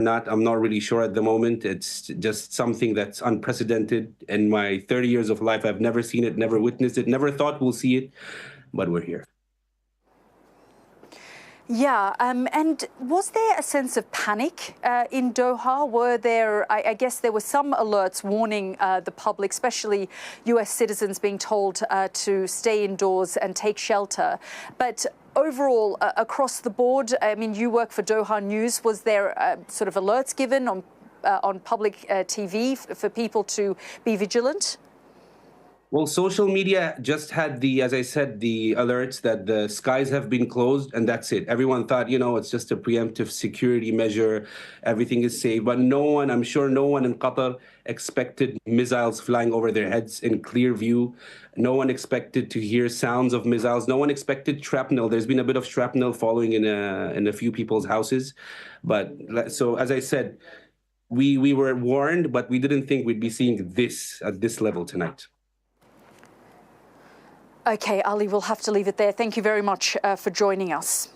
Not, I'm not really sure at the moment. It's just something that's unprecedented. In my 30 years of life, I've never seen it, never witnessed it, never thought we'll see it, but we're here. Yeah, and was there a sense of panic in Doha? Were there, I guess there were some alerts warning the public, especially US citizens, being told to stay indoors and take shelter. But overall, across the board, I mean, you work for Doha News. Was there sort of alerts given on public TV for people to be vigilant? Well, social media just had as I said, the alerts that the skies have been closed, and that's it. Everyone thought, it's just a preemptive security measure. Everything is safe. But no one, I'm sure no one in Qatar expected missiles flying over their heads in clear view. No one expected to hear sounds of missiles. No one expected shrapnel. There's been a bit of shrapnel falling in a few people's houses. But so, as I said, we were warned, but we didn't think we'd be seeing this at this level tonight. OK, Ali, we'll have to leave it there. Thank you very much for joining us.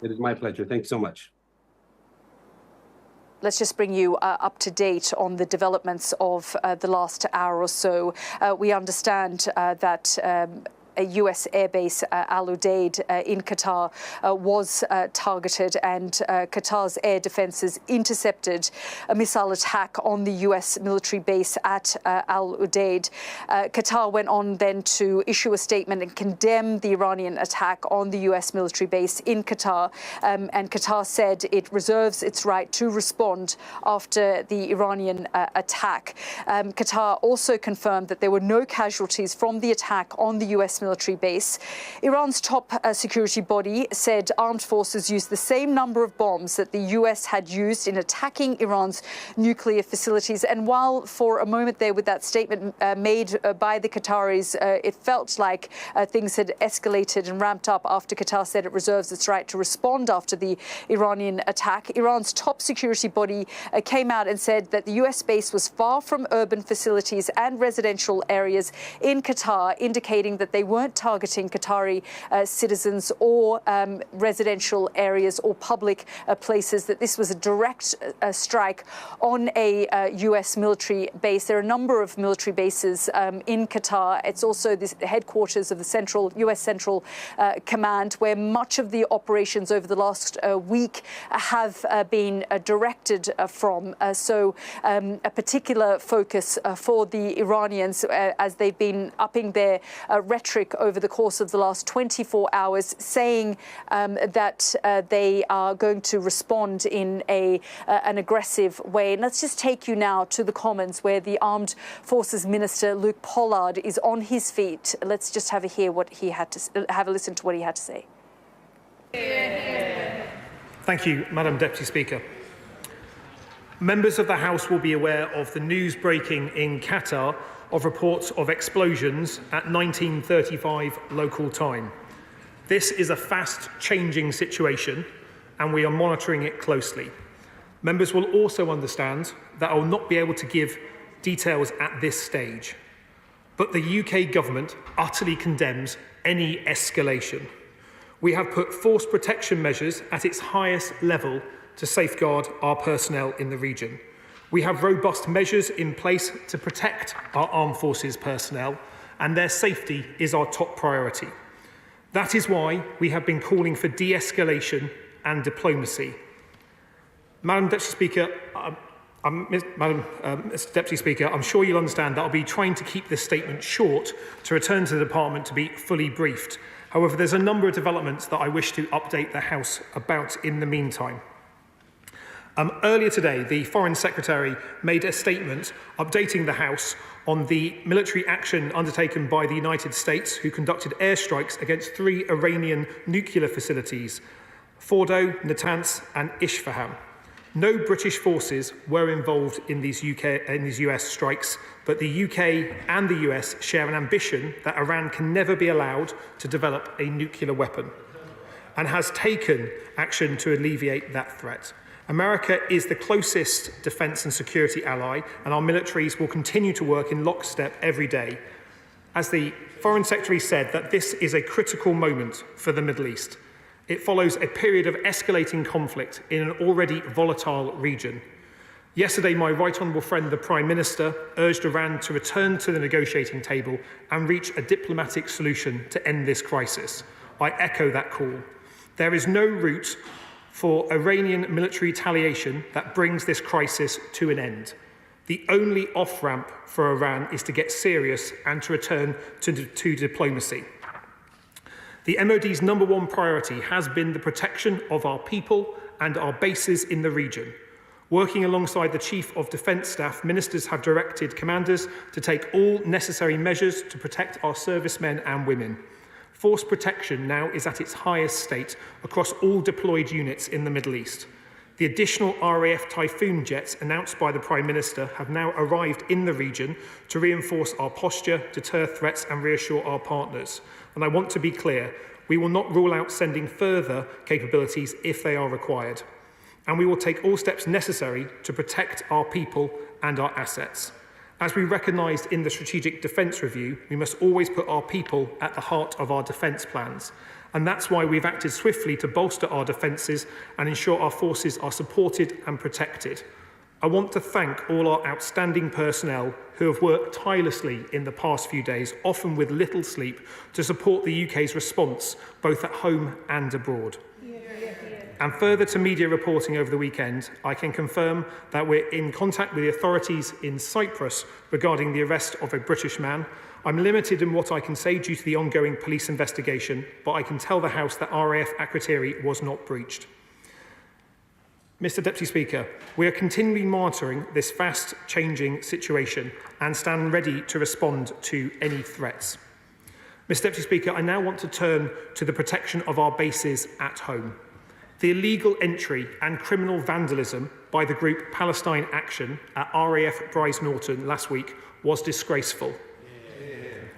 It is my pleasure. Thanks so much. Let's just bring you up to date on the developments of the last hour or so. We understand that a US airbase, Al Udeid, in Qatar was targeted, and Qatar's air defences intercepted a missile attack on the US military base at Al Udeid. Qatar went on then to issue a statement and condemn the Iranian attack on the US military base in Qatar. And Qatar said it reserves its right to respond after the Iranian attack. Qatar also confirmed that there were no casualties from the attack on the US military base. Iran's top security body said armed forces used the same number of bombs that the US had used in attacking Iran's nuclear facilities. And while for a moment there with that statement made by the Qataris, it felt like things had escalated and ramped up after Qatar said it reserves its right to respond after the Iranian attack, Iran's top security body came out and said that the US base was far from urban facilities and residential areas in Qatar, indicating that they weren't targeting Qatari citizens or residential areas or public places, that this was a direct strike on a US military base. There are a number of military bases in Qatar. It's also the headquarters of the US Central Command, where much of the operations over the last week have been directed from. So a particular focus for the Iranians as they've been upping their rhetoric over the course of the last 24 hours, saying that they are going to respond in an aggressive way. And let's just take you now to the Commons, where the Armed Forces Minister Luke Pollard is on his feet. Let's just have a listen to what he had to say. Thank you, Madam Deputy Speaker. Members of the House will be aware of the news breaking in Qatar of reports of explosions at 19:35 local time. This is a fast-changing situation, and we are monitoring it closely. Members will also understand that I will not be able to give details at this stage, but the UK government utterly condemns any escalation. We have put force protection measures at its highest level to safeguard our personnel in the region. We have robust measures in place to protect our armed forces personnel, and their safety is our top priority. That is why we have been calling for de-escalation and diplomacy. Madam Deputy Speaker, Mr. Deputy Speaker, I'm sure you'll understand that I'll be trying to keep this statement short to return to the Department to be fully briefed. However, there's a number of developments that I wish to update the House about in the meantime. Earlier today, the Foreign Secretary made a statement updating the House on the military action undertaken by the United States, who conducted airstrikes against 3 Iranian nuclear facilities, Fordo, Natanz and Isfahan. No British forces were involved in these US strikes, but the UK and the US share an ambition that Iran can never be allowed to develop a nuclear weapon, and has taken action to alleviate that threat. America is the closest defence and security ally, and our militaries will continue to work in lockstep every day. As the Foreign Secretary said, that this is a critical moment for the Middle East. It follows a period of escalating conflict in an already volatile region. Yesterday, my right honourable friend, the Prime Minister, urged Iran to return to the negotiating table and reach a diplomatic solution to end this crisis. I echo that call. There is no route for Iranian military retaliation that brings this crisis to an end. The only off-ramp for Iran is to get serious and to return to diplomacy. The MOD's #1 priority has been the protection of our people and our bases in the region. Working alongside the Chief of Defence Staff, ministers have directed commanders to take all necessary measures to protect our servicemen and women. Force protection now is at its highest state across all deployed units in the Middle East. The additional RAF Typhoon jets announced by the Prime Minister have now arrived in the region to reinforce our posture, deter threats and reassure our partners. And I want to be clear, we will not rule out sending further capabilities if they are required. And we will take all steps necessary to protect our people and our assets. As we recognised in the Strategic Defence Review, we must always put our people at the heart of our defence plans. And that's why we've acted swiftly to bolster our defences and ensure our forces are supported and protected. I want to thank all our outstanding personnel who have worked tirelessly in the past few days, often with little sleep, to support the UK's response, both at home and abroad. And further to media reporting over the weekend, I can confirm that we're in contact with the authorities in Cyprus regarding the arrest of a British man. I'm limited in what I can say due to the ongoing police investigation, but I can tell the House that RAF Akrotiri was not breached. Mr Deputy Speaker, we are continually monitoring this fast-changing situation and stand ready to respond to any threats. Mr Deputy Speaker, I now want to turn to the protection of our bases at home. The illegal entry and criminal vandalism by the group Palestine Action at RAF Bryce Norton last week was disgraceful.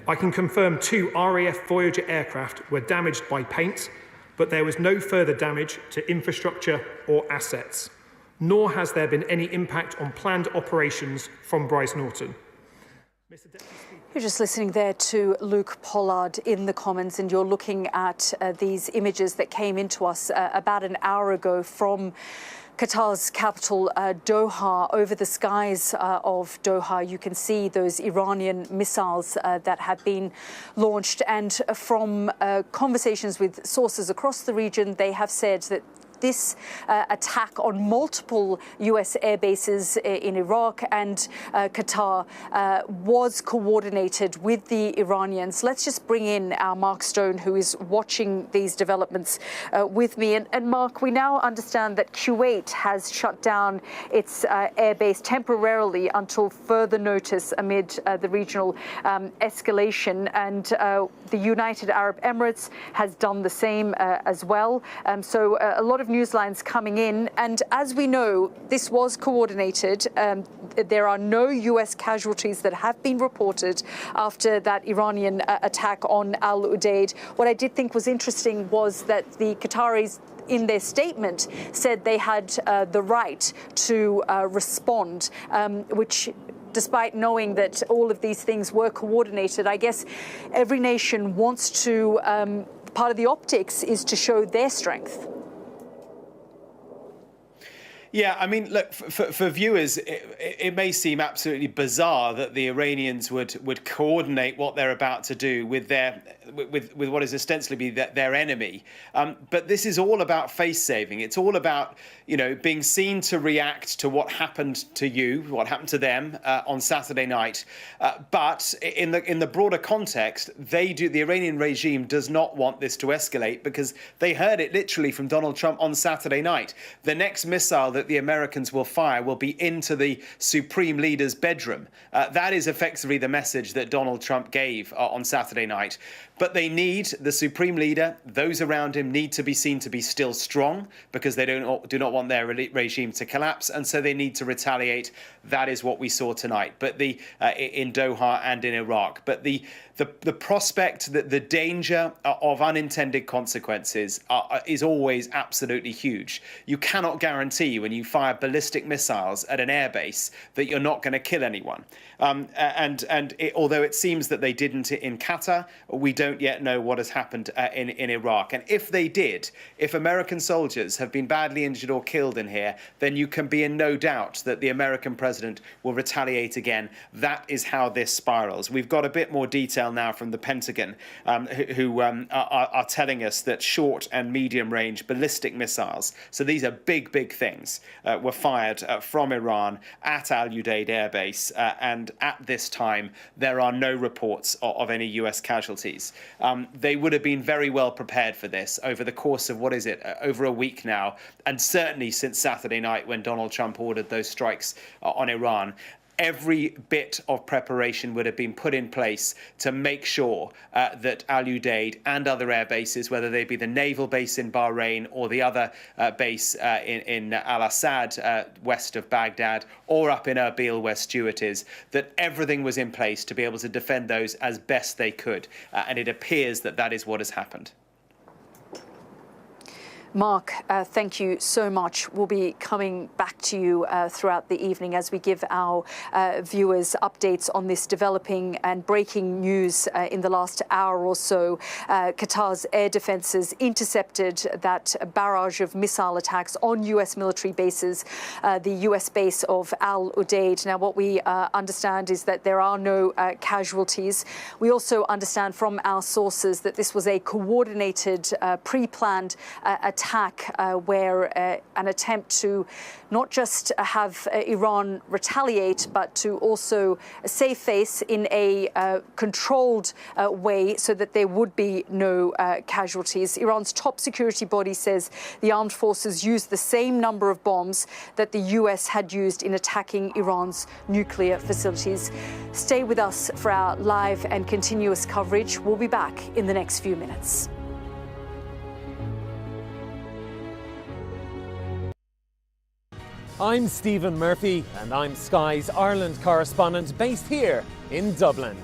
I can confirm 2 RAF Voyager aircraft were damaged by paint, but there was no further damage to infrastructure or assets, nor has there been any impact on planned operations from Bryce Norton. You're just listening there to Luke Pollard in the Commons, and you're looking at these images that came into us about an hour ago from Qatar's capital, Doha. Over the skies of Doha, you can see those Iranian missiles that have been launched. And from conversations with sources across the region, they have said that this attack on multiple US air bases in Iraq and Qatar was coordinated with the Iranians. Let's just bring in our Mark Stone, who is watching these developments with me. And Mark, we now understand that Kuwait has shut down its air base temporarily until further notice amid the regional escalation. And the United Arab Emirates has done the same as well. So a lot of news lines coming in, and as we know, this was coordinated. There are no US casualties that have been reported after that Iranian attack on Al Udeid. What I did think was interesting was that the Qataris, in their statement, said they had the right to respond, which, despite knowing that all of these things were coordinated, I guess every nation wants to, part of the optics is to show their strength. Yeah, I mean, look, for viewers, it may seem absolutely bizarre that the Iranians would coordinate what they're about to do with what is ostensibly their enemy. But this is all about face saving. It's all about, being seen to react to what happened to you, what happened to them on Saturday night. But in the broader context, the Iranian regime does not want this to escalate, because they heard it literally from Donald Trump on Saturday night. The next missile that the Americans will fire will be into the Supreme Leader's bedroom. That is effectively the message that Donald Trump gave on Saturday night. But they need the Supreme Leader, those around him need to be seen to be still strong, because they do not want their regime to collapse, and so they need to retaliate. That is what we saw tonight, but in Doha and in Iraq. But the prospect, that the danger of unintended consequences is always absolutely huge. You cannot guarantee when you fire ballistic missiles at an airbase that you're not going to kill anyone. Although it seems that they didn't in Qatar, we don't don't yet know what has happened in Iraq. And if they did, if American soldiers have been badly injured or killed in here, then you can be in no doubt that the American president will retaliate again. That is how this spirals. We've got a bit more detail now from the Pentagon, who are telling us that short and medium range ballistic missiles, so these are big things, were fired from Iran at Al Udeid Air Base. And at this time, there are no reports of any US casualties. They would have been very well prepared for this over the course of, what is it, over a week now, and certainly since Saturday night when Donald Trump ordered those strikes on Iran. Every bit of preparation would have been put in place to make sure that Al Udeid and other air bases, whether they be the naval base in Bahrain or the other base in Al Assad, west of Baghdad, or up in Erbil, where Stuart is, that everything was in place to be able to defend those as best they could. And it appears that that is what has happened. Mark, thank you so much. We'll be coming back to you throughout the evening as we give our viewers updates on this developing and breaking news in the last hour or so. Qatar's air defences intercepted that barrage of missile attacks on US military bases, the US base of Al Udeid. Now, what we understand is that there are no casualties. We also understand from our sources that this was a coordinated, pre-planned attack where an attempt to not just have Iran retaliate, but to also save face in a controlled way so that there would be no casualties. Iran's top security body says the armed forces used the same number of bombs that the US had used in attacking Iran's nuclear facilities. Stay with us for our live and continuous coverage. We'll be back in the next few minutes. I'm Stephen Murphy, and I'm Sky's Ireland correspondent based here in Dublin.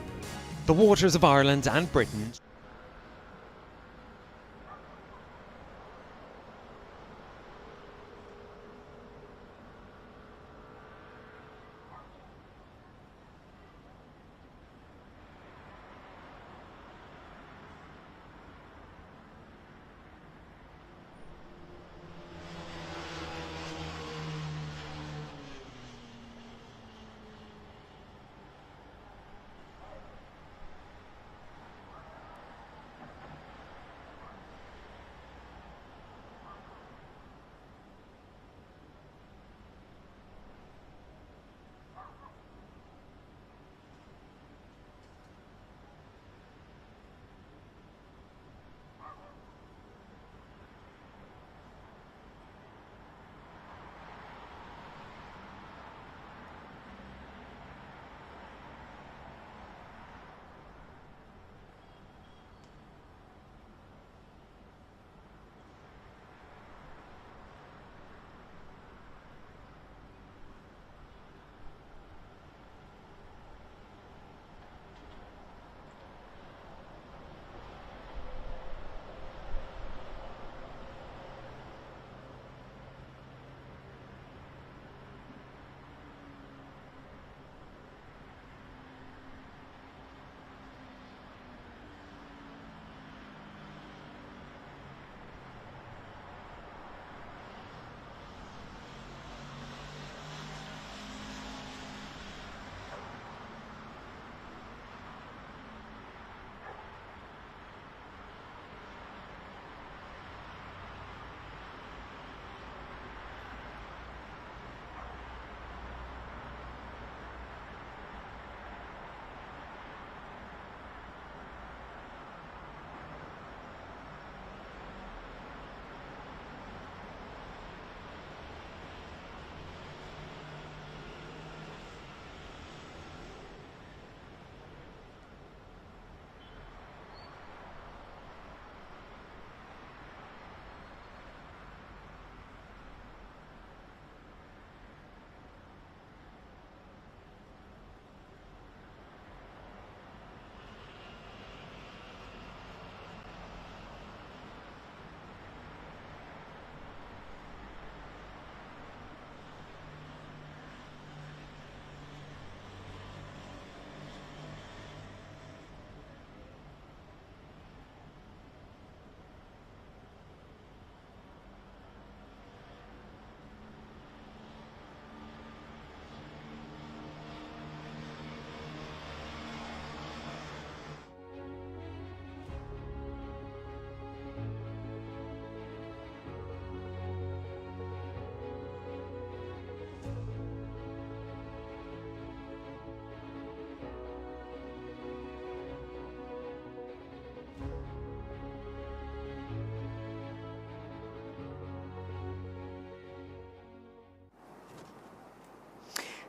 The waters of Ireland and Britain.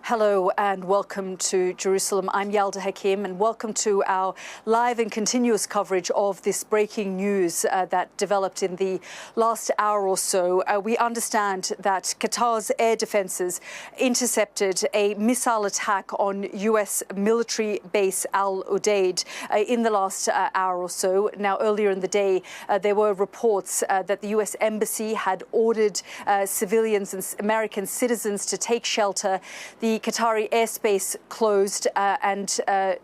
Hello and welcome to Jerusalem. I'm Yalda Hakim and welcome to our live and continuous coverage of this breaking news that developed in the last hour or so. We understand that Qatar's air defences intercepted a missile attack on US military base Al Udeid in the last hour or so. Now, earlier in the day, there were reports that the US embassy had ordered civilians and American citizens to take shelter. The Qatari airspace closed and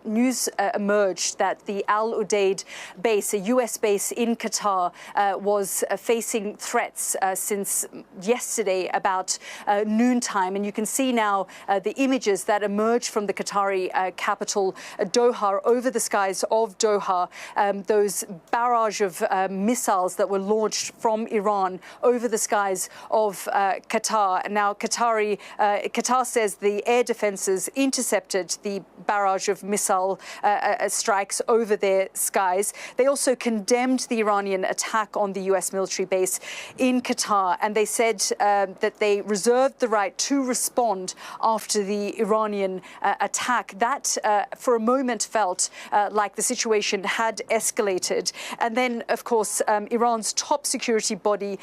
news emerged that the Al Udeid base, a US base in Qatar, was facing threats since yesterday about noontime. And you can see now the images that emerged from the Qatari capital, Doha, over the skies of Doha, those barrage of missiles that were launched from Iran over the skies of Qatar. Now, Qatar says the air defences intercepted the barrage of missile strikes over their skies. They also condemned the Iranian attack on the US military base in Qatar, and they said that they reserved the right to respond after the Iranian attack. That, for a moment, felt like the situation had escalated. And then, of course, Iran's top security body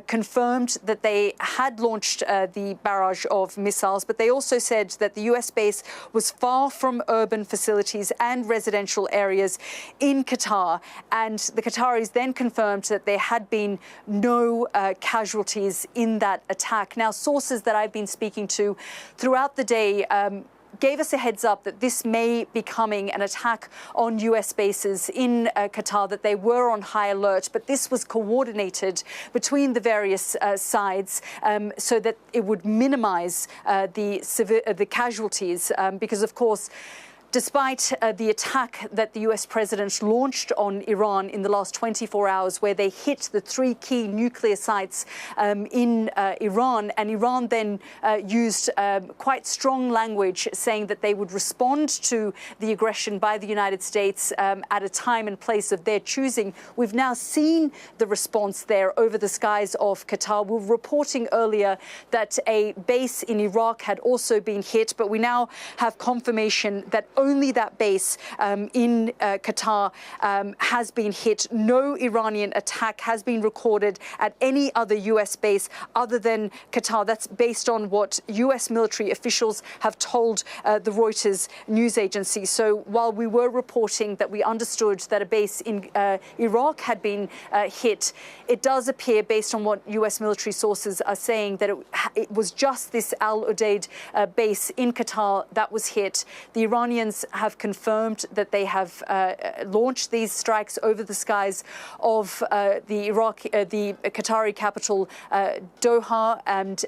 confirmed that they had launched the barrage of missiles, but they also said that the US base was far from urban facilities and residential areas in Qatar. And the Qataris then confirmed that there had been no casualties in that attack. Now, sources that I've been speaking to throughout the day gave us a heads up that this may be coming, an attack on US bases in Qatar, that they were on high alert, but this was coordinated between the various sides so that it would minimize the casualties because, of course, despite the attack that the US president launched on Iran in the last 24 hours, where they hit the 3 key nuclear sites in Iran, and Iran then used quite strong language saying that they would respond to the aggression by the United States at a time and place of their choosing. We've now seen the response there over the skies of Qatar. We were reporting earlier that a base in Iraq had also been hit, but we now have confirmation that only that base in Qatar has been hit. No Iranian attack has been recorded at any other US base other than Qatar. That's based on what US military officials have told the Reuters news agency. So while we were reporting that we understood that a base in Iraq had been hit, it does appear, based on what US military sources are saying, that it was just this Al Udeid base in Qatar that was hit. The Iranians have confirmed that they have launched these strikes over the skies of the Qatari capital, Doha,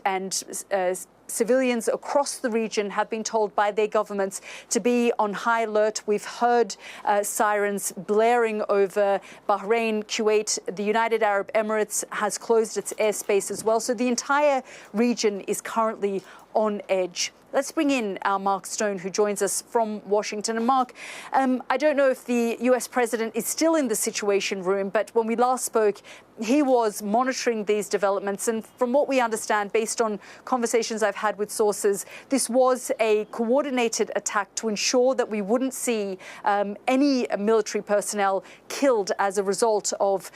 and civilians across the region have been told by their governments to be on high alert. We've heard sirens blaring over Bahrain, Kuwait. The United Arab Emirates has closed its airspace as well. So the entire region is currently on edge. Let's bring in our Mark Stone, who joins us from Washington. And Mark, I don't know if the US president is still in the Situation Room, but when we last spoke, he was monitoring these developments. And from what we understand, based on conversations I've had with sources, this was a coordinated attack to ensure that we wouldn't see any military personnel killed as a result of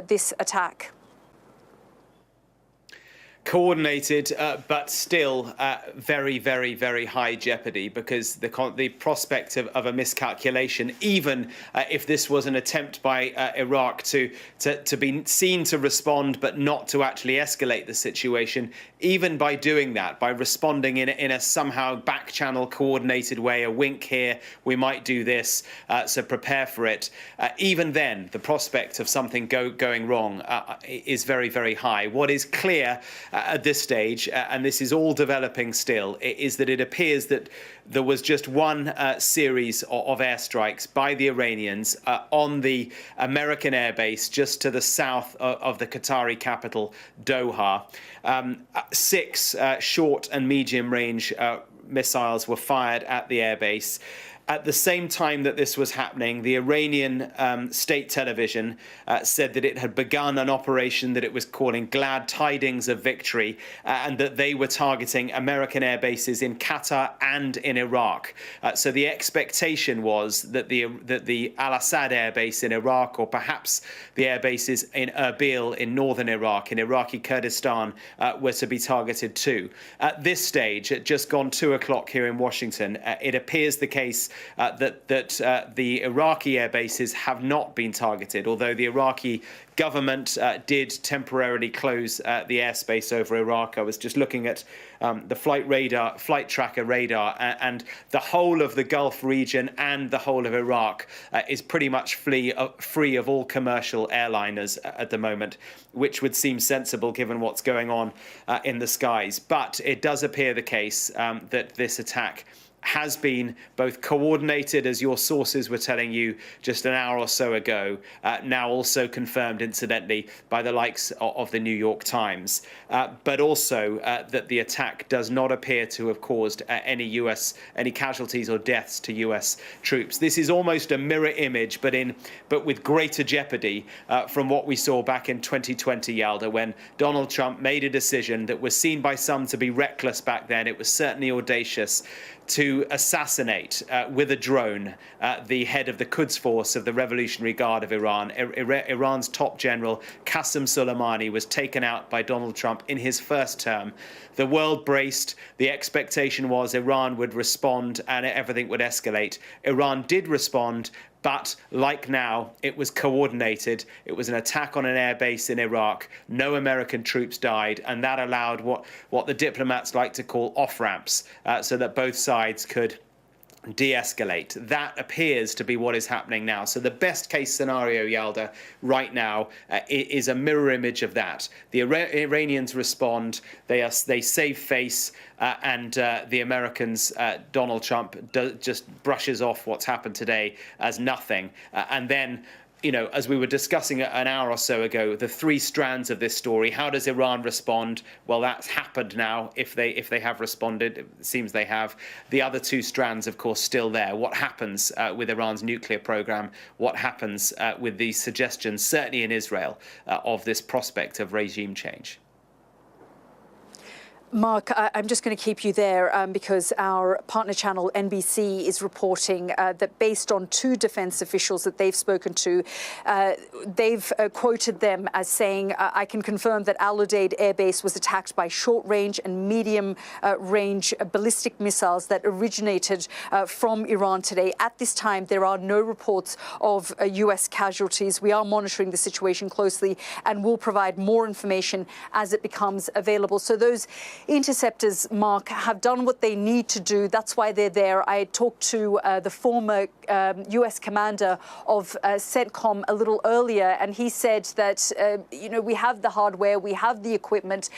this attack. Coordinated, but still very, very, very high jeopardy, because the prospect of a miscalculation, even if this was an attempt by Iraq to be seen to respond but not to actually escalate the situation, even by doing that, by responding in a somehow back-channel coordinated way, a wink here, we might do this, so prepare for it. Even then, the prospect of something going wrong is very, very high. What is clear at this stage, and this is all developing still, is that it appears that there was just one series of airstrikes by the Iranians on the American airbase just to the south of the Qatari capital, Doha. 6 short and medium range missiles were fired at the airbase. At the same time that this was happening, the Iranian state television said that it had begun an operation that it was calling Glad Tidings of Victory, and that they were targeting American air bases in Qatar and in Iraq. So the expectation was that the Al-Assad air base in Iraq, or perhaps the air bases in Erbil in northern Iraq, in Iraqi Kurdistan, were to be targeted too. At this stage, at just gone 2 o'clock here in Washington, it appears the case that the Iraqi air bases have not been targeted, although the Iraqi government did temporarily close the airspace over Iraq. I was just looking at the flight tracker radar, and the whole of the Gulf region and the whole of Iraq is pretty much free of all commercial airliners at the moment, which would seem sensible given what's going on in the skies. But it does appear the case that this attack has been both coordinated, as your sources were telling you just an hour or so ago, now also confirmed, incidentally, by the likes of the New York Times, but also that the attack does not appear to have caused any casualties or deaths to US troops. This is almost a mirror image, but with greater jeopardy from what we saw back in 2020, Yalda, when Donald Trump made a decision that was seen by some to be reckless back then. It was certainly audacious, to assassinate with a drone the head of the Quds Force of the Revolutionary Guard of Iran. Iran's top general, Qasem Soleimani, was taken out by Donald Trump in his first term. The world braced. The expectation was Iran would respond and everything would escalate. Iran did respond, but like now, it was coordinated. It was an attack on an airbase in Iraq. No American troops died, and that allowed what the diplomats like to call off-ramps, so that both sides could de-escalate. That appears to be what is happening now. So the best case scenario, Yalda, right now is a mirror image of that. The Iranians respond, they save face, and the Americans, Donald Trump, just brushes off what's happened today as nothing. And then, you know, as we were discussing an hour or so ago, the three strands of this story. How does Iran respond? Well, that's happened now. If they have responded, it seems they have. The other two strands, of course, still there. What happens with Iran's nuclear program? What happens with the suggestions, certainly in Israel, of this prospect of regime change? Mark, I'm just going to keep you there because our partner channel NBC is reporting that based on two defense officials that they've spoken to, they've quoted them as saying, I can confirm that Al Udeid Air Base was attacked by short-range and medium-range ballistic missiles that originated from Iran today. At this time, there are no reports of US casualties. We are monitoring the situation closely and will provide more information as it becomes available. So those interceptors, Mark, have done what they need to do. That's why they're there. I talked to the former US commander of CENTCOM a little earlier, and he said that, you know, we have the hardware, we have the equipment,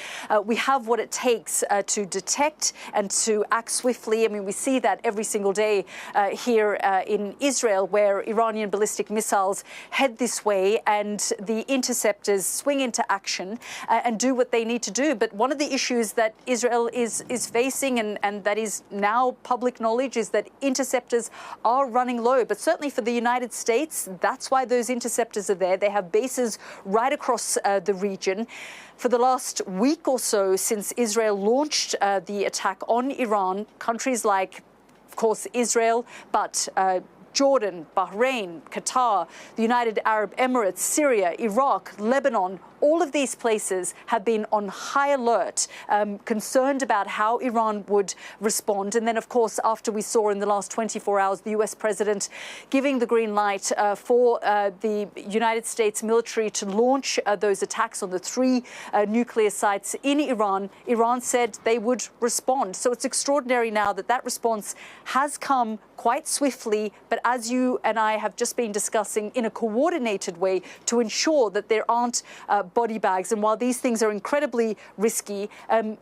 we have what it takes to detect and to act swiftly. I mean, we see that every single day here in Israel, where Iranian ballistic missiles head this way and the interceptors swing into action and do what they need to do. But one of the issues that Israel is facing, and that is now public knowledge, is that interceptors are running low. But certainly for the United States, that's why those interceptors are there. They have bases right across the region. For the last week or so, since Israel launched the attack on Iran, countries like, of course, Israel, but Jordan, Bahrain, Qatar, the United Arab Emirates, Syria, Iraq, Lebanon, all of these places have been on high alert, concerned about how Iran would respond. And then, of course, after we saw in the last 24 hours, the US president giving the green light for the United States military to launch those attacks on the three nuclear sites in Iran, Iran said they would respond. So it's extraordinary now that that response has come quite swiftly, but as you and I have just been discussing, in a coordinated way to ensure that there aren't body bags. And while these things are incredibly risky,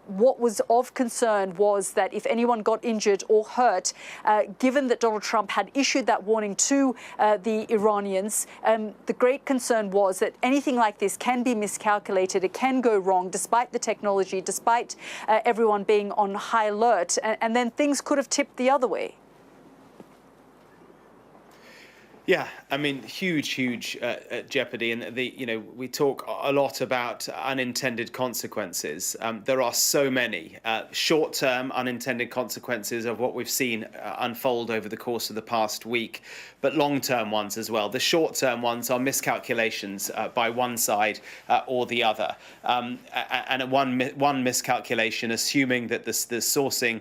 what was of concern was that if anyone got injured or hurt, given that Donald Trump had issued that warning to the Iranians, the great concern was that anything like this can be miscalculated. It can go wrong, despite the technology, despite everyone being on high alert. And then things could have tipped the other way. Yeah, I mean, huge jeopardy, and we talk a lot about unintended consequences. There are so many short-term unintended consequences of what we've seen unfold over the course of the past week, but long-term ones as well. The short-term ones are miscalculations by one side or the other, and one miscalculation, assuming that the sourcing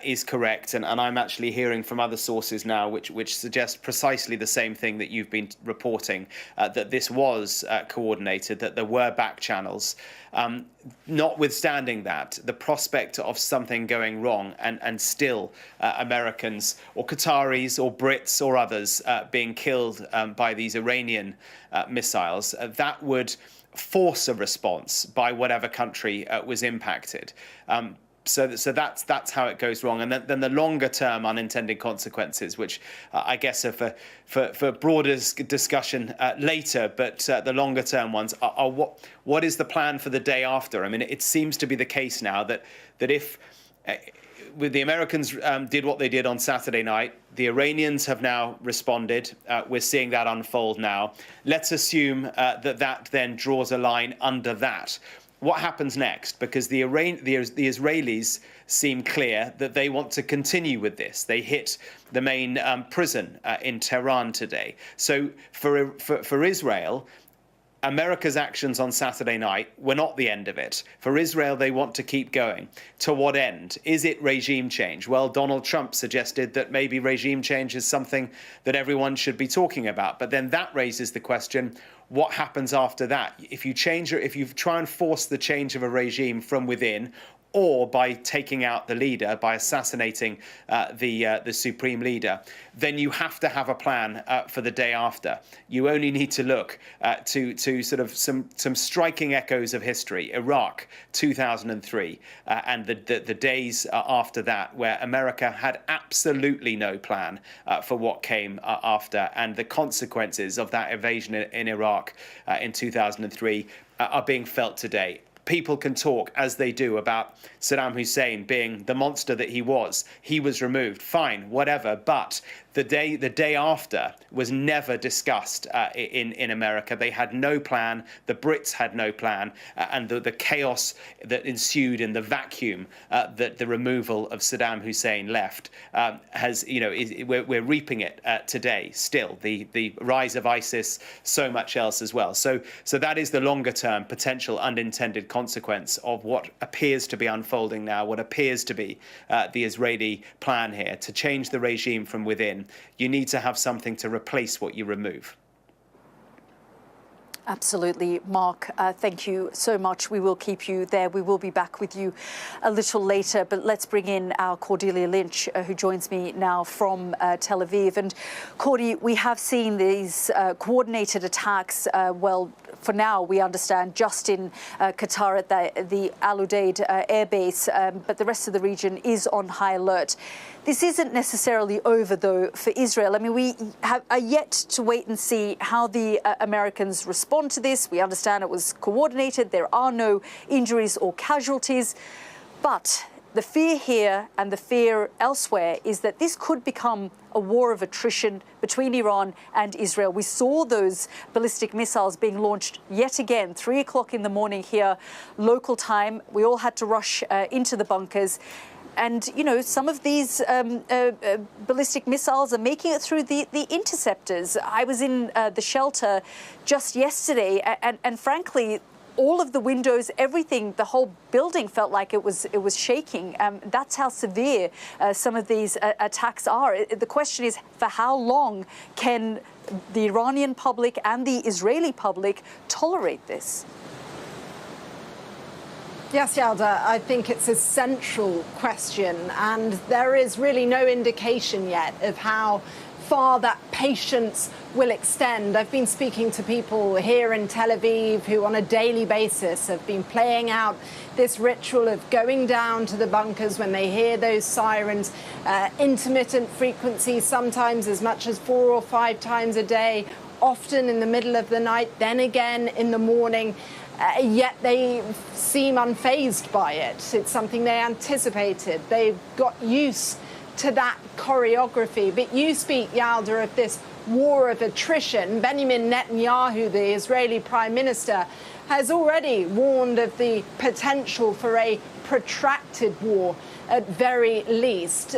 is correct, and I'm actually hearing from other sources now which suggest precisely the same thing that you've been reporting, that this was coordinated, that there were back channels. Notwithstanding that, the prospect of something going wrong and still Americans or Qataris or Brits or others being killed by these Iranian missiles, that would force a response by whatever country was impacted. So that's how it goes wrong. And then the longer term unintended consequences, which I guess are for broader discussion later, but the longer term ones are what is the plan for the day after? I mean, it seems to be the case now that if with the Americans did what they did on Saturday night, the Iranians have now responded. We're seeing that unfold now. Let's assume that then draws a line under that. What happens next? Because the Israelis seem clear that they want to continue with this. They hit the main prison in Tehran today. So for Israel, America's actions on Saturday night were not the end of it. For Israel, they want to keep going. To what end? Is it regime change? Well, Donald Trump suggested that maybe regime change is something that everyone should be talking about. But then that raises the question, what happens after that? If you try and force the change of a regime from within, or by taking out the leader, by assassinating the supreme leader, then you have to have a plan for the day after. You only need to look to sort of some striking echoes of history. Iraq, 2003, and the days after that, where America had absolutely no plan for what came after, and the consequences of that invasion in Iraq in 2003 are being felt today. People can talk, as they do, about Saddam Hussein being the monster that he was. He was removed, fine, whatever. But the day after was never discussed in America. They had no plan. The Brits had no plan, and the chaos that ensued in the vacuum that the removal of Saddam Hussein left we're reaping it today. Still, the rise of ISIS, so much else as well. So that is the longer term potential unintended consequence of what appears to be unfolding now, what appears to be the Israeli plan here to change the regime from within. You need to have something to replace what you remove. Absolutely, Mark. Thank you so much. We will keep you there. We will be back with you a little later. But let's bring in our Cordelia Lynch, who joins me now from Tel Aviv. And Cordy, we have seen these coordinated attacks. Well, for now, we understand just in Qatar at the Al Udeid air base, but the rest of the region is on high alert. This isn't necessarily over, though, for Israel. I mean, we are yet to wait and see how the Americans respond to this. We understand it was coordinated. There are no injuries or casualties. But the fear here and the fear elsewhere is that this could become a war of attrition between Iran and Israel. We saw those ballistic missiles being launched yet again, 3 o'clock in the morning here, local time. We all had to rush into the bunkers. And, you know, some of these ballistic missiles are making it through the interceptors. I was in the shelter just yesterday, and frankly, all of the windows, everything, the whole building felt like it was shaking. That's how severe some of these attacks are. The question is, for how long can the Iranian public and the Israeli public tolerate this? Yes, Yalda, I think it's a central question, and there is really no indication yet of how far that patience will extend. I've been speaking to people here in Tel Aviv who on a daily basis have been playing out this ritual of going down to the bunkers when they hear those sirens, intermittent frequencies, sometimes as much as 4 or 5 times a day, often in the middle of the night, then again in the morning. Yet they seem unfazed by it. It's something they anticipated. They've got used to that choreography. But you speak, Yalda, of this war of attrition. Benjamin Netanyahu, the Israeli Prime Minister, has already warned of the potential for a protracted war at very least.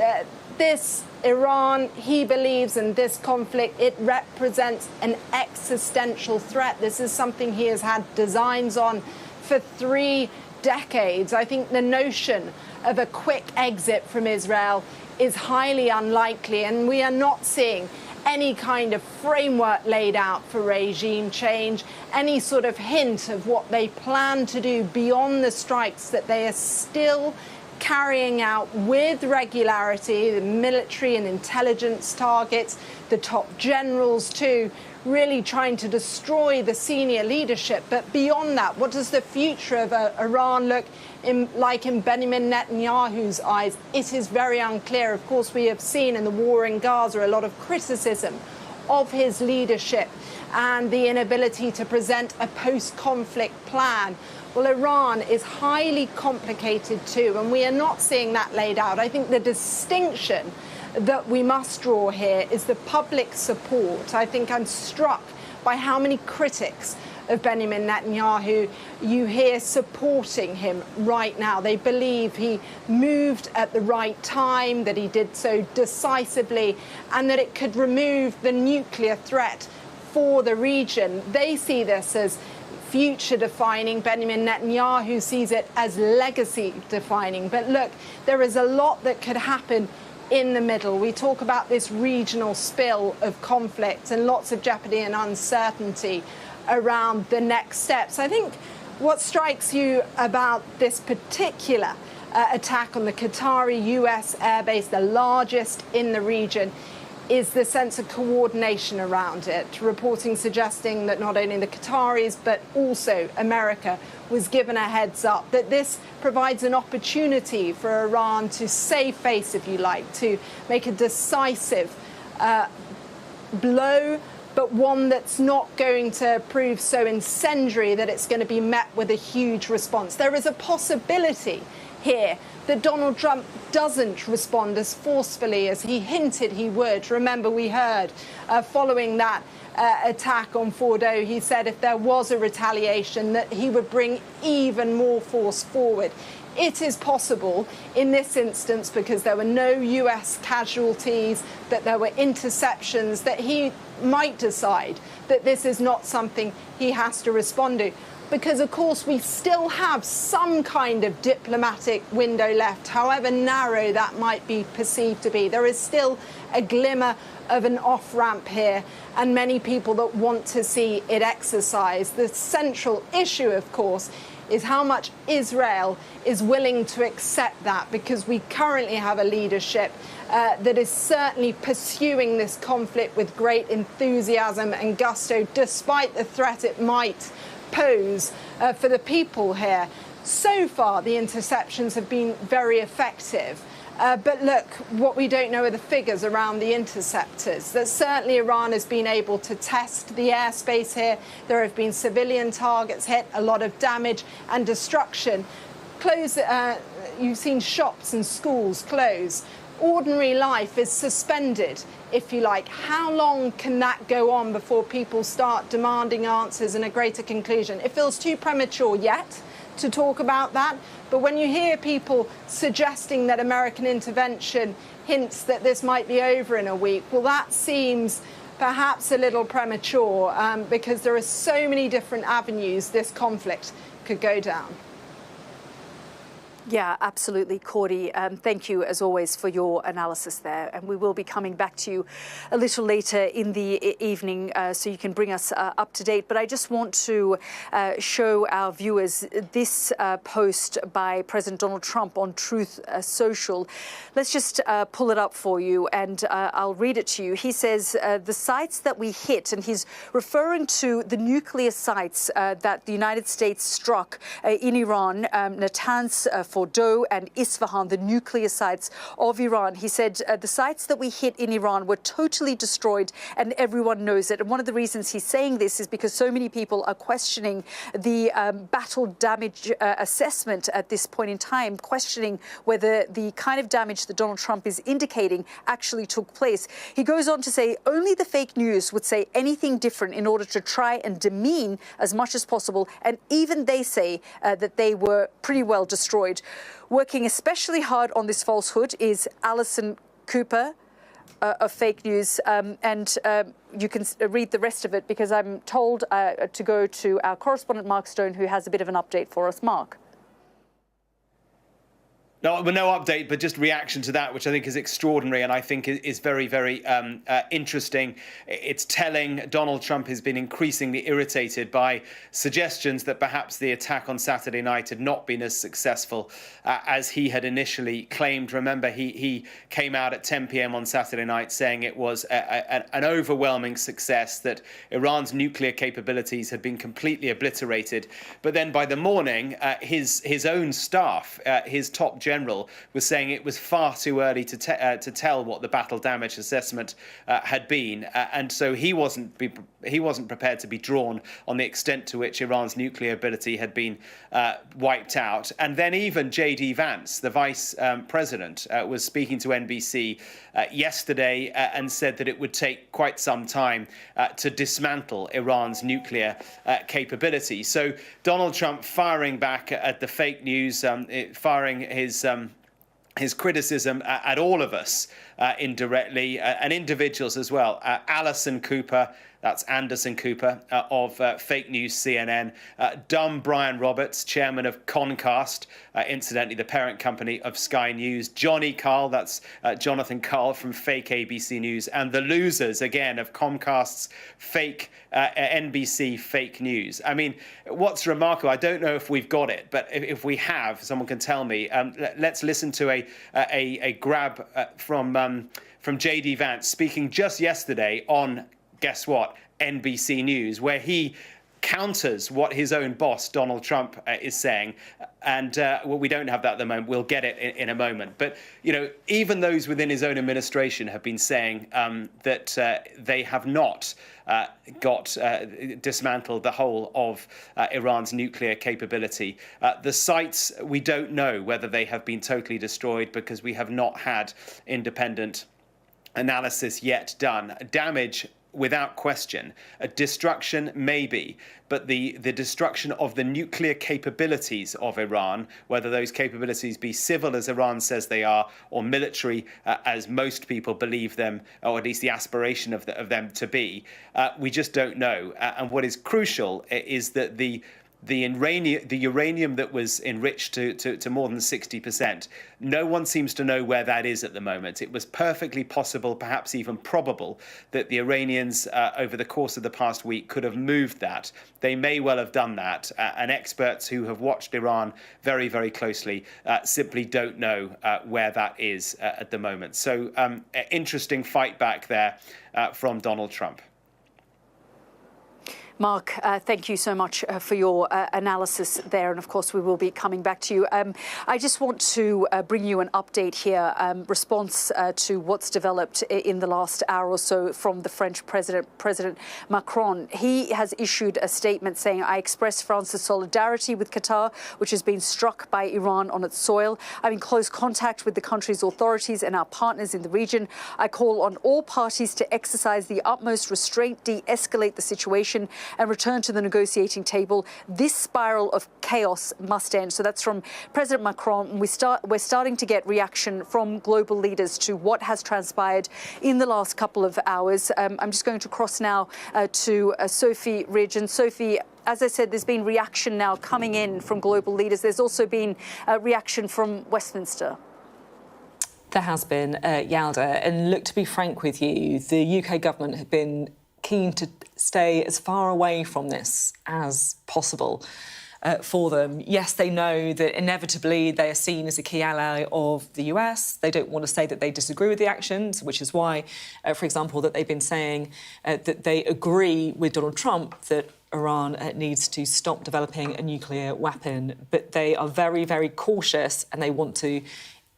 This Iran, he believes, in this conflict, it represents an existential threat. This is something he has had designs on for 3 decades. I think the notion of a quick exit from Israel is highly unlikely, and we are not seeing any kind of framework laid out for regime change, any sort of hint of what they plan to do beyond the strikes that they are still carrying out with regularity, the military and intelligence targets, the top generals too, really trying to destroy the senior leadership. But beyond that, what does the future of Iran look like in Benjamin Netanyahu's eyes? It is very unclear. Of course, we have seen in the war in Gaza a lot of criticism of his leadership and the inability to present a post-conflict plan. Well, Iran is highly complicated too, and we are not seeing that laid out. I think the distinction that we must draw here is the public support. I think I'm struck by how many critics of Benjamin Netanyahu you hear supporting him right now. They believe he moved at the right time, that he did so decisively, and that it could remove the nuclear threat for the region. They see this as future defining. Benjamin Netanyahu sees it as legacy defining. But look, there is a lot that could happen in the middle. We talk about this regional spill of conflict and lots of jeopardy and uncertainty around the next steps. I think what strikes you about this particular attack on the Qatari US airbase, the largest in the region, is the sense of coordination around it. Reporting suggesting that not only the Qataris, but also America was given a heads up, that this provides an opportunity for Iran to save face, if you like, to make a decisive blow, but one that's not going to prove so incendiary that it's going to be met with a huge response. There is a possibility here that Donald Trump doesn't respond as forcefully as he hinted he would. Remember, we heard following that attack on Fordo, he said if there was a retaliation that he would bring even more force forward. It is possible in this instance, because there were no US casualties, that there were interceptions, that he might decide that this is not something he has to respond to. Because, of course, we still have some kind of diplomatic window left, however narrow that might be perceived to be. There is still a glimmer of an off-ramp here, and many people that want to see it exercised. The central issue, of course, is how much Israel is willing to accept that, because we currently have a leadership that is certainly pursuing this conflict with great enthusiasm and gusto, despite the threat it might pose for the people here. So far, the interceptions have been very effective. But look, what we don't know are the figures around the interceptors. That certainly Iran has been able to test the airspace here. There have been civilian targets hit, a lot of damage and destruction. You've seen shops and schools close. Ordinary life is suspended, if you like. How long can that go on before people start demanding answers and a greater conclusion? It feels too premature yet to talk about that. But when you hear people suggesting that American intervention hints that this might be over in a week, well, that seems perhaps a little premature, because there are so many different avenues this conflict could go down. Yeah, absolutely, Cordy. Thank you, as always, for your analysis there. And we will be coming back to you a little later in the evening so you can bring us up to date. But I just want to show our viewers this post by President Donald Trump on Truth Social. Let's just pull it up for you, and I'll read it to you. He says, the sites that we hit, and he's referring to the nuclear sites that the United States struck in Iran, Natanz, Fordow and Isfahan, the nuclear sites of Iran. He said the sites that we hit in Iran were totally destroyed and everyone knows it. And one of the reasons he's saying this is because so many people are questioning the battle damage assessment at this point in time, questioning whether the kind of damage that Donald Trump is indicating actually took place. He goes on to say only the fake news would say anything different in order to try and demean as much as possible. And even they say that they were pretty well destroyed. Working especially hard on this falsehood is Alison Cooper of Fake News. You can read the rest of it because I'm told to go to our correspondent Mark Stone, who has a bit of an update for us. Mark. No update, but just reaction to that, which I think is extraordinary and I think is very, very interesting. It's telling. Donald Trump has been increasingly irritated by suggestions that perhaps the attack on Saturday night had not been as successful as he had initially claimed. Remember, he came out at 10 p.m. on Saturday night saying it was an overwhelming success, that Iran's nuclear capabilities had been completely obliterated. But then by the morning, his own staff, his top general, was saying it was far too early to tell what the battle damage assessment had been, and so he wasn't prepared to be drawn on the extent to which Iran's nuclear ability had been wiped out. And then even J.D. Vance, the vice president, was speaking to NBC yesterday and said that it would take quite some time to dismantle Iran's nuclear capability. So Donald Trump firing back at the fake news, firing his criticism at all of us indirectly, and individuals as well. Alison Cooper, that's Anderson Cooper of Fake News CNN. Dumb Brian Roberts, chairman of Comcast, incidentally the parent company of Sky News. Johnny Carl, that's Jonathan Carl from Fake ABC News. And the losers, again, of Comcast's fake NBC Fake News. I mean, what's remarkable, I don't know if we've got it, but if we have, someone can tell me. Let's listen to a grab from J.D. Vance speaking just yesterday on, guess what, NBC News, where he counters what his own boss, Donald Trump, is saying. And well, we don't have that at the moment. We'll get it in a moment. But, you know, even those within his own administration have been saying that they have not dismantled the whole of Iran's nuclear capability. The sites, we don't know whether they have been totally destroyed because we have not had independent analysis yet done. Damage, without question. A destruction, maybe, but the destruction of the nuclear capabilities of Iran, whether those capabilities be civil, as Iran says they are, or military, as most people believe them, or at least the aspiration of them to be, we just don't know. And what is crucial is that the uranium that was enriched to more than 60%, no one seems to know where that is at the moment. It was perfectly possible, perhaps even probable, that the Iranians over the course of the past week could have moved that. They may well have done that, and experts who have watched Iran very, very closely simply don't know where that is at the moment. So interesting fight back there from Donald Trump. Mark, thank you so much for your analysis there. And of course, we will be coming back to you. I just want to bring you an update here, response to what's developed in the last hour or so from the French President Macron. He has issued a statement saying, I express France's solidarity with Qatar, which has been struck by Iran on its soil. I'm in close contact with the country's authorities and our partners in the region. I call on all parties to exercise the utmost restraint, de-escalate the situation, and return to the negotiating table. This spiral of chaos must end. So that's from President Macron. We're starting to get reaction from global leaders to what has transpired in the last couple of hours. I'm just going to cross now to Sophie Ridge. And Sophie, as I said, there's been reaction now coming in from global leaders. There's also been reaction from Westminster. There has been, Yalda. And look, to be frank with you, the UK government have been keen to stay as far away from this as possible. for them. Yes, they know that inevitably they are seen as a key ally of the US. They don't want to say that they disagree with the actions, which is why, for example, that they've been saying that they agree with Donald Trump that Iran needs to stop developing a nuclear weapon. But they are very, very cautious, and they want to,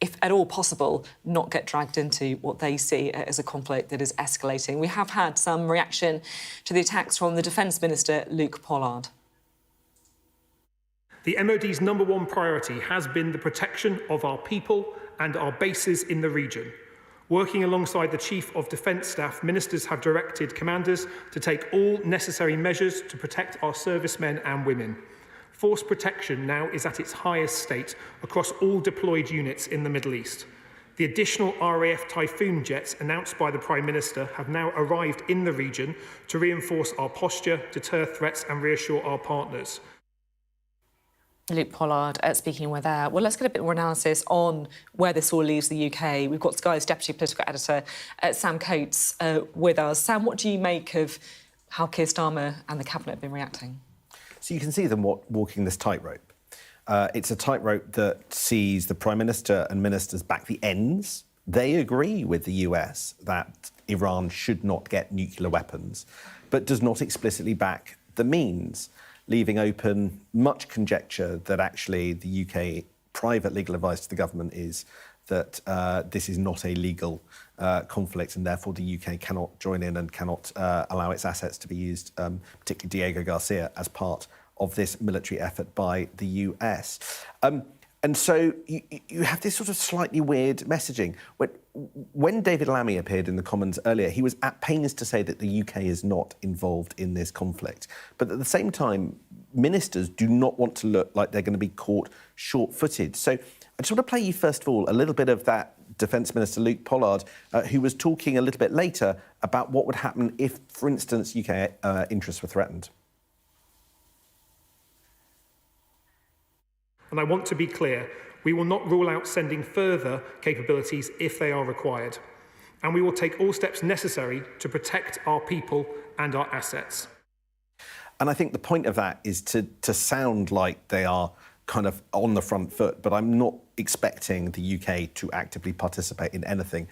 if at all possible, not get dragged into what they see as a conflict that is escalating. We have had some reaction to the attacks from the Defence Minister, Luke Pollard. The MOD's #1 priority has been the protection of our people and our bases in the region. Working alongside the Chief of Defence Staff, ministers have directed commanders to take all necessary measures to protect our servicemen and women. Force protection now is at its highest state across all deployed units in the Middle East. The additional RAF Typhoon jets announced by the Prime Minister have now arrived in the region to reinforce our posture, deter threats and reassure our partners. Luke Pollard speaking with there. Well, let's get a bit more analysis on where this all leaves the UK. We've got Sky's Deputy Political Editor, Sam Coates, with us. Sam, what do you make of how Keir Starmer and the Cabinet have been reacting? So you can see them walking this tightrope. It's a tightrope that sees the Prime Minister and ministers back the ends. They agree with the US that Iran should not get nuclear weapons, but does not explicitly back the means, leaving open much conjecture that actually the UK private legal advice to the government is that this is not a legal conflict, and therefore the UK cannot join in and cannot allow its assets to be used, particularly Diego Garcia, as part of this military effort by the US. And so you have this sort of slightly weird messaging. When David Lammy appeared in the Commons earlier, he was at pains to say that the UK is not involved in this conflict. But at the same time, ministers do not want to look like they're going to be caught short-footed. So I just want to play you, first of all, a little bit of that Defence Minister Luke Pollard, who was talking a little bit later about what would happen if, for instance, UK interests were threatened. And I want to be clear, we will not rule out sending further capabilities if they are required. And we will take all steps necessary to protect our people and our assets. And I think the point of that is to sound like they are kind of on the front foot, but I'm not expecting the UK to actively participate in anything.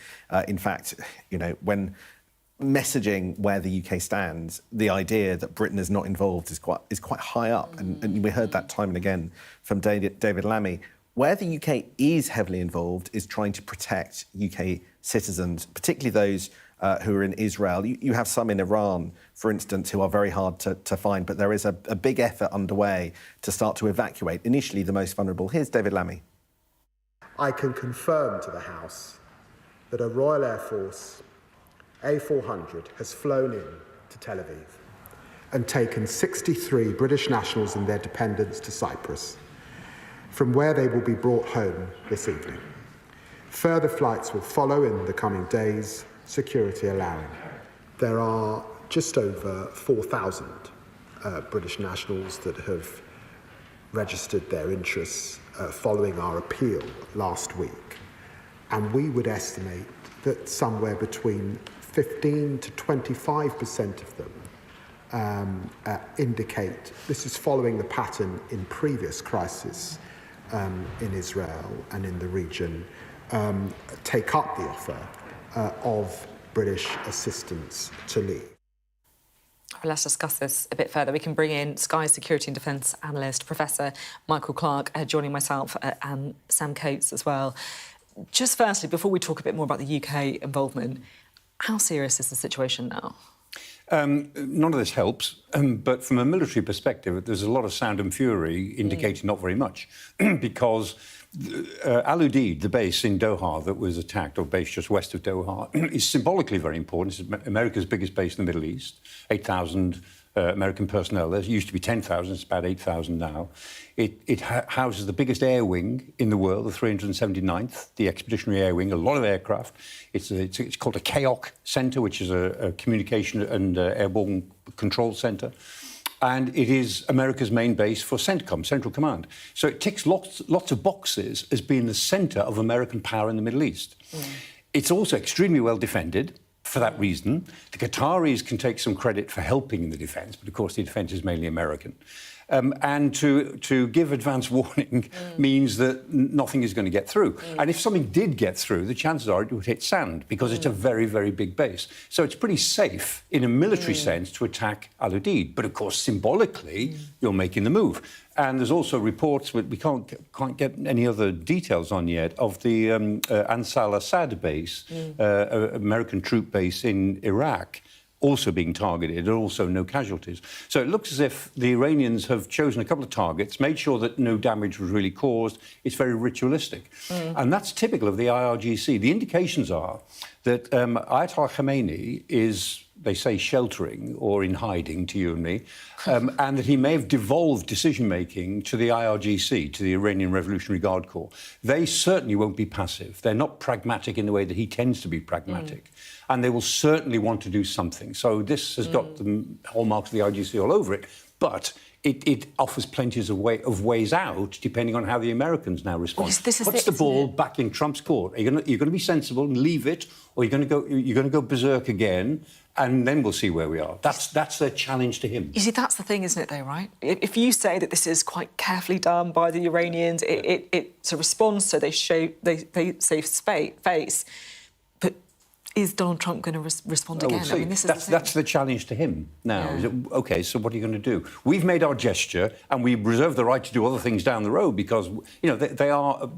In fact, you know, when messaging where the UK stands, the idea that Britain is not involved is quite high up, and we heard that time and again from David Lammy. Where the UK is heavily involved is trying to protect UK citizens, particularly those who are in Israel. You have some in Iran, for instance, who are very hard to find, but there is a big effort underway to start to evacuate, initially the most vulnerable. Here's David Lammy. I can confirm to the House that a Royal Air Force A400 has flown in to Tel Aviv and taken 63 British nationals and their dependents to Cyprus, from where they will be brought home this evening. Further flights will follow in the coming days, security allowing. There are just over 4,000 British nationals that have registered their interests following our appeal last week, and we would estimate that somewhere between 15 to 25% of them indicate, this is following the pattern in previous crises in Israel and in the region, take up the offer of British assistance to leave. Let's discuss this a bit further. We can bring in Sky security and defence analyst, Professor Michael Clarke, joining myself and Sam Coates as well. Just firstly, before we talk a bit more about the UK involvement, how serious is the situation now? None of this helps, but from a military perspective, there's a lot of sound and fury indicating not very much, because Al Udeid, the base in Doha that was attacked, or base just west of Doha, is symbolically very important. It's America's biggest base in the Middle East, 8,000 American personnel. There used to be 10,000, it's about 8,000 now. It houses the biggest air wing in the world, the 379th, the Expeditionary Air Wing, a lot of aircraft. It's called a CAOC centre, which is a communication and airborne control centre. And it is America's main base for CENTCOM, Central Command. So it ticks lots of boxes as being the centre of American power in the Middle East. It's also extremely well defended. For that reason, the Qataris can take some credit for helping in the defence, but of course the defence is mainly American. And to give advance warning means that nothing is going to get through. And if something did get through, the chances are it would hit sand because it's a very, very big base. So it's pretty safe in a military sense to attack Al Udeid. But of course, symbolically, you're making the move. And there's also reports, but we can't get any other details on yet, of the Ansar al-Assad base, American troop base in Iraq, also being targeted, and also no casualties. So it looks as if the Iranians have chosen a couple of targets, made sure that no damage was really caused. It's very ritualistic. And that's typical of the IRGC. The indications are that Ayatollah Khamenei is, they say, sheltering or in hiding, to you and me, and that he may have devolved decision-making to the IRGC, to the Iranian Revolutionary Guard Corps. They certainly won't be passive. They're not pragmatic in the way that he tends to be pragmatic. And they will certainly want to do something. So this has got the hallmarks of the IRGC all over it, but it offers plenty of ways out, depending on how the Americans now respond. Well, this is Puts the ball back in Trump's court. You're going to be sensible and leave it, or you're going to go berserk again, and then we'll see where we are. That's their challenge to him. You see, that's the thing, isn't it, though, right? If you say that this is quite carefully done by the Iranians, it's a response, so they save face. But is Donald Trump going to respond again? We'll see. That's the challenge to him now. Is it, OK, so what are you going to do? We've made our gesture, and we reserve the right to do other things down the road because they are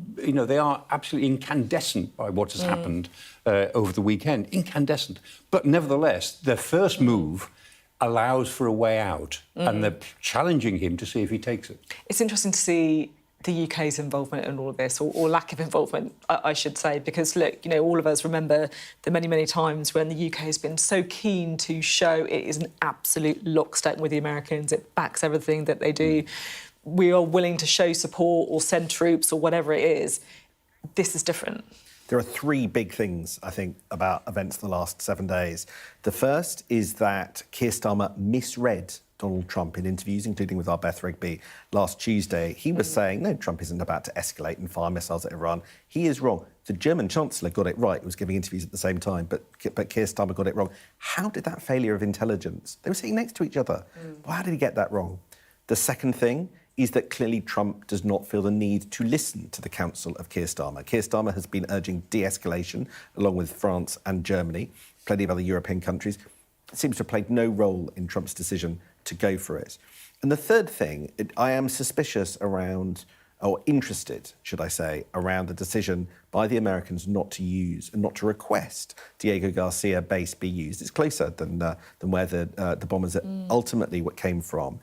absolutely incandescent by what has happened over the weekend. Incandescent, but nevertheless, their first move allows for a way out, and they're challenging him to see if he takes it. It's interesting to see the UK's involvement in all of this, or lack of involvement, I should say, because, look, all of us remember the many, many times when the UK has been so keen to show it is an absolute lockstep with the Americans, it backs everything that they do. We are willing to show support or send troops or whatever it is. This is different. There are three big things, I think, about events the last 7 days. The first is that Keir Starmer misread Donald Trump in interviews, including with our Beth Rigby last Tuesday. He was saying, no, Trump isn't about to escalate and fire missiles at Iran. He is wrong. The German Chancellor got it right. He was giving interviews at the same time, but Keir Starmer got it wrong. How did that failure of intelligence? They were sitting next to each other. Well, how did he get that wrong? The second thing is that clearly Trump does not feel the need to listen to the counsel of Keir Starmer. Keir Starmer has been urging de-escalation, along with France and Germany, plenty of other European countries. It seems to have played no role in Trump's decision to go for it. And the third thing, I am suspicious around, or interested, should I say, around the decision by the Americans not to use and not to request Diego Garcia base be used. It's closer than where the bombers ultimately came from.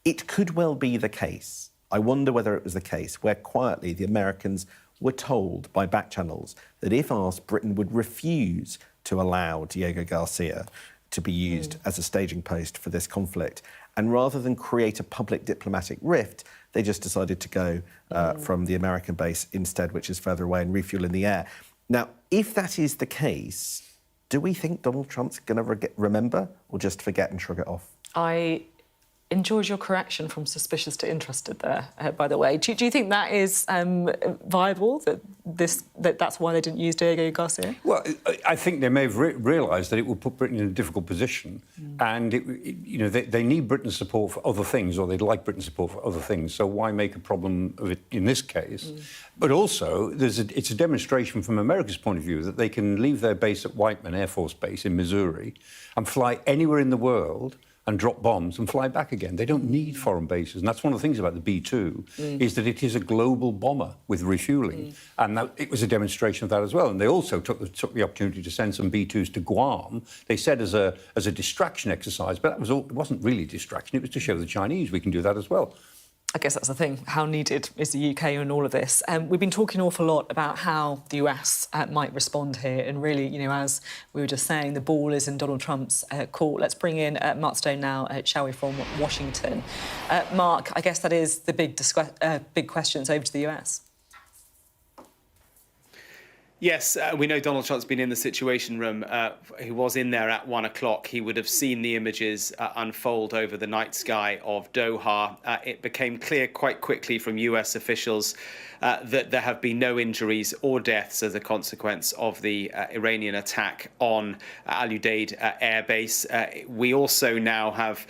It could well be the case, I wonder whether it was the case, where quietly the Americans were told by back channels that if asked, Britain would refuse to allow Diego Garcia to be used as a staging post for this conflict. And rather than create a public diplomatic rift, they just decided to go from the American base instead, which is further away, and refuel in the air. Now, if that is the case, do we think Donald Trump's going to remember or just forget and shrug it off? I enjoyed your correction from suspicious to interested there, by the way. Do you think that is viable, that's why they didn't use Diego Garcia? Well, I think they may have realised that it would put Britain in a difficult position, and they need Britain's support for other things, or they'd like Britain's support for other things. So why make a problem of it in this case? But also, it's a demonstration from America's point of view that they can leave their base at Whiteman Air Force Base in Missouri and fly anywhere in the world and drop bombs and fly back again. They don't need foreign bases. And that's one of the things about the B-2, is that it is a global bomber with refuelling. And it was a demonstration of that as well. And they also took the opportunity to send some B-2s to Guam. They said as a distraction exercise, but it wasn't really a distraction. It was to show the Chinese we can do that as well. I guess that's the thing. How needed is the UK in all of this? We've been talking an awful lot about how the US might respond here. And really, as we were just saying, the ball is in Donald Trump's court. Let's bring in Mark Stone now, shall we, from Washington. Mark, I guess that is the big questions over to the US. Yes, we know Donald Trump's been in the Situation Room. He was in there at 1 o'clock. He would have seen the images unfold over the night sky of Doha. It became clear quite quickly from US officials that there have been no injuries or deaths as a consequence of the Iranian attack on Al Udeid Air Base. We also now have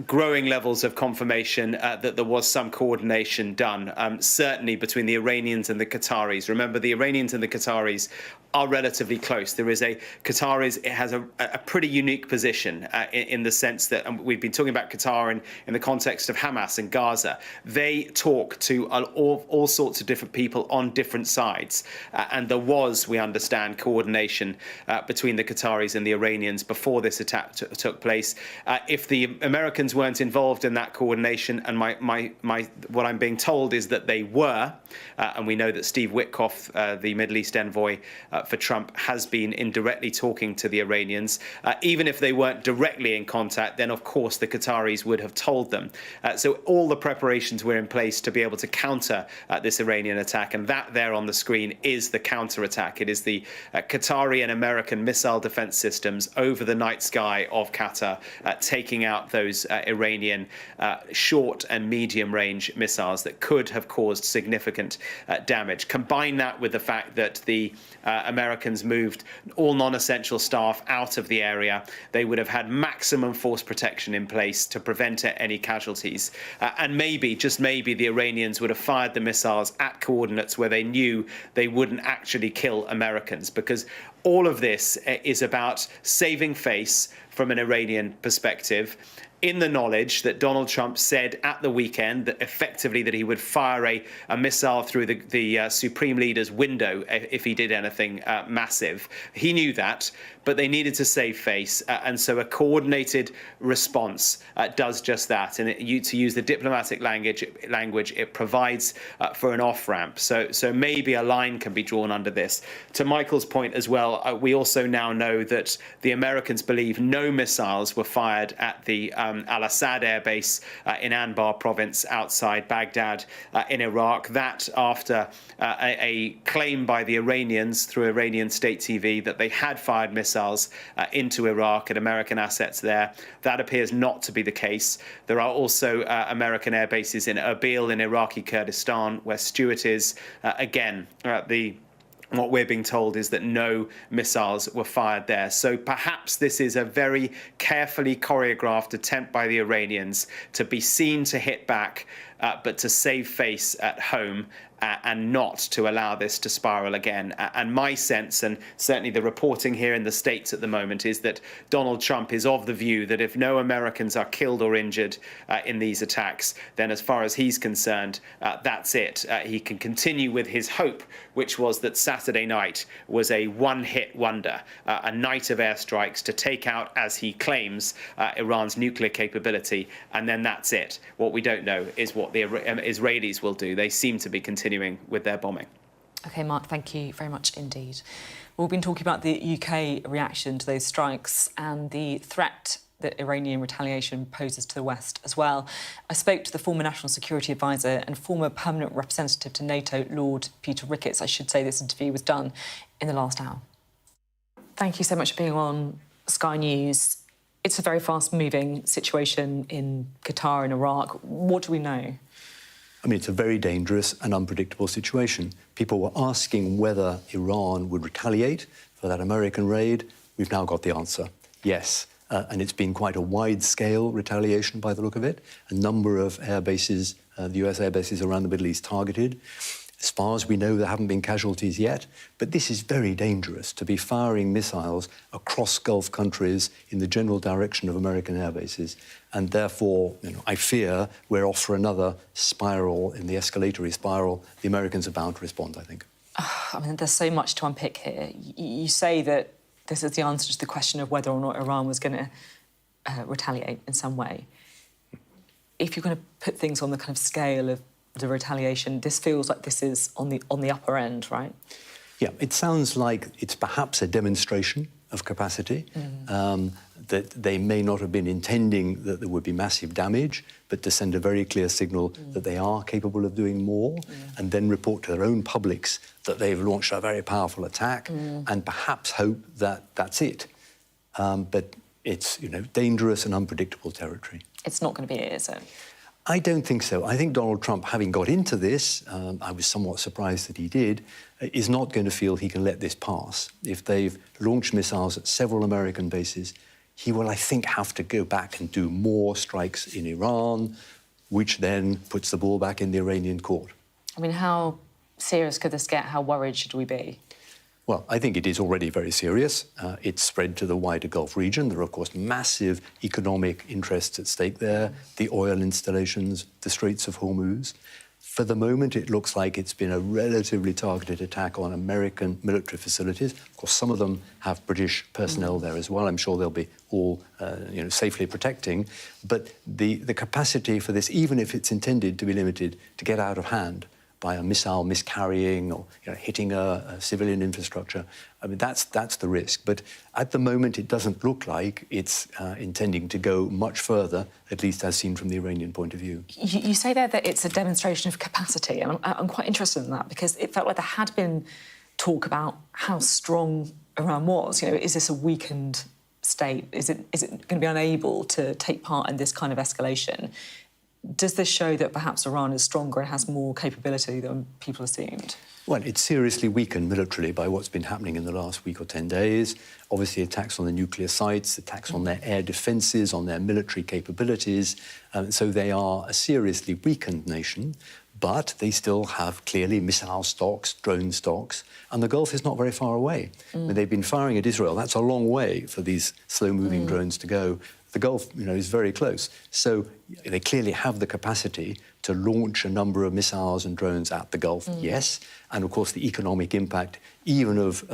growing levels of confirmation that there was some coordination done, certainly between the Iranians and the Qataris. Remember, the Iranians and the Qataris are relatively close. There is it has a pretty unique position in the sense that, and we've been talking about Qatar in the context of Hamas and Gaza. They talk to all sorts of different people on different sides. And there was, we understand, coordination between the Qataris and the Iranians before this attack took place. If the Americans weren't involved in that coordination, and what I'm being told is that they were, and we know that Steve Witkoff, the Middle East envoy for Trump, has been indirectly talking to the Iranians. Even if they weren't directly in contact, then of course the Qataris would have told them. So all the preparations were in place to be able to counter this Iranian attack, and that there on the screen is the counter-attack. It is the Qatari and American missile defense systems over the night sky of Qatar, taking out those Iranian short and medium-range missiles that could have caused significant damage. Combine that with the fact that the Americans moved all non-essential staff out of the area. They would have had maximum force protection in place to prevent any casualties. And maybe, just maybe, the Iranians would have fired the missiles at coordinates where they knew they wouldn't actually kill Americans, because all of this is about saving face from an Iranian perspective, in the knowledge that Donald Trump said at the weekend that effectively that he would fire a missile through the Supreme Leader's window if he did anything massive. He knew that, but they needed to save face, and so a coordinated response does just that. And to use the diplomatic language, it provides for an off-ramp. So maybe a line can be drawn under this. To Michael's point as well, we also now know that the Americans believe no missiles were fired at the Al-Assad air base in Anbar province outside Baghdad in Iraq. That after a claim by the Iranians through Iranian state TV that they had fired missiles into Iraq and American assets there. That appears not to be the case. There are also American air bases in Erbil in Iraqi Kurdistan, where Stewart is. What we're being told is that no missiles were fired there. So perhaps this is a very carefully choreographed attempt by the Iranians to be seen to hit back, but to save face at home and not to allow this to spiral again. And my sense, and certainly the reporting here in the States at the moment, is that Donald Trump is of the view that if no Americans are killed or injured in these attacks, then as far as he's concerned, that's it. He can continue with his hope, which was that Saturday night was a one-hit wonder, a night of airstrikes to take out, as he claims, Iran's nuclear capability, and then that's it. What we don't know is what the Israelis will do. They seem to be continuing with their bombing. OK, Mark, thank you very much indeed. We've been talking about the UK reaction to those strikes and the threat that Iranian retaliation poses to the West as well. I spoke to the former National Security Advisor and former permanent representative to NATO, Lord Peter Ricketts. I should say this interview was done in the last hour. Thank you so much for being on Sky News. It's a very fast-moving situation in Qatar and Iraq. What do we know? I mean, it's a very dangerous and unpredictable situation. People were asking whether Iran would retaliate for that American raid. We've now got the answer. Yes. And it's been quite a wide-scale retaliation by the look of it. A number of air bases, the US air bases around the Middle East targeted. As far as we know, there haven't been casualties yet. But this is very dangerous, to be firing missiles across Gulf countries in the general direction of American air bases. And therefore, I fear we're off for another spiral in the escalatory spiral. The Americans are bound to respond, I think. I mean, there's so much to unpick here. You say that this is the answer to the question of whether or not Iran was going to retaliate in some way. If you're going to put things on the kind of scale of the retaliation, this feels like this is on the upper end, right? Yeah, it sounds like it's perhaps a demonstration of capacity. that they may not have been intending that there would be massive damage, but to send a very clear signal that they are capable of doing more, and then report to their own publics that they've launched a very powerful attack, and perhaps hope that that's it. But it's, dangerous and unpredictable territory. It's not going to be it, is it? I don't think so. I think Donald Trump, having got into this, I was somewhat surprised that he did, is not going to feel he can let this pass. If they've launched missiles at several American bases, he will, I think, have to go back and do more strikes in Iran, which then puts the ball back in the Iranian court. I mean, how serious could this get? How worried should we be? Well, I think it is already very serious. It's spread to the wider Gulf region. There are, of course, massive economic interests at stake there, the oil installations, the Straits of Hormuz. For the moment, it looks like it's been a relatively targeted attack on American military facilities. Of course, some of them have British personnel there as well. I'm sure they'll be all, safely protecting. But the capacity for this, even if it's intended to be limited, to get out of hand by a missile miscarrying or hitting a civilian infrastructure, I mean, that's the risk. But at the moment, it doesn't look like it's intending to go much further, at least as seen from the Iranian point of view. You say there that it's a demonstration of capacity, and I'm quite interested in that, because it felt like there had been talk about how strong Iran was. Is this a weakened state? Is it going to be unable to take part in this kind of escalation? Does this show that perhaps Iran is stronger and has more capability than people assumed? Well, it's seriously weakened militarily by what's been happening in the last week or 10 days. Obviously, attacks on the nuclear sites, attacks on their air defences, on their military capabilities. So they are a seriously weakened nation, but they still have clearly missile stocks, drone stocks, and the Gulf is not very far away. I mean, they've been firing at Israel. That's a long way for these slow-moving drones to go. The Gulf, is very close. So they clearly have the capacity to launch a number of missiles and drones at the Gulf, yes. And, of course, the economic impact, even of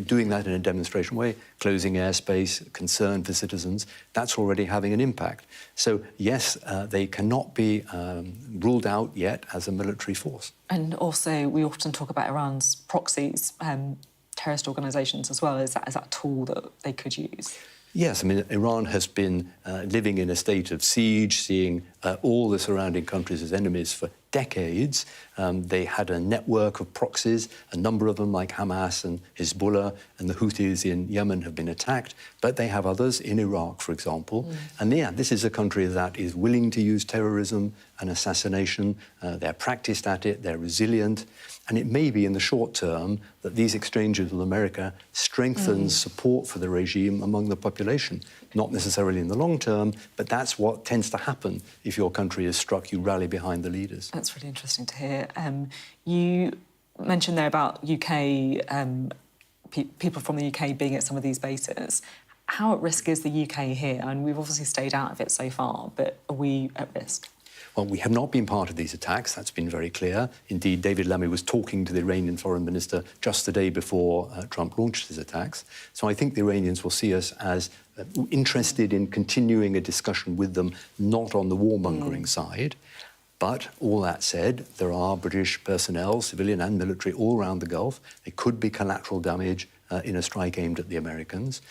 doing that in a demonstration way, closing airspace, concern for citizens, that's already having an impact. So, yes, they cannot be ruled out yet as a military force. And also, we often talk about Iran's proxies, terrorist organisations as well. Is that a tool that they could use? Yes, I mean, Iran has been living in a state of siege, seeing all the surrounding countries as enemies for decades. They had a network of proxies, a number of them like Hamas and Hezbollah and the Houthis in Yemen have been attacked, but they have others in Iraq, for example. And this is a country that is willing to use terrorism and assassination. They're practiced at it, they're resilient. And it may be in the short term that these exchanges with America strengthens support for the regime among the population. Not necessarily in the long term, but that's what tends to happen if your country is struck, you rally behind the leaders. That's really interesting to hear. You mentioned there about UK, people from the UK being at some of these bases. How at risk is the UK here? And we've obviously stayed out of it so far, but are we at risk? Well, we have not been part of these attacks. That's been very clear. Indeed, David Lammy was talking to the Iranian foreign minister just the day before Trump launched his attacks. So I think the Iranians will see us as interested in continuing a discussion with them, not on the warmongering side. But all that said, there are British personnel, civilian and military, all around the Gulf. There could be collateral damage in a strike aimed at the Americans.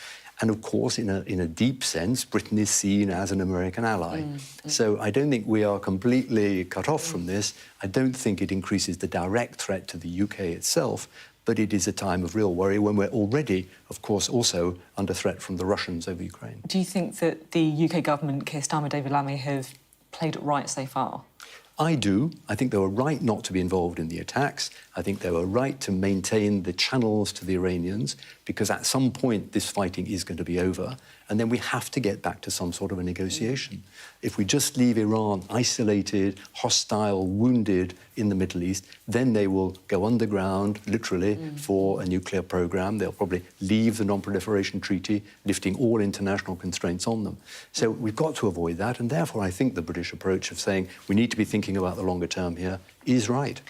And of course, in a deep sense, Britain is seen as an American ally. So I don't think we are completely cut off from this. I don't think it increases the direct threat to the UK itself, but it is a time of real worry when we're already, of course, also under threat from the Russians over Ukraine. Do you think that the UK government, Keir Starmer, David Lammy, have played it right so far? I do. I think they were right not to be involved in the attacks. I think they were right to maintain the channels to the Iranians, because at some point this fighting is going to be over, and then we have to get back to some sort of a negotiation. If we just leave Iran isolated, hostile, wounded in the Middle East, then they will go underground, literally, for a nuclear program. They'll probably leave the Non-Proliferation Treaty, lifting all international constraints on them. So we've got to avoid that, and therefore I think the British approach of saying we need to be thinking about the longer term here is right.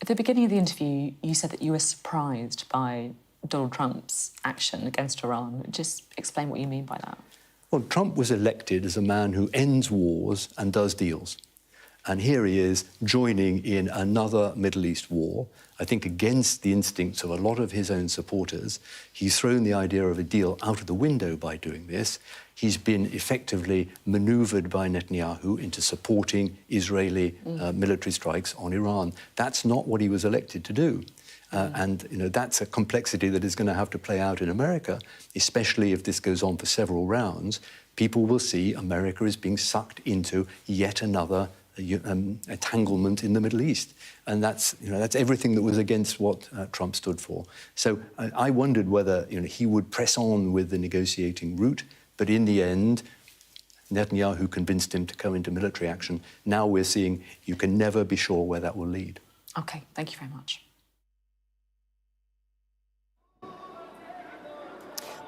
At the beginning of the interview, you said that you were surprised by Donald Trump's action against Iran. Just explain what you mean by that. Well, Trump was elected as a man who ends wars and does deals. And here he is joining in another Middle East war, I think against the instincts of a lot of his own supporters. He's thrown the idea of a deal out of the window by doing this. He's been effectively maneuvered by Netanyahu into supporting Israeli military strikes on Iran. That's not what he was elected to do. And that's a complexity that is going to have to play out in America, especially if this goes on for several rounds. People will see America is being sucked into yet another entanglement in the Middle East. And that's everything that was against what Trump stood for. So I wondered whether he would press on with the negotiating route, but in the end, Netanyahu convinced him to come into military action. Now we're seeing you can never be sure where that will lead. OK, thank you very much.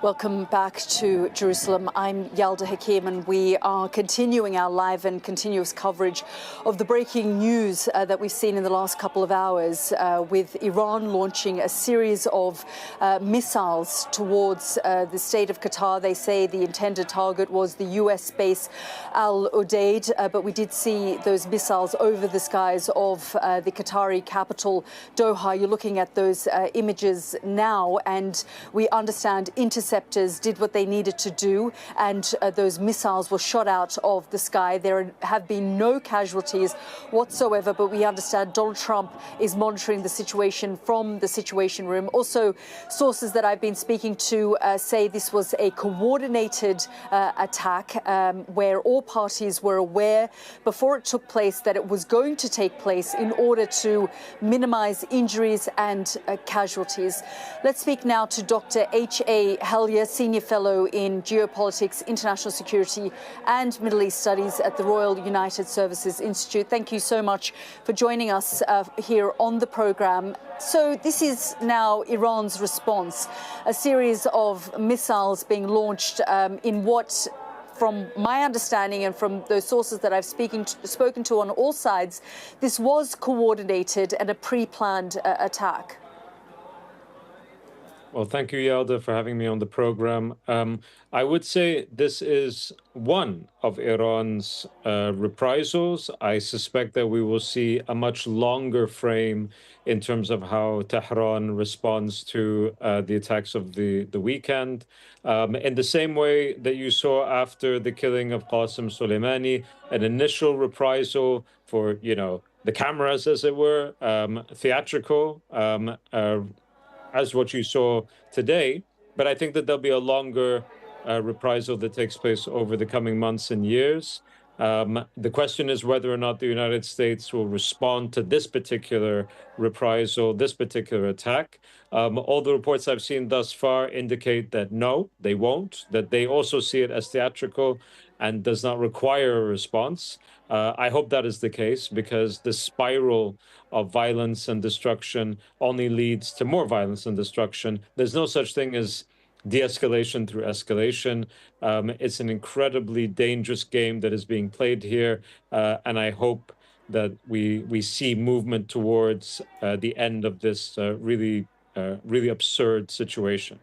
Welcome back to Jerusalem. I'm Yalda Hakim, and we are continuing our live and continuous coverage of the breaking news that we've seen in the last couple of hours, with Iran launching a series of missiles towards the state of Qatar. They say the intended target was the US base Al Udeid, but we did see those missiles over the skies of the Qatari capital, Doha. You're looking at those images now, and we understand interceptors did what they needed to do, and those missiles were shot out of the sky. There have been no casualties whatsoever, but we understand Donald Trump is monitoring the situation from the Situation Room. Also, sources that I've been speaking to say this was a coordinated attack where all parties were aware before it took place that it was going to take place in order to minimize injuries and casualties. Let's speak now to Dr. H.A. Hellier, Senior Fellow in Geopolitics, International Security and Middle East Studies at the Royal United Services Institute. Thank you so much for joining us here on the programme. So this is now Iran's response, a series of missiles being launched in what, from my understanding and from those sources that I've spoken to on all sides, this was coordinated and a pre-planned attack. Well, thank you, Yalda, for having me on the program. I would say this is one of Iran's reprisals. I suspect that we will see a much longer frame in terms of how Tehran responds to the attacks of the weekend. In the same way that you saw after the killing of Qasem Soleimani, an initial reprisal for, the cameras, as it were, theatrical, as what you saw today. But I think that there'll be a longer reprisal that takes place over the coming months and years. The question is whether or not the United States will respond to this particular reprisal, this particular attack. All the reports I've seen thus far indicate that no, they won't, that they also see it as theatrical and does not require a response. I hope that is the case, because the spiral of violence and destruction only leads to more violence and destruction. There's no such thing as de-escalation through escalation. It's an incredibly dangerous game that is being played here, and I hope that we see movement towards the end of this really absurd situation.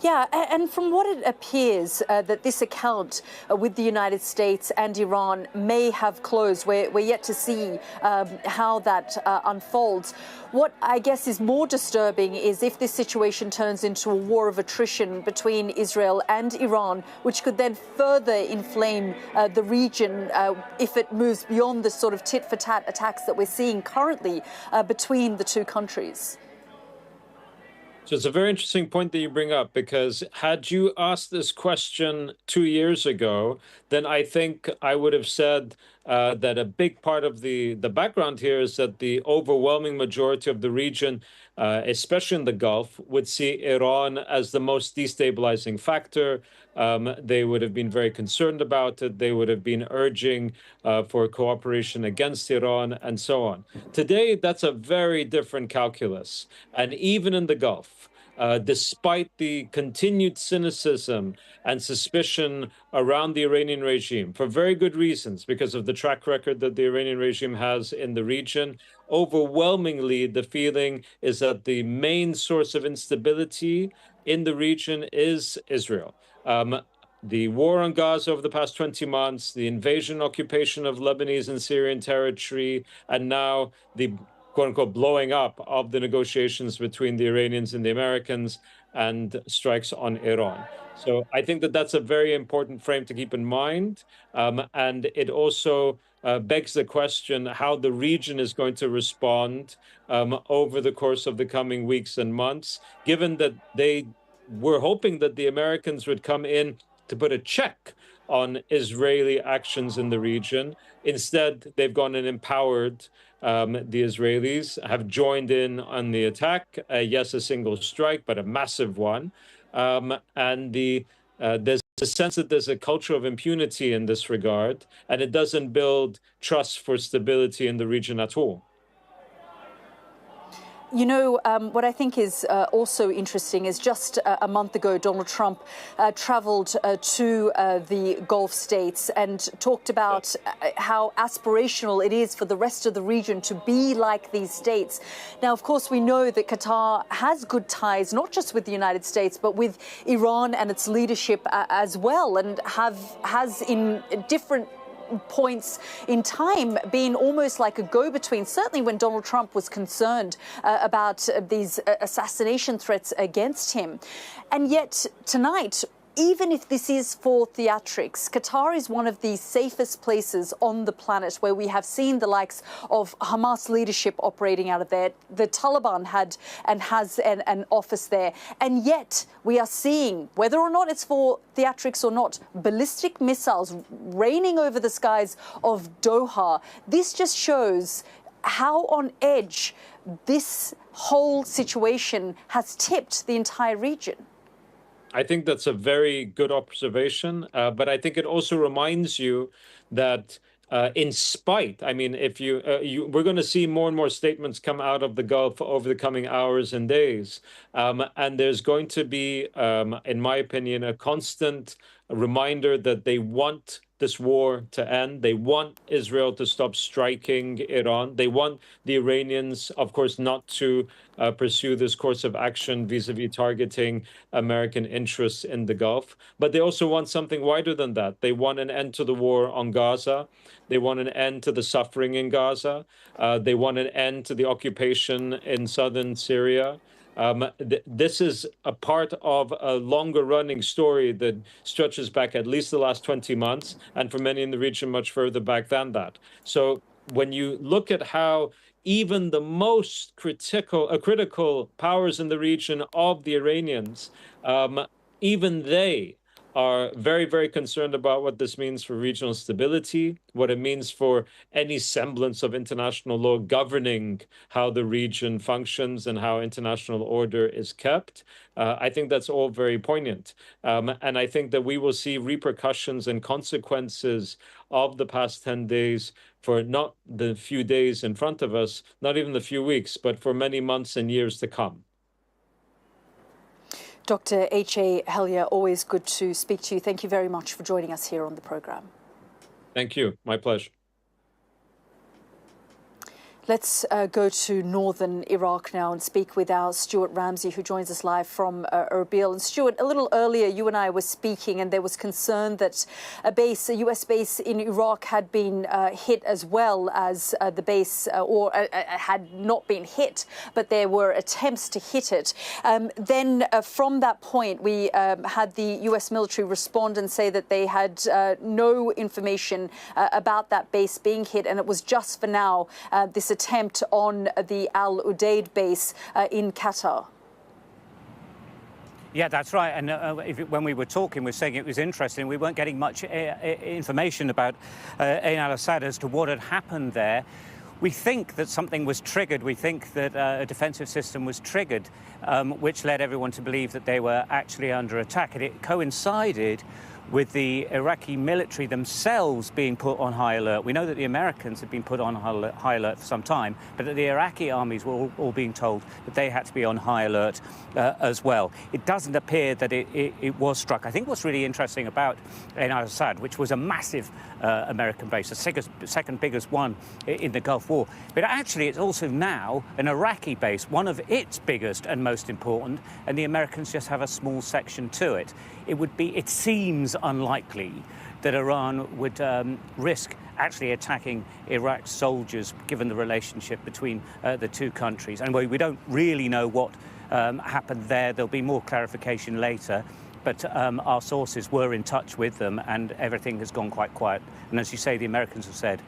Yeah, and from what it appears that this account with the United States and Iran may have closed. We're yet to see how that unfolds. What I guess is more disturbing is if this situation turns into a war of attrition between Israel and Iran, which could then further inflame the region if it moves beyond the sort of tit-for-tat attacks that we're seeing currently between the two countries. So it's a very interesting point that you bring up, because had you asked this question 2 years ago, then I think I would have said that a big part of the background here is that the overwhelming majority of the region, especially in the Gulf, would see Iran as the most destabilizing factor. They would have been very concerned about it. They would have been urging for cooperation against Iran and so on. Today, that's a very different calculus. And even in the Gulf, despite the continued cynicism and suspicion around the Iranian regime, for very good reasons, because of the track record that the Iranian regime has in the region, overwhelmingly the feeling is that the main source of instability in the region is Israel. the war on Gaza over the past 20 months, the invasion, occupation of Lebanese and Syrian territory, and now the quote-unquote blowing up of the negotiations between the Iranians and the Americans and strikes on Iran. So I think that that's a very important frame to keep in mind. And it also begs the question how the region is going to respond over the course of the coming weeks and months, given that they were hoping that the Americans would come in to put a check on Israeli actions in the region. Instead, they've gone and empowered the Israelis, have joined in on the attack. Yes, a single strike, but a massive one. And there's a sense that there's a culture of impunity in this regard, and it doesn't build trust for stability in the region at all. You know, what I think is also interesting is just a month ago, Donald Trump travelled to the Gulf states and talked about how aspirational it is for the rest of the region to be like these states. Now, of course, we know that Qatar has good ties, not just with the United States, but with Iran and its leadership as well, and has in different points in time been almost like a go-between, certainly when Donald Trump was concerned about these assassination threats against him. And yet tonight, even if this is for theatrics, Qatar is one of the safest places on the planet where we have seen the likes of Hamas leadership operating out of there. The Taliban had and has an office there. And yet we are seeing, whether or not it's for theatrics or not, ballistic missiles raining over the skies of Doha. This just shows how on edge this whole situation has tipped the entire region. I think that's a very good observation, but I think it also reminds you that in spite, I mean, if we're going to see more and more statements come out of the Gulf over the coming hours and days, and there's going to be, in my opinion, a constant reminder that they want this war to end. They want Israel to stop striking Iran. They want the Iranians, of course, not to pursue this course of action vis-a-vis targeting American interests in the Gulf. But they also want something wider than that. They want an end to the war on Gaza. They want an end to the suffering in Gaza. They want an end to the occupation in southern Syria. This is a part of a longer running story that stretches back at least the last 20 months, and for many in the region, much further back than that. So when you look at how even the most critical powers in the region of the Iranians, even they are very, very concerned about what this means for regional stability, what it means for any semblance of international law governing how the region functions and how international order is kept. I think that's all very poignant. And I think that we will see repercussions and consequences of the past 10 days for not the few days in front of us, not even the few weeks, but for many months and years to come. Dr. H.A. Hellier, always good to speak to you. Thank you very much for joining us here on the programme. Thank you. My pleasure. Let's go to northern Iraq now and speak with our Stuart Ramsey, who joins us live from Erbil. And Stuart, a little earlier, you and I were speaking, and there was concern that a US base in Iraq had been hit as well as the base, or had not been hit, but there were attempts to hit it. Then from that point, we had the US military respond and say that they had no information about that base being hit, and it was just for now this attempt on the Al Udeid base in Qatar. Yeah, that's right. And when we were talking, we were saying it was interesting. We weren't getting much information about Ain al-Assad as to what had happened there. We think that something was triggered. We think that a defensive system was triggered, which led everyone to believe that they were actually under attack. And it coincided with the Iraqi military themselves being put on high alert. We know that the Americans had been put on high alert for some time, but that the Iraqi armies were all being told that they had to be on high alert as well. It doesn't appear that it was struck. I think what's really interesting about Ain al-Assad, which was a massive American base, the second biggest one in the Gulf War, but actually it's also now an Iraqi base, one of its biggest and most important, and the Americans just have a small section to it. It seems unlikely that Iran would risk actually attacking Iraq's soldiers, given the relationship between the two countries. And we don't really know what happened there. There'll be more clarification later. But our sources were in touch with them, and everything has gone quite quiet. And as you say, the Americans have said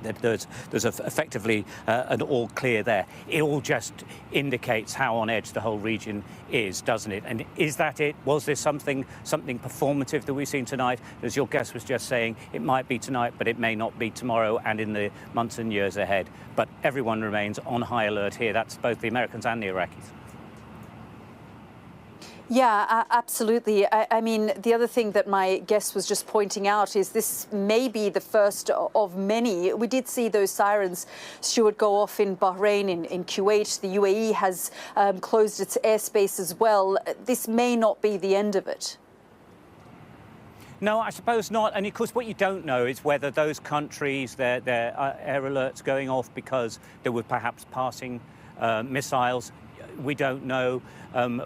that there's effectively an all clear there. It all just indicates how on edge the whole region is, doesn't it? And is that it? Was there something performative that we've seen tonight? As your guest was just saying, it might be tonight, but it may not be tomorrow and in the months and years ahead. But everyone remains on high alert here. That's both the Americans and the Iraqis. Yeah, absolutely. I mean, the other thing that my guest was just pointing out is this may be the first of many. We did see those sirens, Stuart, go off in Bahrain, in Kuwait. The UAE has closed its airspace as well. This may not be the end of it. No, I suppose not. And of course, what you don't know is whether those countries, their air alerts going off because there were perhaps passing missiles. We don't know.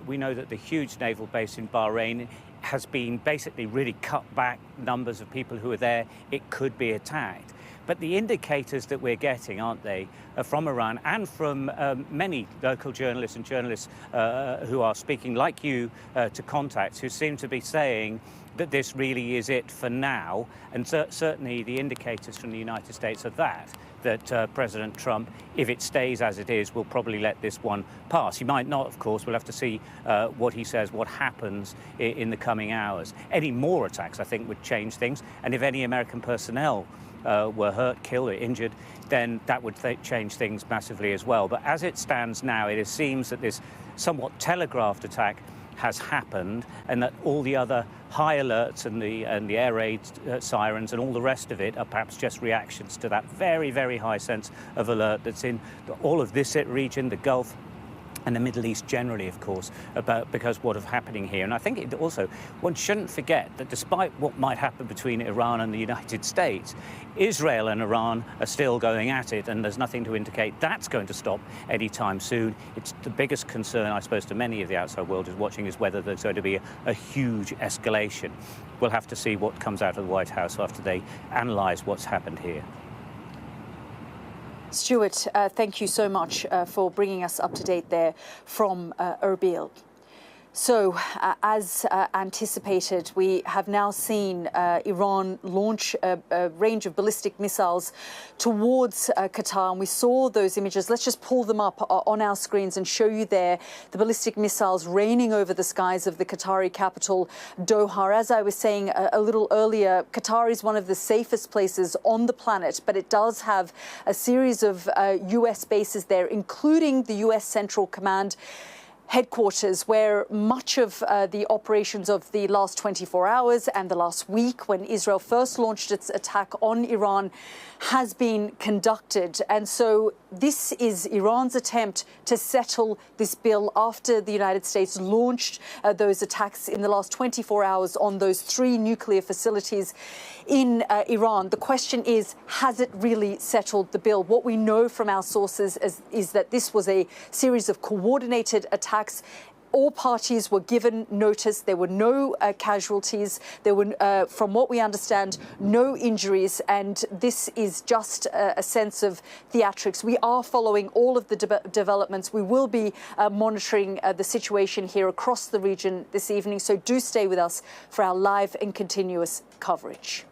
We know that the huge naval base in Bahrain has been basically really cut back numbers of people who are there. It could be attacked. But the indicators that we're getting, aren't they, from Iran and from many local journalists and journalists who are speaking, like you, to contacts, who seem to be saying that this really is it for now. And certainly the indicators from the United States are that President Trump, if it stays as it is, will probably let this one pass. He might not, of course. We'll have to see what he says, what happens in the coming hours. Any more attacks, I think, would change things. And if any American personnel were hurt, killed or injured, then that would change things massively as well. But as it stands now, it seems that this somewhat telegraphed attack has happened, and that all the other high alerts and the air raid sirens and all the rest of it are perhaps just reactions to that very, very high sense of alert that's in all of this region, the Gulf, and the Middle East generally, of course, because what is happening here. And I think one shouldn't forget that despite what might happen between Iran and the United States, Israel and Iran are still going at it, and there's nothing to indicate that's going to stop anytime soon. It's the biggest concern, I suppose, to many of the outside world is watching is whether there's going to be a huge escalation. We'll have to see what comes out of the White House after they analyse what's happened here. Stuart, thank you so much for bringing us up to date there from Erbil. So, as anticipated, we have now seen Iran launch a range of ballistic missiles towards Qatar, and we saw those images. Let's just pull them up on our screens and show you there the ballistic missiles raining over the skies of the Qatari capital, Doha. As I was saying a little earlier, Qatar is one of the safest places on the planet, but it does have a series of US bases there, including the US Central Command headquarters, where much of the operations of the last 24 hours and the last week, when Israel first launched its attack on Iran, has been conducted. And so this is Iran's attempt to settle this bill after the United States launched those attacks in the last 24 hours on those 3 nuclear facilities in Iran. The question is, has it really settled the bill? What we know from our sources is that this was a series of coordinated attacks. All parties were given notice. There were no casualties. There were, from what we understand, no injuries. And this is just a sense of theatrics. We are following all of the developments. We will be monitoring the situation here across the region this evening. So do stay with us for our live and continuous coverage.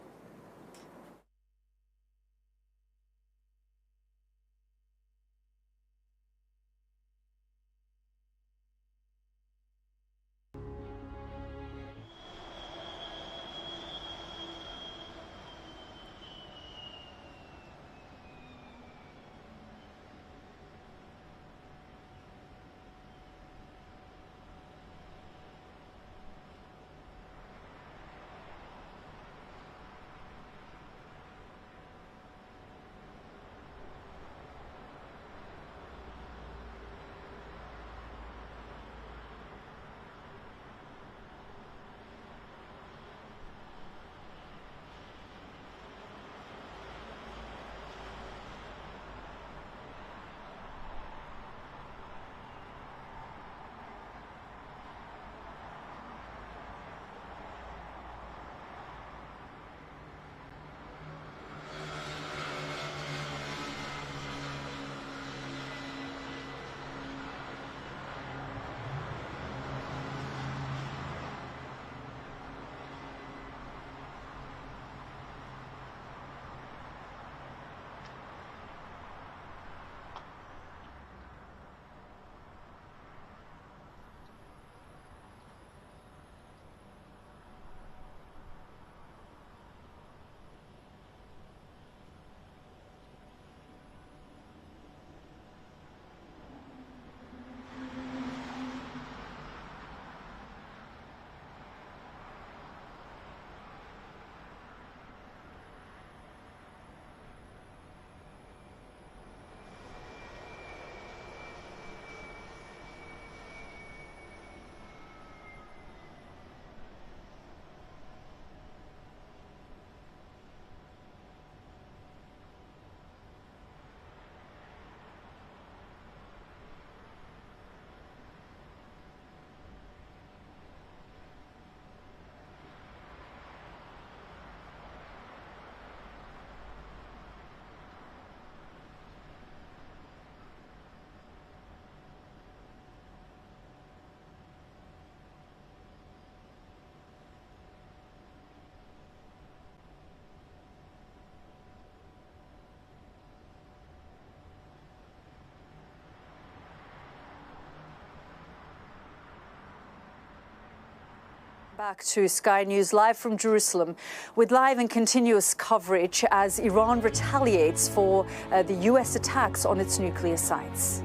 Back to Sky News live from Jerusalem with live and continuous coverage as Iran retaliates for the US attacks on its nuclear sites.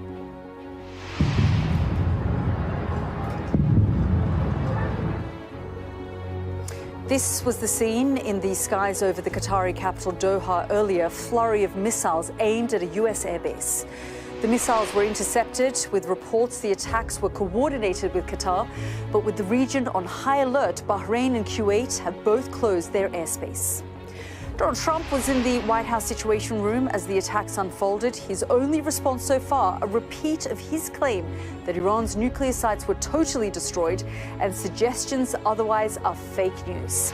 This was the scene in the skies over the Qatari capital Doha earlier, a flurry of missiles aimed at a US airbase. The missiles were intercepted, with reports the attacks were coordinated with Qatar, but with the region on high alert, Bahrain and Kuwait have both closed their airspace. Donald Trump was in the White House Situation Room as the attacks unfolded. His only response so far, a repeat of his claim that Iran's nuclear sites were totally destroyed and suggestions otherwise are fake news.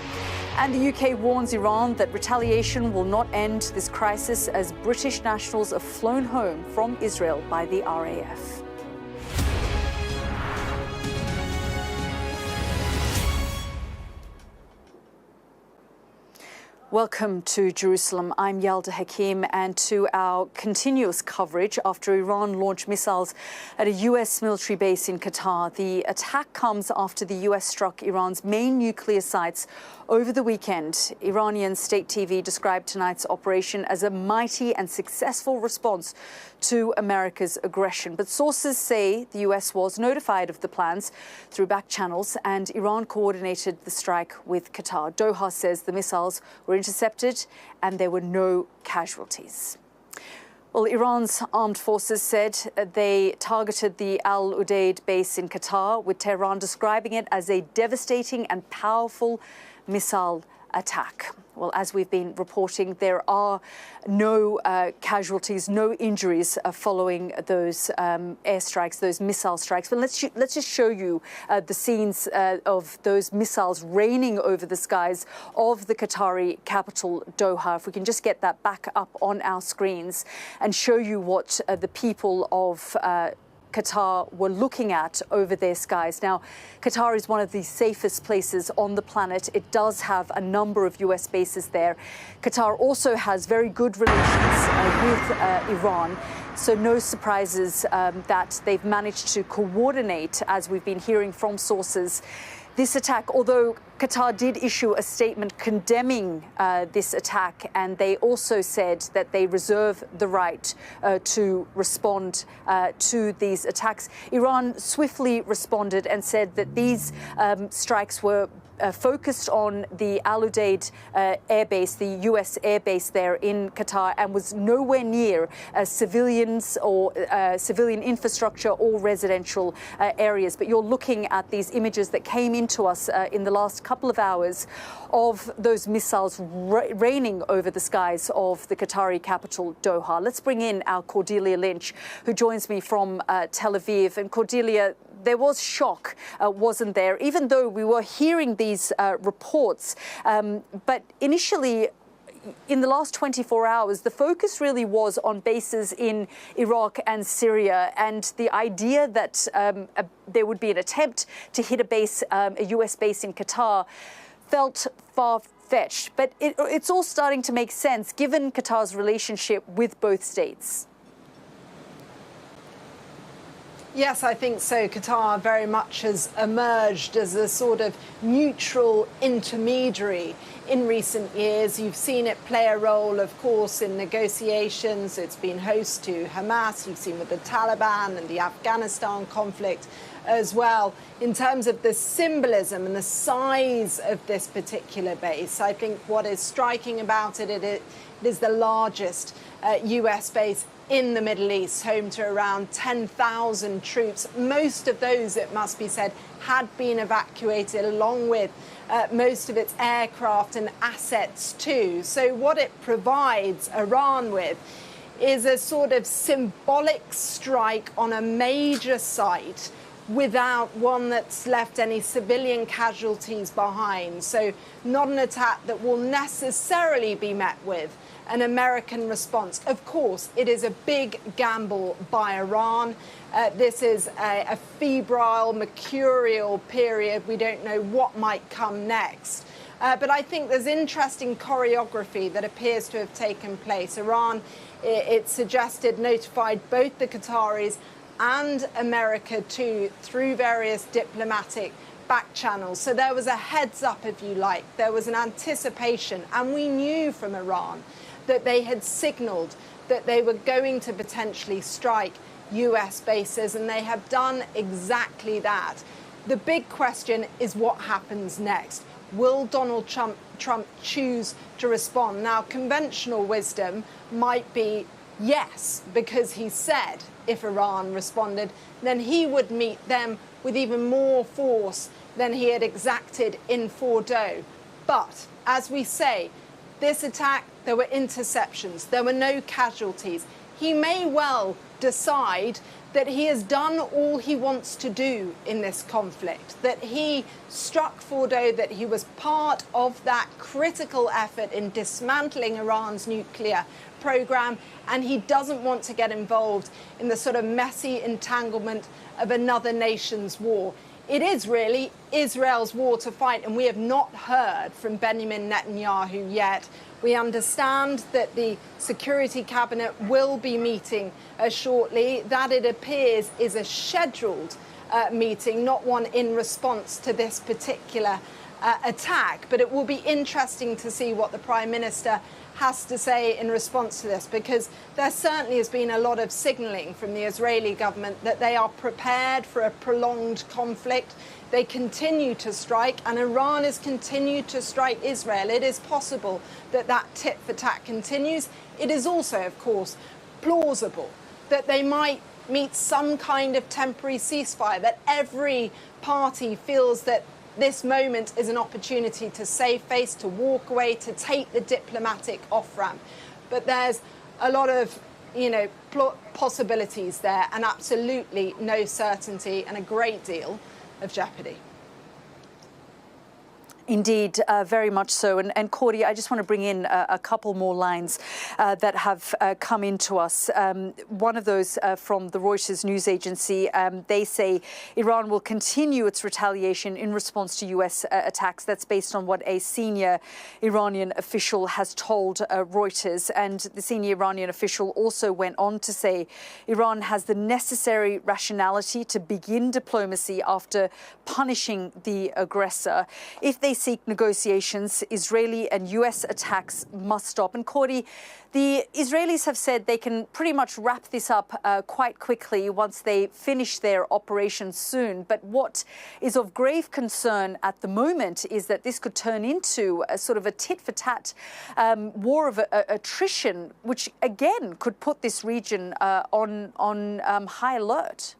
And the UK warns Iran that retaliation will not end this crisis as British nationals are flown home from Israel by the RAF. Welcome to Jerusalem. I'm Yalda Hakim, and to our continuous coverage after Iran launched missiles at a US military base in Qatar. The attack comes after the US struck Iran's main nuclear sites over the weekend. Iranian state TV described tonight's operation as a mighty and successful response to America's aggression. But sources say the US was notified of the plans through back channels, and Iran coordinated the strike with Qatar. Doha says the missiles were intercepted and there were no casualties. Well, Iran's armed forces said they targeted the Al Udeid base in Qatar, with Tehran describing it as a devastating and powerful missile attack. Well, as we've been reporting, there are no casualties, no injuries following those airstrikes, those missile strikes. But let's just show you the scenes of those missiles raining over the skies of the Qatari capital, Doha. If we can just get that back up on our screens and show you what the people of Qatar were looking at over their skies. Now, Qatar is one of the safest places on the planet. It does have a number of US bases there. Qatar also has very good relations with Iran. So no surprises that they've managed to coordinate, as we've been hearing from sources, this attack, although Qatar did issue a statement condemning this attack, and they also said that they reserve the right to respond to these attacks. Iran swiftly responded and said that these strikes were focused on the Al Udeid airbase, the US airbase there in Qatar, and was nowhere near civilians or civilian infrastructure or residential areas. But you're looking at these images that came into us in the last couple of hours of those missiles raining over the skies of the Qatari capital, Doha. Let's bring in our Cordelia Lynch, who joins me from Tel Aviv. And Cordelia, there was shock, wasn't there, even though we were hearing these reports. But initially, in the last 24 hours, the focus really was on bases in Iraq and Syria, and the idea that there would be an attempt to hit a base, a US base in Qatar, felt far-fetched. But it's all starting to make sense given Qatar's relationship with both states. Yes, I think so. Qatar very much has emerged as a sort of neutral intermediary in recent years. You've seen it play a role, of course, in negotiations. It's been host to Hamas. You've seen with the Taliban and the Afghanistan conflict as well. In terms of the symbolism and the size of this particular base, I think what is striking about it, it is the largest US base in the Middle East, home to around 10,000 troops. Most of those, it must be said, had been evacuated, along with most of its aircraft and assets too. So what it provides Iran with is a sort of symbolic strike on a major site without one that's left any civilian casualties behind. So not an attack that will necessarily be met with an American response. Of course, it is a big gamble by Iran. This is a febrile, mercurial period. We don't know what might come next. But I think there's interesting choreography that appears to have taken place. Iran, it suggested, notified both the Qataris and America too, through various diplomatic back channels. So there was a heads up, if you like. There was an anticipation. And we knew from Iran that they had signaled that they were going to potentially strike US bases, and they have done exactly that. The big question is what happens next. Will Donald Trump choose to respond? Now, conventional wisdom might be yes, because he said if Iran responded, then he would meet them with even more force than he had exacted in Fordo. But, as we say, this attack, there were interceptions, there were no casualties. He may well decide that he has done all he wants to do in this conflict, that he struck Fordo, that he was part of that critical effort in dismantling Iran's nuclear program, and he doesn't want to get involved in the sort of messy entanglement of another nation's war. It is really Israel's war to fight, and we have not heard from Benjamin Netanyahu yet. We understand that the Security Cabinet will be meeting shortly. That, it appears, is a scheduled meeting, not one in response to this particular attack. But it will be interesting to see what the Prime Minister has to say in response to this, because there certainly has been a lot of signalling from the Israeli government that they are prepared for a prolonged conflict. They continue to strike, and Iran has continued to strike Israel. It is possible that that tit for tat continues. It is also, of course, plausible that they might meet some kind of temporary ceasefire, that every party feels that this moment is an opportunity to save face, to walk away, to take the diplomatic off-ramp. But there's a lot of, possibilities there, and absolutely no certainty, and a great deal of jeopardy. Indeed, very much so. And Cordy, I just want to bring in a couple more lines that have come into us. One of those from the Reuters news agency, they say Iran will continue its retaliation in response to US attacks. That's based on what a senior Iranian official has told Reuters. And the senior Iranian official also went on to say Iran has the necessary rationality to begin diplomacy after punishing the aggressor. If they seek negotiations, Israeli and US attacks must stop. And Cordy, the Israelis have said they can pretty much wrap this up quite quickly once they finish their operation soon. But what is of grave concern at the moment is that this could turn into a sort of a tit-for-tat war of attrition, which again could put this region on high alert.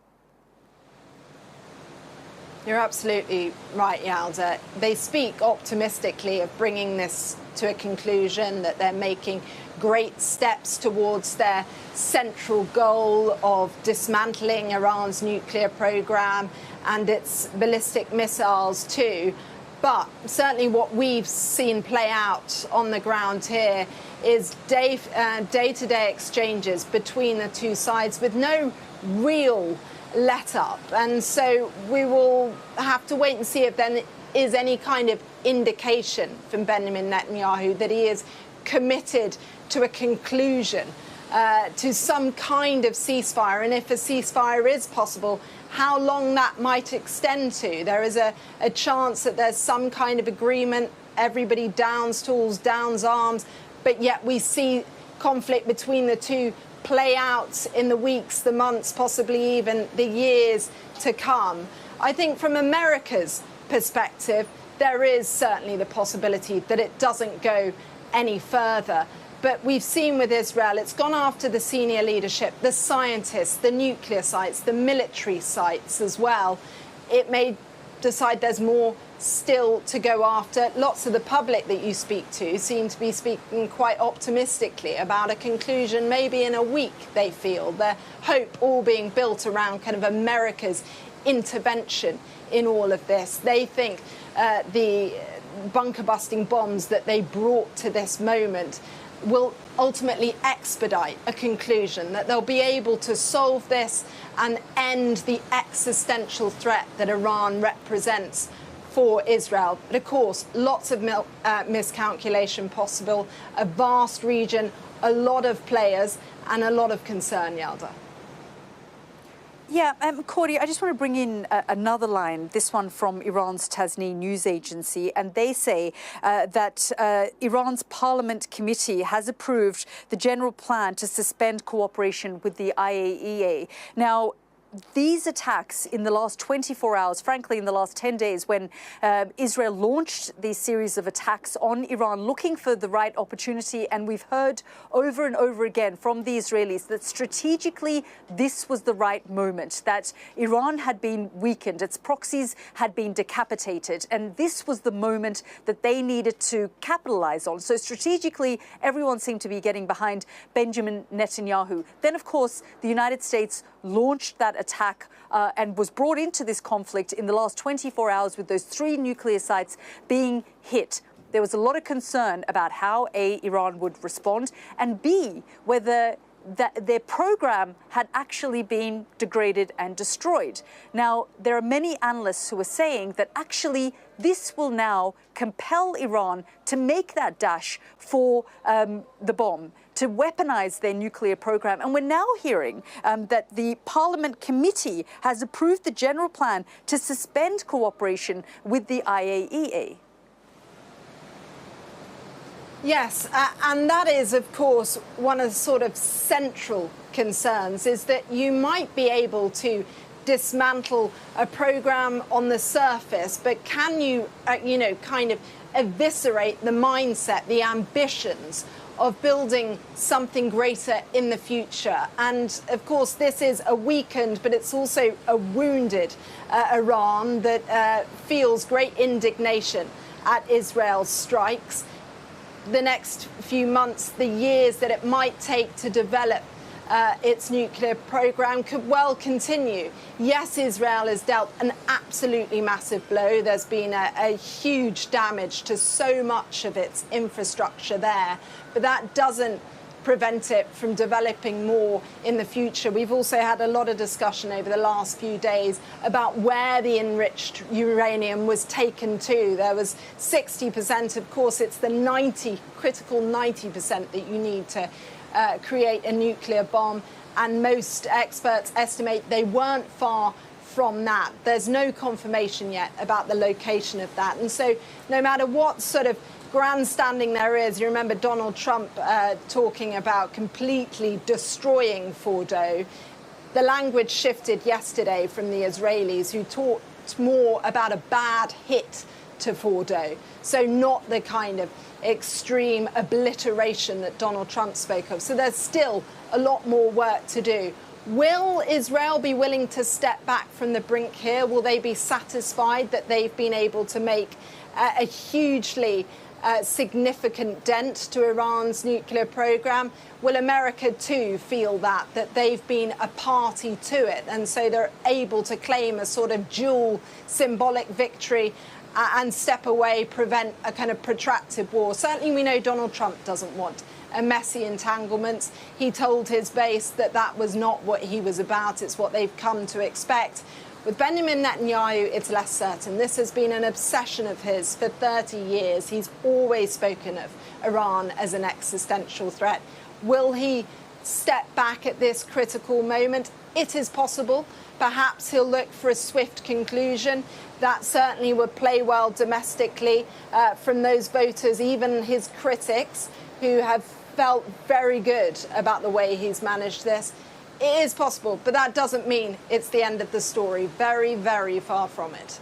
You're absolutely right, Yalda. They speak optimistically of bringing this to a conclusion, that they're making great steps towards their central goal of dismantling Iran's nuclear program and its ballistic missiles too. But certainly what we've seen play out on the ground here is day-to-day exchanges between the two sides with no real let up. And so we will have to wait and see if there is any kind of indication from Benjamin Netanyahu that he is committed to a conclusion, to some kind of ceasefire. And if a ceasefire is possible, how long that might extend to. There is a chance that there's some kind of agreement, everybody downs tools, downs arms, but yet we see conflict between the two play out in the weeks, the months, possibly even the years to come. I think from America's perspective, there is certainly the possibility that it doesn't go any further. But we've seen with Israel, it's gone after the senior leadership, the scientists, the nuclear sites, the military sites as well. It may decide there's more still to go after. Lots of the public that you speak to seem to be speaking quite optimistically about a conclusion maybe in a week, they feel. Their hope all being built around kind of America's intervention in all of this. They think the bunker-busting bombs that they brought to this moment will ultimately expedite a conclusion, that they'll be able to solve this and end the existential threat that Iran represents for Israel. But of course, lots of miscalculation possible, a vast region, a lot of players, and a lot of concern, Yalda. Yeah, Cordy, I just want to bring in another line, this one from Iran's Tasnim news agency, and they say that Iran's parliament committee has approved the general plan to suspend cooperation with the IAEA. Now, these attacks in the last 24 hours, frankly, in the last 10 days, when Israel launched these series of attacks on Iran, looking for the right opportunity, and we've heard over and over again from the Israelis that strategically this was the right moment, that Iran had been weakened, its proxies had been decapitated, and this was the moment that they needed to capitalize on. So strategically, everyone seemed to be getting behind Benjamin Netanyahu. Then, of course, the United States launched that attack and was brought into this conflict in the last 24 hours with those 3 nuclear sites being hit. There was a lot of concern about how A, Iran would respond, and B, whether their program had actually been degraded and destroyed. Now, there are many analysts who are saying that actually this will now compel Iran to make that dash for the bomb, to weaponize their nuclear program. And we're now hearing that the Parliament Committee has approved the general plan to suspend cooperation with the IAEA. Yes, and that is, of course, one of the sort of central concerns, is that you might be able to dismantle a program on the surface, but can you, kind of eviscerate the mindset, the ambitions of building something greater in the future? And of course, this is a weakened, but it's also a wounded Iran that feels great indignation at Israel's strikes. The next few months, the years that it might take to develop its nuclear program could well continue. Yes, Israel has dealt an absolutely massive blow. There's been a huge damage to so much of its infrastructure there, but that doesn't prevent it from developing more in the future. We've also had a lot of discussion over the last few days about where the enriched uranium was taken to. There was 60%. Of course, it's the critical 90% that you need to create a nuclear bomb. And most experts estimate they weren't far from that. There's no confirmation yet about the location of that. And so no matter what sort of grandstanding there is, you remember Donald Trump talking about completely destroying Fordo. The language shifted yesterday from the Israelis, who talked more about a bad hit to Fordo. So not the kind of extreme obliteration that Donald Trump spoke of. So there's still a lot more work to do. Will Israel be willing to step back from the brink here? Will they be satisfied that they've been able to make a hugely significant dent to Iran's nuclear program? Will America too feel that they've been a party to it, and so they're able to claim a sort of dual symbolic victory and step away, prevent a kind of protracted war? Certainly we know Donald Trump doesn't want a messy entanglements. He told his base that that was not what he was about. It's what they've come to expect. With Benjamin Netanyahu, it's less certain. This has been an obsession of his for 30 years. He's always spoken of Iran as an existential threat. Will he step back at this critical moment? It is possible. Perhaps he'll look for a swift conclusion. That certainly would play well domestically from those voters, even his critics, who have felt very good about the way he's managed this. It is possible, but that doesn't mean it's the end of the story. Very, very far from it.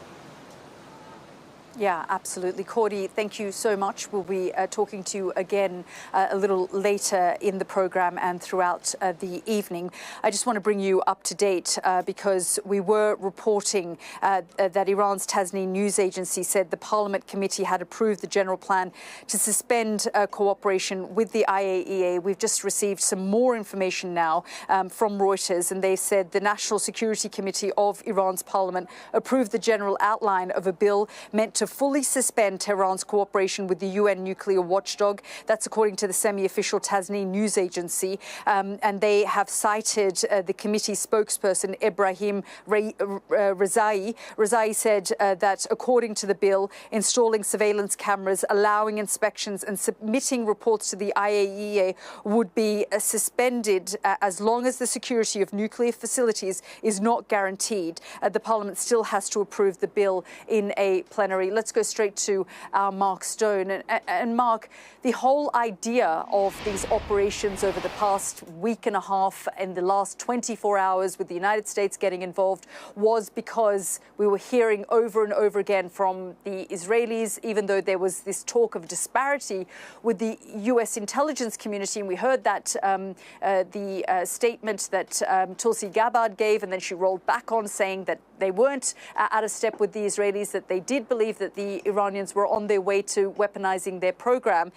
Yeah, absolutely. Cordy, thank you so much. We'll be talking to you again a little later in the programme and throughout the evening. I just want to bring you up to date because we were reporting that Iran's Tasnim news agency said the Parliament Committee had approved the general plan to suspend cooperation with the IAEA. We've just received some more information now from Reuters, and they said the National Security Committee of Iran's parliament approved the general outline of a bill meant to to fully suspend Tehran's cooperation with the UN nuclear watchdog. That's according to the semi-official Tasnim news agency. And they have cited the committee spokesperson, Ibrahim Rezai. Rezai said that according to the bill, installing surveillance cameras, allowing inspections and submitting reports to the IAEA would be suspended as long as the security of nuclear facilities is not guaranteed. The Parliament still has to approve the bill in a plenary. Let's go straight to our Mark Stone. And Mark, the whole idea of these operations over the past week and a half and the last 24 hours with the United States getting involved was because we were hearing over and over again from the Israelis, even though there was this talk of disparity with the US intelligence community. And we heard that the statement that Tulsi Gabbard gave, and then she rolled back on saying that they weren't out of step with the Israelis, that they did believe that the Iranians were on their way to weaponizing their program.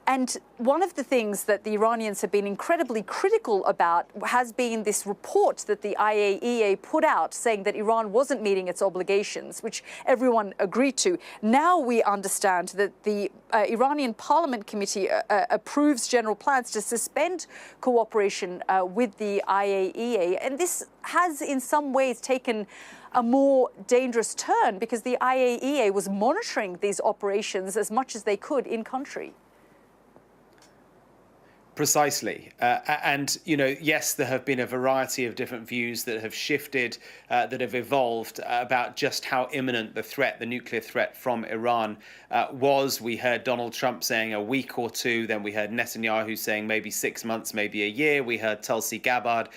And one of the things that the Iranians have been incredibly critical about has been this report that the IAEA put out saying that Iran wasn't meeting its obligations, which everyone agreed to. Now we understand that the Iranian Parliament Committee approves general plans to suspend cooperation with the IAEA. And this has in some ways taken a more dangerous turn because the IAEA was monitoring these operations as much as they could in country. Precisely. And, you know, yes, there have been a variety of different views that have shifted, that have evolved about just how imminent the threat, the nuclear threat from Iran was. We heard Donald Trump saying a week or two. Then we heard Netanyahu saying maybe 6 months, maybe a year. We heard Tulsi Gabbard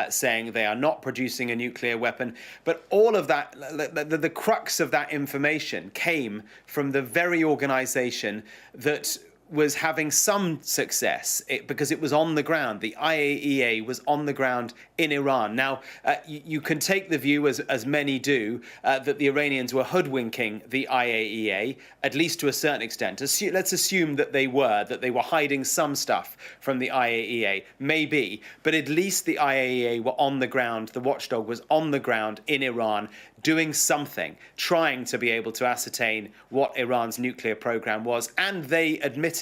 saying they are not producing a nuclear weapon. But all of that, the crux of that information came from the very organization that was having some success because it was on the ground. The IAEA was on the ground in Iran. Now, you can take the view, as many do, that the Iranians were hoodwinking the IAEA, at least to a certain extent. Let's assume that they were hiding some stuff from the IAEA. Maybe, but at least the IAEA were on the ground. The watchdog was on the ground in Iran, doing something, trying to be able to ascertain what Iran's nuclear program was. And they admitted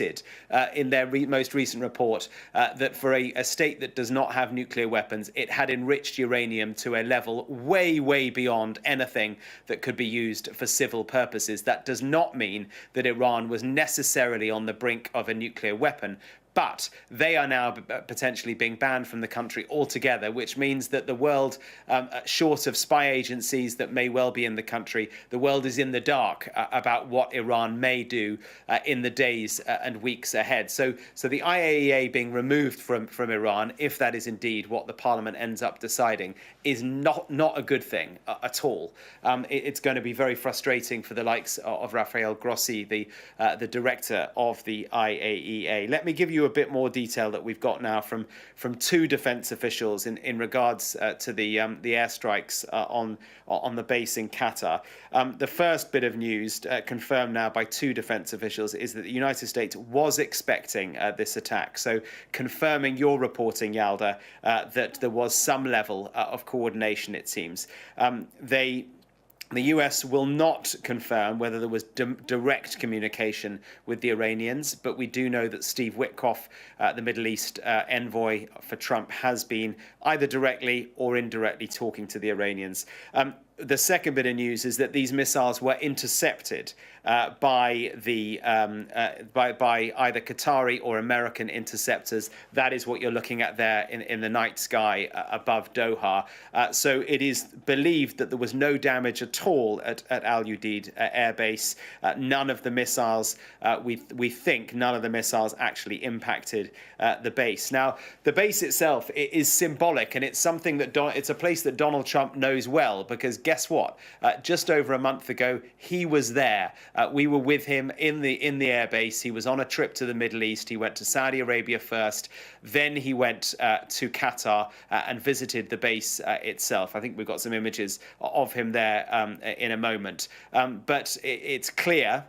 in their most recent report that for a state that does not have nuclear weapons, it had enriched uranium to a level way, way beyond anything that could be used for civil purposes. That does not mean that Iran was necessarily on the brink of a nuclear weapon. But they are now potentially being banned from the country altogether, which means that the world, short of spy agencies that may well be in the country, the world is in the dark about what Iran may do in the days and weeks ahead. So the IAEA being removed from Iran, if that is indeed what the parliament ends up deciding, is not a good thing at all. It's going to be very frustrating for the likes of Rafael Grossi, the director of the IAEA. Let me give you a bit more detail that we've got now from two defense officials in regards to the airstrikes on the base in Qatar. The first bit of news confirmed now by two defense officials is that the United States was expecting this attack. So confirming your reporting, Yalda, that there was some level of coordination, it seems. The US will not confirm whether there was direct communication with the Iranians, but we do know that Steve Witkoff, the Middle East envoy for Trump, has been either directly or indirectly talking to the Iranians. The second bit of news is that these missiles were intercepted by either Qatari or American interceptors. That is what you're looking at there in the night sky above Doha. So it is believed that there was no damage at all at Al Udeid Air Base. None of the missiles, we think, none of the missiles actually impacted the base. Now, the base itself is symbolic, and it's something that it's a place that Donald Trump knows well, because guess what? Just over a month ago, he was there. We were with him in the airbase. He was on a trip to the Middle East. He went to Saudi Arabia first. Then he went to Qatar and visited the base itself. I think we've got some images of him there in a moment. But it's clear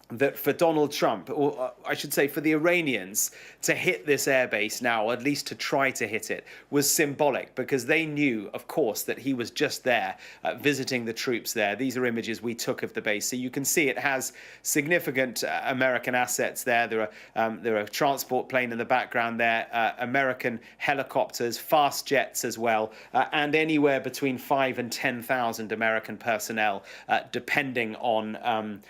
that for Donald Trump, or I should say for the Iranians, to hit this airbase now, or at least to try to hit it, was symbolic, because they knew, of course, that he was just there visiting the troops there. These are images we took of the base. So you can see it has significant American assets there. There are a transport plane in the background there, American helicopters, fast jets as well, and anywhere between 5,000 and 10,000 American personnel, depending on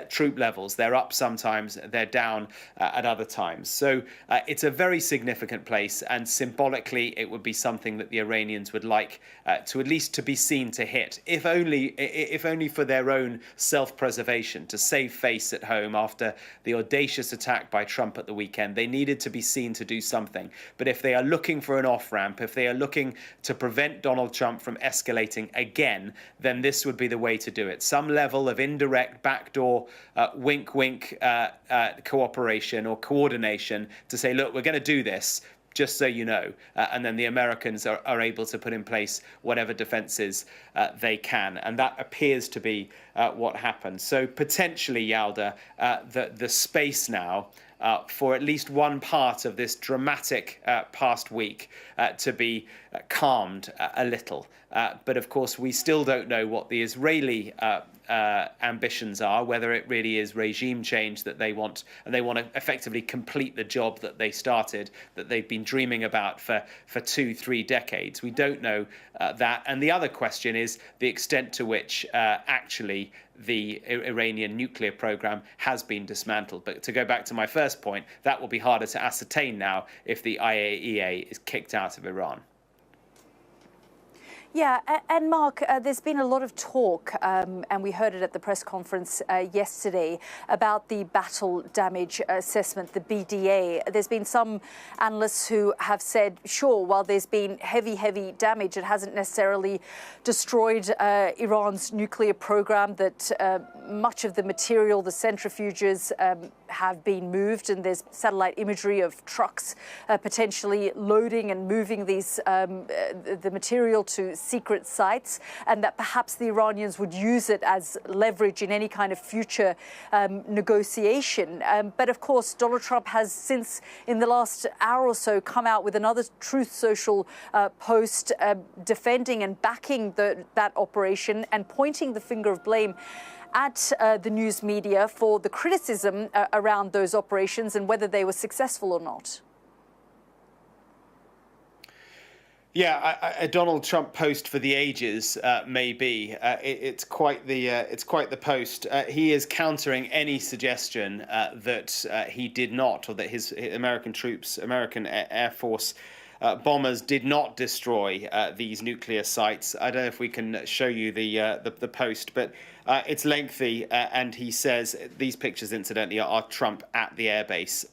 troop levels. They're up sometimes, they're down at other times. So it's a very significant place, and symbolically it would be something that the Iranians would like to at least to be seen to hit, if only for their own self-preservation, to save face at home after the audacious attack by Trump at the weekend. They needed to be seen to do something. But if they are looking for an off-ramp, if they are looking to prevent Donald Trump from escalating again, then this would be the way to do it. Some level of indirect backdoor wink-wink cooperation or coordination to say, look, we're going to do this, just so you know. And then the Americans are able to put in place whatever defenses they can. And that appears to be what happened. So potentially, Yalda, the space now for at least one part of this dramatic past week to be calmed a little. But of course, we still don't know what the Israeli ambitions are, whether it really is regime change that they want, and they want to effectively complete the job that they started, that they've been dreaming about for 2-3 decades. We don't know that. And the other question is the extent to which actually the Iranian nuclear program has been dismantled. But to go back to my first point, that will be harder to ascertain now if the IAEA is kicked out of Iran. Yeah, and Mark, there's been a lot of talk, and we heard it at the press conference yesterday, about the battle damage assessment, the BDA. There's been some analysts who have said, sure, while there's been heavy damage, it hasn't necessarily destroyed Iran's nuclear program, that much of the material, the centrifuges, have been moved, and there's satellite imagery of trucks potentially loading and moving these the material to secret sites, and that perhaps the Iranians would use it as leverage in any kind of future negotiation. But of course, Donald Trump has since, in the last hour or so, come out with another Truth Social post defending and backing that operation and pointing the finger of blame at the news media for the criticism around those operations and whether they were successful or not. Yeah, a Donald Trump post for the ages, maybe. It's quite the post. He is countering any suggestion that he did not, or that his American troops, American Air Force bombers did not destroy these nuclear sites. I don't know if we can show you the post, but it's lengthy, and he says these pictures, incidentally, are Trump at the airbase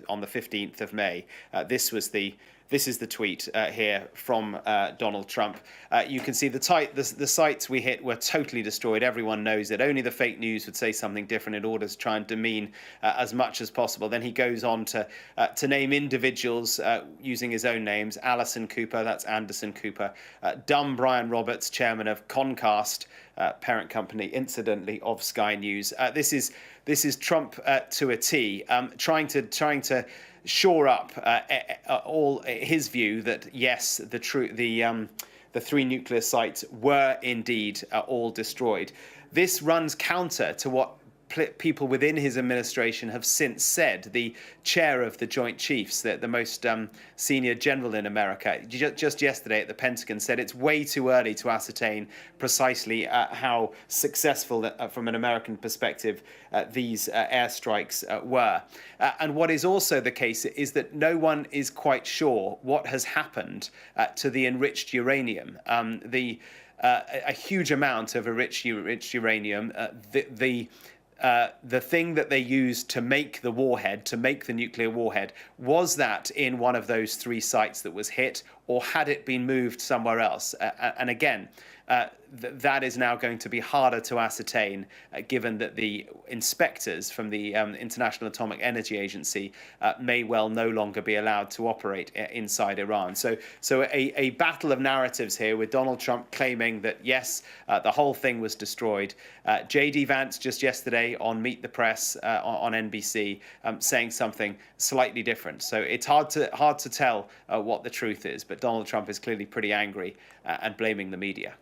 on the 15th of May. This is the tweet here from Donald Trump. You can see the sites we hit were totally destroyed. Everyone knows it. Only the fake news would say something different in order to try and demean as much as possible. Then he goes on to name individuals using his own names. Alison Cooper, that's Anderson Cooper. Dumb Brian Roberts, chairman of Comcast, parent company, incidentally, of Sky News. This is Trump to a T, trying to shore up all his view that yes, the three nuclear sites were indeed all destroyed. This runs counter to what people within his administration have since said. The chair of the Joint Chiefs, the most senior general in America, just yesterday at the Pentagon said it's way too early to ascertain precisely how successful, from an American perspective, these airstrikes were. And what is also the case is that no one is quite sure what has happened to the enriched uranium. A huge amount of enriched uranium, the thing that they used to make the warhead, to make the nuclear warhead, was that in one of those three sites that was hit, or had it been moved somewhere else? And again, that is now going to be harder to ascertain, given that the inspectors from the International Atomic Energy Agency may well no longer be allowed to operate inside Iran. So a battle of narratives here, with Donald Trump claiming that, yes, the whole thing was destroyed. J.D. Vance just yesterday on Meet the Press on NBC saying something slightly different. So it's hard to tell what the truth is, but Donald Trump is clearly pretty angry and blaming the media.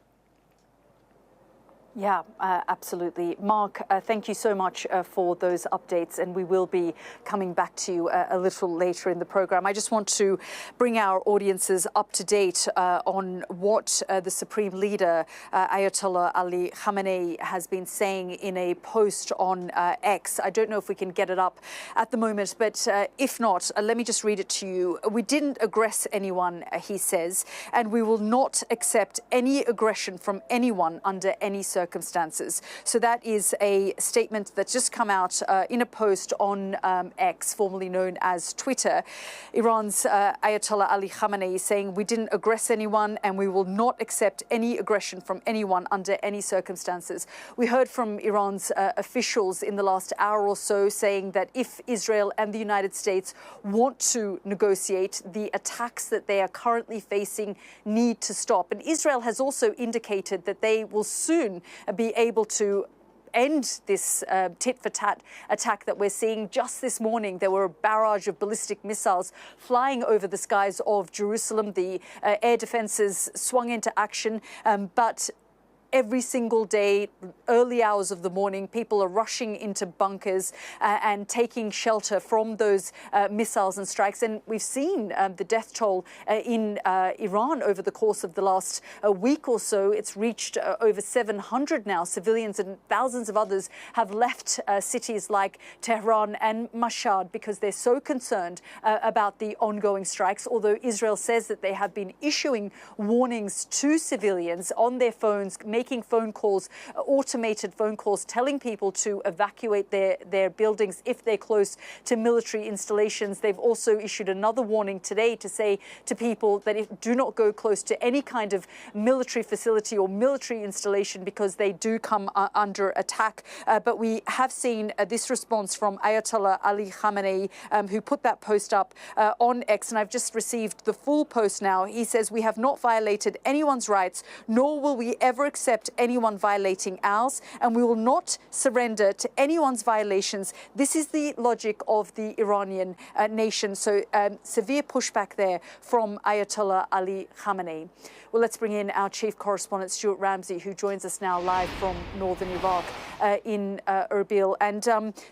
Yeah, absolutely. Mark, thank you so much for those updates, and we will be coming back to you a little later in the program. I just want to bring our audiences up to date on what the Supreme Leader, Ayatollah Ali Khamenei, has been saying in a post on X. I don't know if we can get it up at the moment, but if not, let me just read it to you. We didn't aggress anyone, he says, and we will not accept any aggression from anyone under any circumstances. So that is a statement that's just come out in a post on X, formerly known as Twitter. Iran's Ayatollah Ali Khamenei saying, we didn't aggress anyone and we will not accept any aggression from anyone under any circumstances. We heard from Iran's officials in the last hour or so saying that if Israel and the United States want to negotiate, the attacks that they are currently facing need to stop. And Israel has also indicated that they will soon be able to end this tit-for-tat attack that we're seeing. Just this morning, there were a barrage of ballistic missiles flying over the skies of Jerusalem. The air defenses swung into action, but every single day, early hours of the morning, people are rushing into bunkers and taking shelter from those missiles and strikes. And we've seen the death toll in Iran over the course of the last week or so. It's reached over 700 now. Civilians and thousands of others have left cities like Tehran and Mashhad because they're so concerned about the ongoing strikes, although Israel says that they have been issuing warnings to civilians on their phones, making phone calls, automated phone calls, telling people to evacuate their buildings if they're close to military installations. They've also issued another warning today to say to people that do not go close to any kind of military facility or military installation because they do come under attack. But we have seen this response from Ayatollah Ali Khamenei, who put that post up on X, and I've just received the full post now. He says, we have not violated anyone's rights, nor will we ever accept anyone violating ours, and we will not surrender to anyone's violations. This is the logic of the Iranian nation. So severe pushback there from Ayatollah Ali Khamenei. Well, let's bring in our chief correspondent, Stuart Ramsey, who joins us now live from northern Iraq in Erbil. And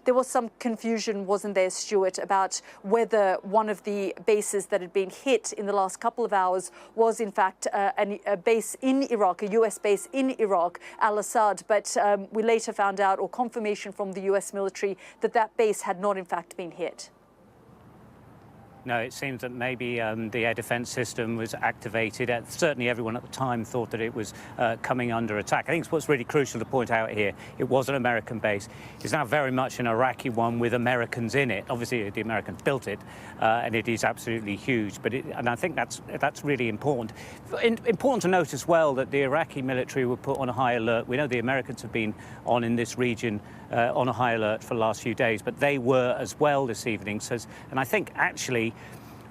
there was some confusion, wasn't there, Stuart, about whether one of the bases that had been hit in the last couple of hours was, in fact, a base in Iraq, a US base in Iraq, Al-Assad. But we later found out, or confirmation from the US military, that that base had not, in fact, been hit. No, it seems that maybe the air defense system was activated. Certainly everyone at the time thought that it was coming under attack. I think it's what's really crucial to point out here. It was an American base. It's now very much an Iraqi one with Americans in it. Obviously, the Americans built it, and it is absolutely huge. And I think that's really important. Important to note as well that the Iraqi military were put on a high alert. We know the Americans have been on in this region on a high alert for the last few days, but they were as well this evening. And I think actually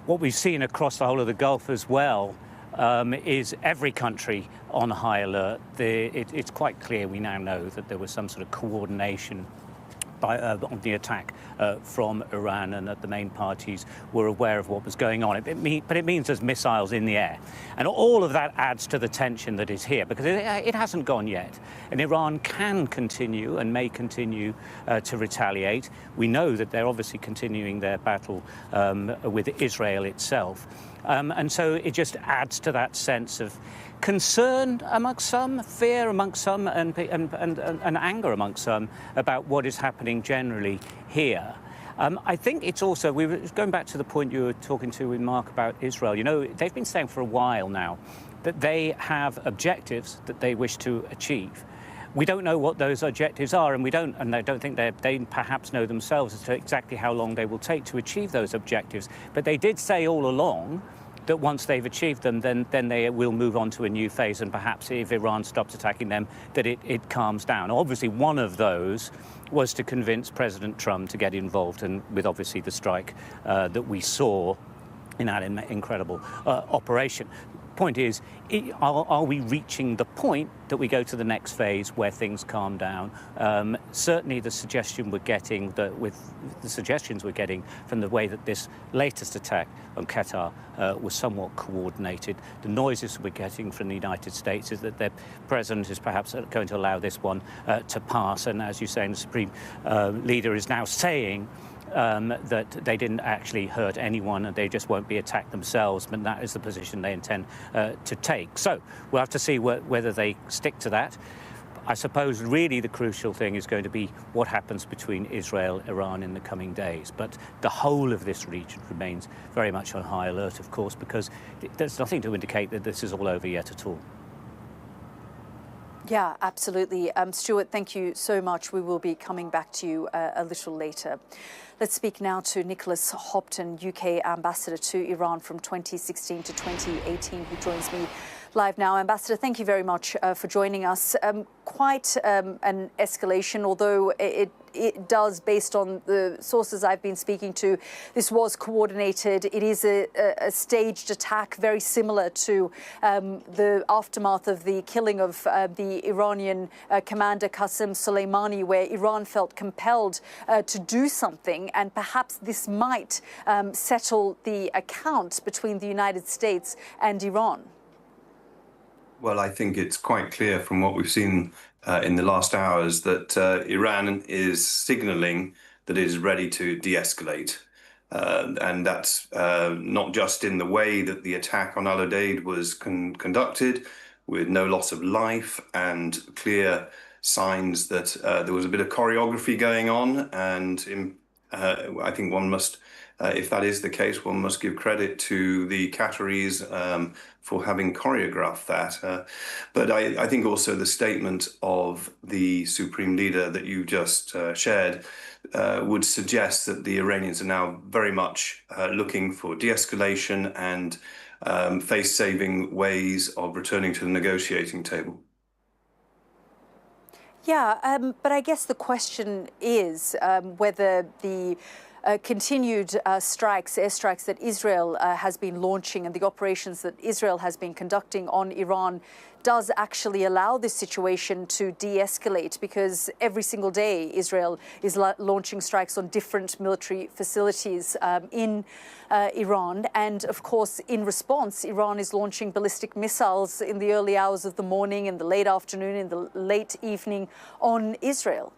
what we've seen across the whole of the Gulf as well is every country on high alert. It's quite clear we now know that there was some sort of coordination on the attack from Iran, and that the main parties were aware of what was going on. But it means there's missiles in the air. And all of that adds to the tension that is here, because it hasn't gone yet. And Iran can continue and may continue to retaliate. We know that they're obviously continuing their battle with Israel itself. And so it just adds to that sense of concern amongst some, fear amongst some, and anger amongst some about what is happening generally here. I think it's also, we were going back to the point you were talking to with Mark about Israel. You know, they've been saying for a while now that they have objectives that they wish to achieve. We don't know what those objectives are, and I don't think they perhaps know themselves as to exactly how long they will take to achieve those objectives. But they did say all along that once they've achieved them, then they will move on to a new phase, and perhaps if Iran stops attacking them, that it calms down. Obviously, one of those was to convince President Trump to get involved, and with obviously the strike that we saw in that incredible operation. Point is, are we reaching the point that we go to the next phase where things calm down? Certainly the suggestion we're getting, with the suggestions we're getting from the way that this latest attack on Qatar was somewhat coordinated. The noises we're getting from the United States is that their president is perhaps going to allow this one to pass. And as you say, the Supreme Leader is now saying that they didn't actually hurt anyone and they just won't be attacked themselves, but that is the position they intend to take. So we'll have to see whether they stick to that. I suppose really the crucial thing is going to be what happens between Israel and Iran in the coming days. But the whole of this region remains very much on high alert, of course, because there's nothing to indicate that this is all over yet at all. Yeah, absolutely. Stuart, thank you so much. We will be coming back to you a little later. Let's speak now to Nicholas Hopton, UK Ambassador to Iran from 2016 to 2018, who joins me live now. Ambassador, thank you very much for joining us. Quite an escalation, although it does, based on the sources I've been speaking to, this was coordinated. It is a staged attack, very similar to the aftermath of the killing of the Iranian commander Qasem Soleimani, where Iran felt compelled to do something, and perhaps this might settle the account between the United States and Iran. Well, I think it's quite clear from what we've seen in the last hours that Iran is signaling that it is ready to de-escalate. And that's not just in the way that the attack on Al-Udeid was conducted, with no loss of life and clear signs that there was a bit of choreography going on. And I think one must, if that is the case, one must give credit to the Qataris for having choreographed that. But I think also the statement of the Supreme Leader that you just shared would suggest that the Iranians are now very much looking for de-escalation and face-saving ways of returning to the negotiating table. Yeah, but I guess the question is whether the continued strikes, airstrikes that Israel has been launching and the operations that Israel has been conducting on Iran does actually allow this situation to de-escalate, because every single day Israel is launching strikes on different military facilities in Iran. And of course, in response, Iran is launching ballistic missiles in the early hours of the morning, in the late afternoon, in the late evening on Israel.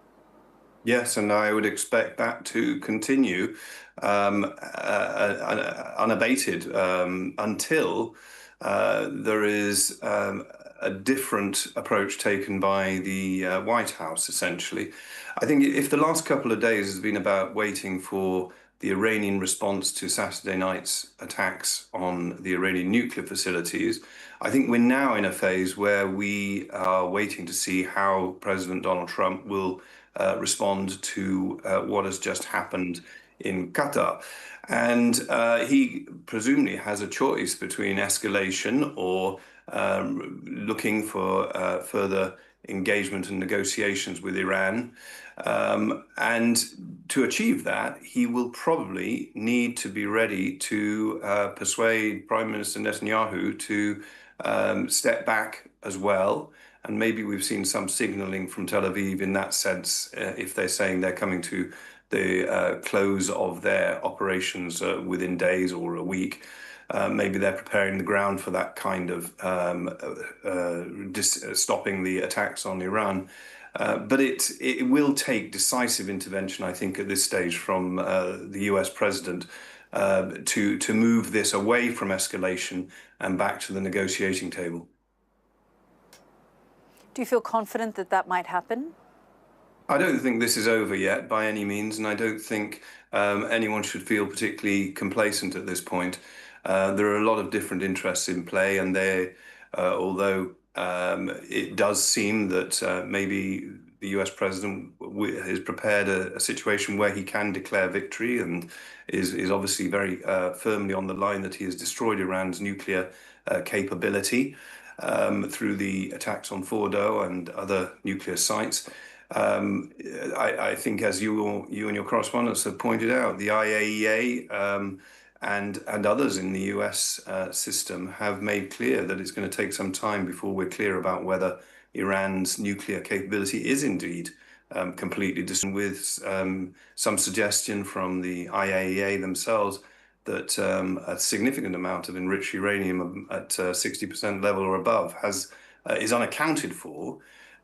Yes, and I would expect that to continue unabated until there is a different approach taken by the White House, essentially. I think if the last couple of days has been about waiting for the Iranian response to Saturday night's attacks on the Iranian nuclear facilities, I think we're now in a phase where we are waiting to see how President Donald Trump will respond to what has just happened in Qatar. And he presumably has a choice between escalation or looking for further engagement and negotiations with Iran. And to achieve that, he will probably need to be ready to persuade Prime Minister Netanyahu to step back as well. And maybe we've seen some signaling from Tel Aviv in that sense, if they're saying they're coming to the close of their operations within days or a week. Maybe they're preparing the ground for that kind of stopping the attacks on Iran. But it will take decisive intervention, I think, at this stage from the US president to move this away from escalation and back to the negotiating table. Do you feel confident that that might happen? I don't think this is over yet by any means, and I don't think anyone should feel particularly complacent at this point. There are a lot of different interests in play, and although it does seem that maybe the US president has prepared a situation where he can declare victory and is obviously very firmly on the line that he has destroyed Iran's nuclear capability through the attacks on Fordow and other nuclear sites. I think, as you and your correspondents have pointed out, the IAEA and others in the US system have made clear that it's going to take some time before we're clear about whether Iran's nuclear capability is indeed completely distant, with some suggestion from the IAEA themselves that a significant amount of enriched uranium at 60% level or above is unaccounted for.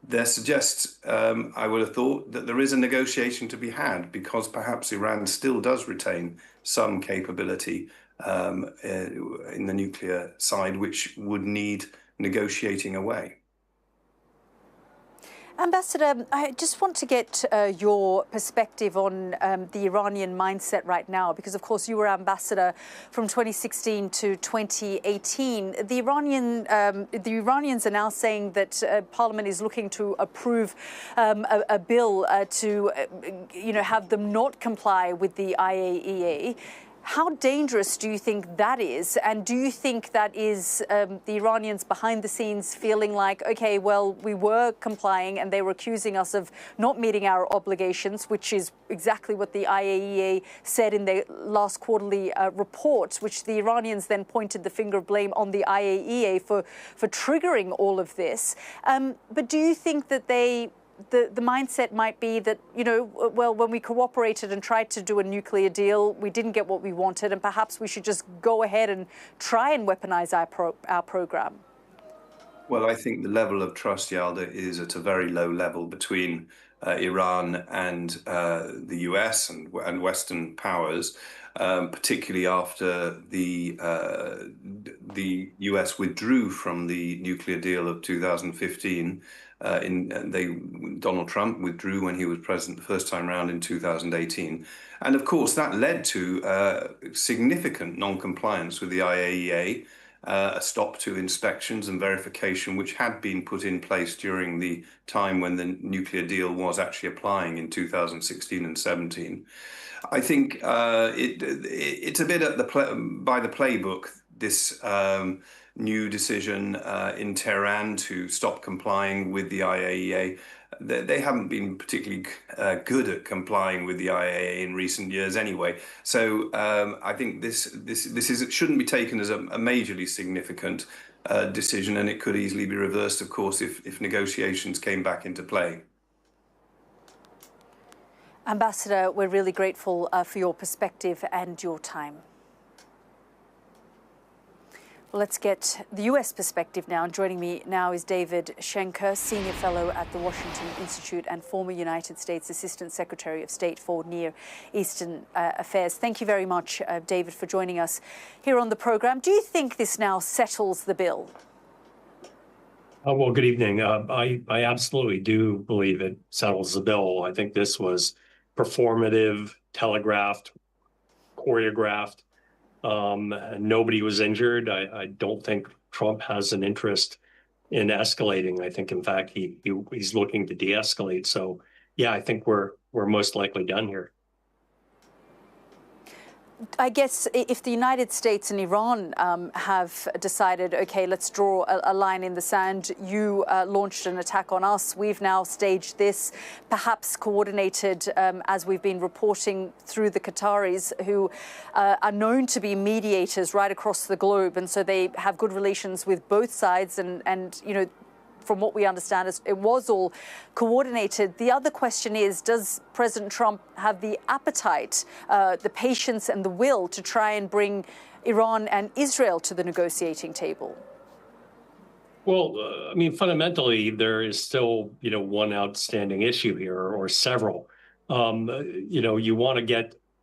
There suggests, I would have thought, that there is a negotiation to be had, because perhaps Iran still does retain some capability in the nuclear side, which would need negotiating away. Ambassador, I just want to get your perspective on the Iranian mindset right now, because, of course, you were ambassador from 2016 to 2018. The Iranians are now saying that Parliament is looking to approve a bill to, have them not comply with the IAEA. How dangerous do you think that is? And do you think that is the Iranians behind the scenes feeling like, OK, well, we were complying and they were accusing us of not meeting our obligations, which is exactly what the IAEA said in their last quarterly report, which the Iranians then pointed the finger of blame on the IAEA for triggering all of this. But do you think that the mindset might be that, well, when we cooperated and tried to do a nuclear deal, we didn't get what we wanted, and perhaps we should just go ahead and try and weaponize our program? Well, I think the level of trust, Yalda, is at a very low level between Iran and the US and Western powers, particularly after the US withdrew from the nuclear deal of 2015. Donald Trump withdrew when he was president the first time around in 2018. And of course, that led to significant non-compliance with the IAEA, a stop to inspections and verification, which had been put in place during the time when the nuclear deal was actually applying in 2016 and 17. I think it's a bit by the playbook, this new decision in Tehran to stop complying with the IAEA. They haven't been particularly good at complying with the IAEA in recent years anyway. So I think this shouldn't be taken as a majorly significant decision, and it could easily be reversed, of course, if negotiations came back into play. Ambassador, we're really grateful for your perspective and your time. Well, let's get the US perspective now. And joining me now is David Schenker, Senior Fellow at the Washington Institute and former United States Assistant Secretary of State for Near Eastern Affairs. Thank you very much, David, for joining us here on the program. Do you think this now settles the bill? Well, good evening. I absolutely do believe it settles the bill. I think this was performative, telegraphed, choreographed. Nobody was injured. I don't think Trump has an interest in escalating. I think, in fact, he's looking to de-escalate. So, yeah, I think we're most likely done here. I guess if the United States and Iran have decided, OK, let's draw a line in the sand, you launched an attack on us, we've now staged this, perhaps coordinated, as we've been reporting, through the Qataris, who are known to be mediators right across the globe. And so they have good relations with both sides. And from what we understand, it was all coordinated. The other question is, does President Trump have the appetite, the patience and the will to try and bring Iran and Israel to the negotiating table? Well, I mean, fundamentally, there is still, one outstanding issue here, or several.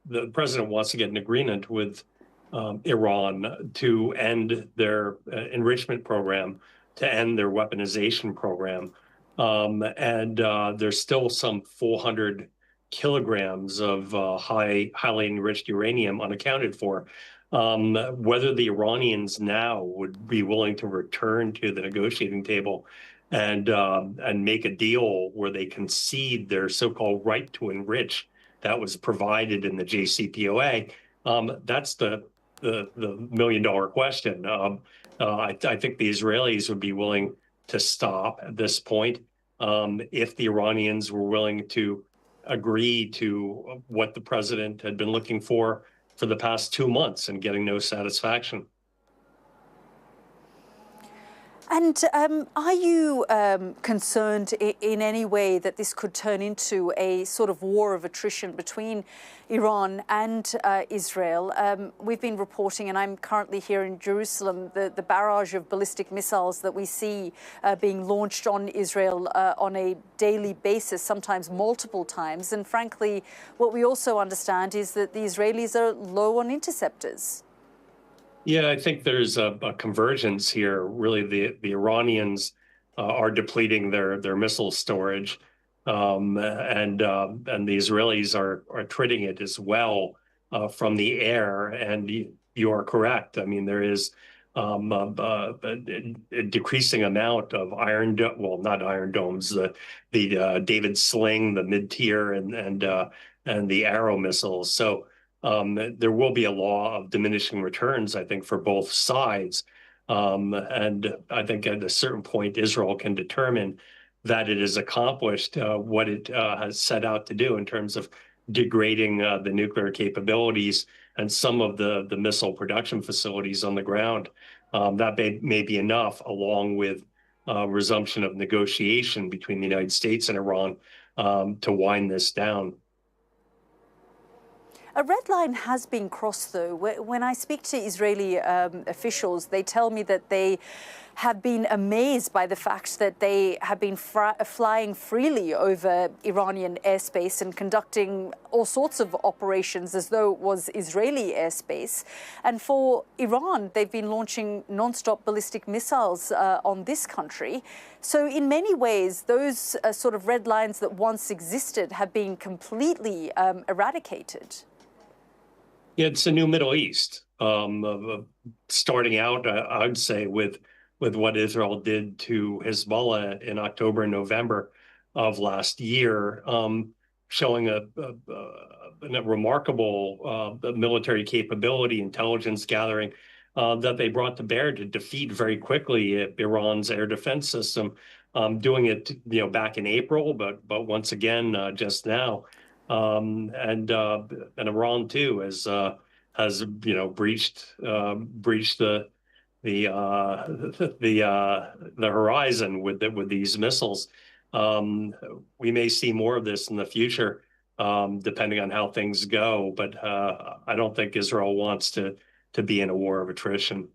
The president wants to get an agreement with Iran to end their enrichment program, to end their weaponization program. And there's still some 400 kilograms of highly enriched uranium unaccounted for. Whether the Iranians now would be willing to return to the negotiating table and make a deal where they concede their so-called right to enrich that was provided in the JCPOA, that's the million-dollar question. I think the Israelis would be willing to stop at this point if the Iranians were willing to agree to what the president had been looking for the past 2 months and getting no satisfaction. And are you concerned in any way that this could turn into a sort of war of attrition between Iran and Israel? We've been reporting, and I'm currently here in Jerusalem, the barrage of ballistic missiles that we see being launched on Israel on a daily basis, sometimes multiple times. And frankly, what we also understand is that the Israelis are low on interceptors. Yeah, I think there's a convergence here. Really, the Iranians are depleting their missile storage, and the Israelis are treating it as well from the air. And you are correct. I mean, there is a decreasing amount of not Iron Domes, the David Sling, the mid-tier, and the Arrow missiles. So. There will be a law of diminishing returns, I think, for both sides. And I think at a certain point, Israel can determine that it has accomplished what it has set out to do in terms of degrading the nuclear capabilities and some of the missile production facilities on the ground. That may be enough, along with resumption of negotiation between the United States and Iran to wind this down. A red line has been crossed, though. When I speak to Israeli officials, they tell me that they have been amazed by the fact that they have been flying freely over Iranian airspace and conducting all sorts of operations as though it was Israeli airspace. And for Iran, they've been launching non-stop ballistic missiles on this country. So in many ways, those sort of red lines that once existed have been completely eradicated. Yeah, it's a new Middle East. Starting out, I would say, with what Israel did to Hezbollah in October and November of last year, showing a remarkable military capability, intelligence gathering that they brought to bear to defeat very quickly Iran's air defense system. Doing it, back in April, but once again just now. And Iran too has breached the horizon with these missiles. We may see more of this in the future, depending on how things go. But I don't think Israel wants to be in a war of attrition.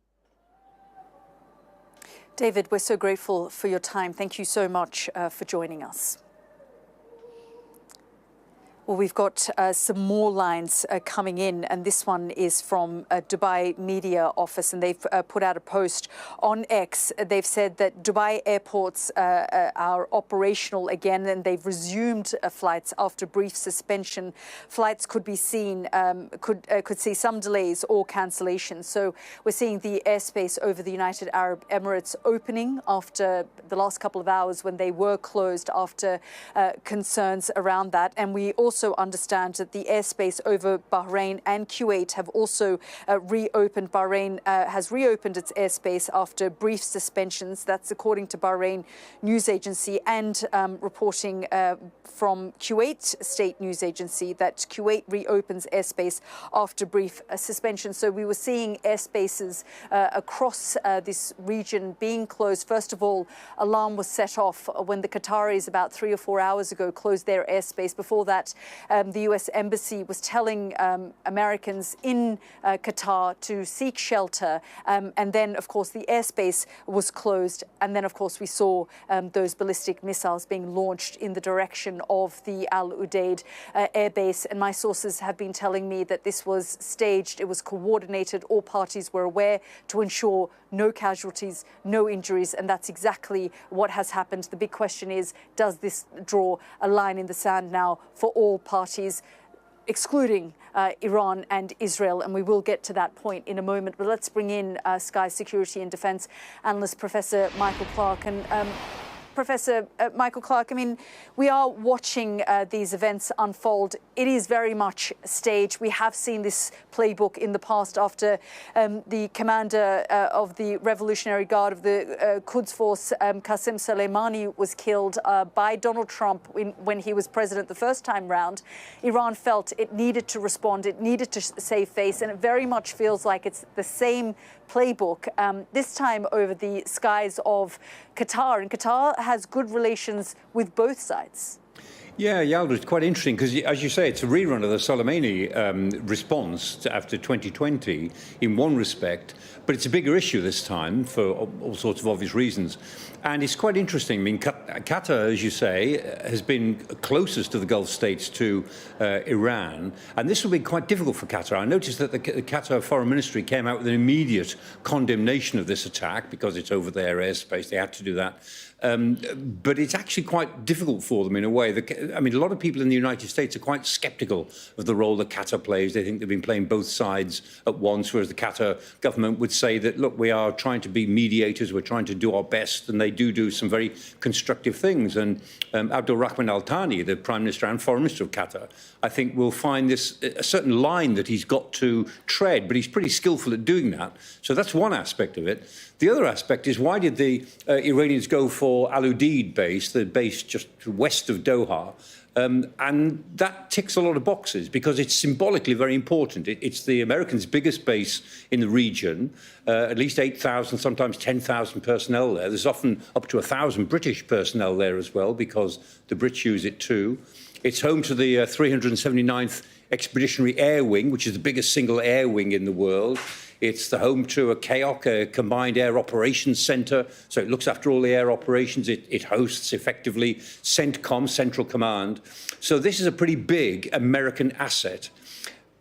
David, we're so grateful for your time. Thank you so much for joining us. Well, we've got some more lines coming in, and this one is from Dubai Media Office, and they've put out a post on X. They've said that Dubai airports are operational again, and they've resumed flights after brief suspension. Flights could be seen, could see some delays or cancellations. So we're seeing the airspace over the United Arab Emirates opening after the last couple of hours when they were closed after concerns around that. And we also understand that the airspace over Bahrain and Kuwait have also reopened. Bahrain has reopened its airspace after brief suspensions. That's according to Bahrain news agency, and reporting from Kuwait state news agency that Kuwait reopens airspace after brief suspension. So we were seeing airspaces across this region being closed. First of all, alarm was set off when the Qataris about 3 or 4 hours ago closed their airspace. Before that, the U.S. Embassy was telling Americans in Qatar to seek shelter. And then, of course, the airspace was closed. And then, of course, we saw those ballistic missiles being launched in the direction of the Al Udeid airbase. And my sources have been telling me that this was staged, it was coordinated, all parties were aware to ensure no casualties, no injuries, and that's exactly what has happened. The big question is, does this draw a line in the sand now for all parties, excluding Iran and Israel? And we will get to that point in a moment. But let's bring in Sky security and defence analyst Professor Michael Clark. And Professor Michael Clark, I mean, we are watching these events unfold. It is very much staged. We have seen this playbook in the past after the commander of the Revolutionary Guard of the Quds Force, Qasem Soleimani, was killed by Donald Trump when he was president the first time round. Iran felt it needed to respond, it needed to save face, and it very much feels like it's the same playbook, this time over the skies of Qatar. And Qatar has good relations with both sides. Yeah, Yalda, it's quite interesting because, as you say, it's a rerun of the Soleimani response after 2020 in one respect, but it's a bigger issue this time for all sorts of obvious reasons. And it's quite interesting. I mean, Qatar, as you say, has been closest to the Gulf states to Iran, and this will be quite difficult for Qatar. I noticed that the Qatar Foreign Ministry came out with an immediate condemnation of this attack because it's over their airspace. They had to do that. But it's actually quite difficult for them in a way. I mean, a lot of people in the United States are quite sceptical of the role that Qatar plays. They think they've been playing both sides at once, whereas the Qatar government would say that, look, we are trying to be mediators, we're trying to do our best, and they do some very constructive things. And Abdul Rahman Al Thani, the Prime Minister and Foreign Minister of Qatar, I think will find this a certain line that he's got to tread, but he's pretty skillful at doing that. So that's one aspect of it. The other aspect is, why did the Iranians go for Al Udeid base, the base just west of Doha? And that ticks a lot of boxes because it's symbolically very important. It's the Americans' biggest base in the region, at least 8,000, sometimes 10,000 personnel there. There's often up to 1,000 British personnel there as well because the Brits use it too. It's home to the 379th Expeditionary Air Wing, which is the biggest single air wing in the world. It's the home to a CAOC, a Combined Air Operations Centre, so it looks after all the air operations. It hosts, effectively, CENTCOM, Central Command. So this is a pretty big American asset.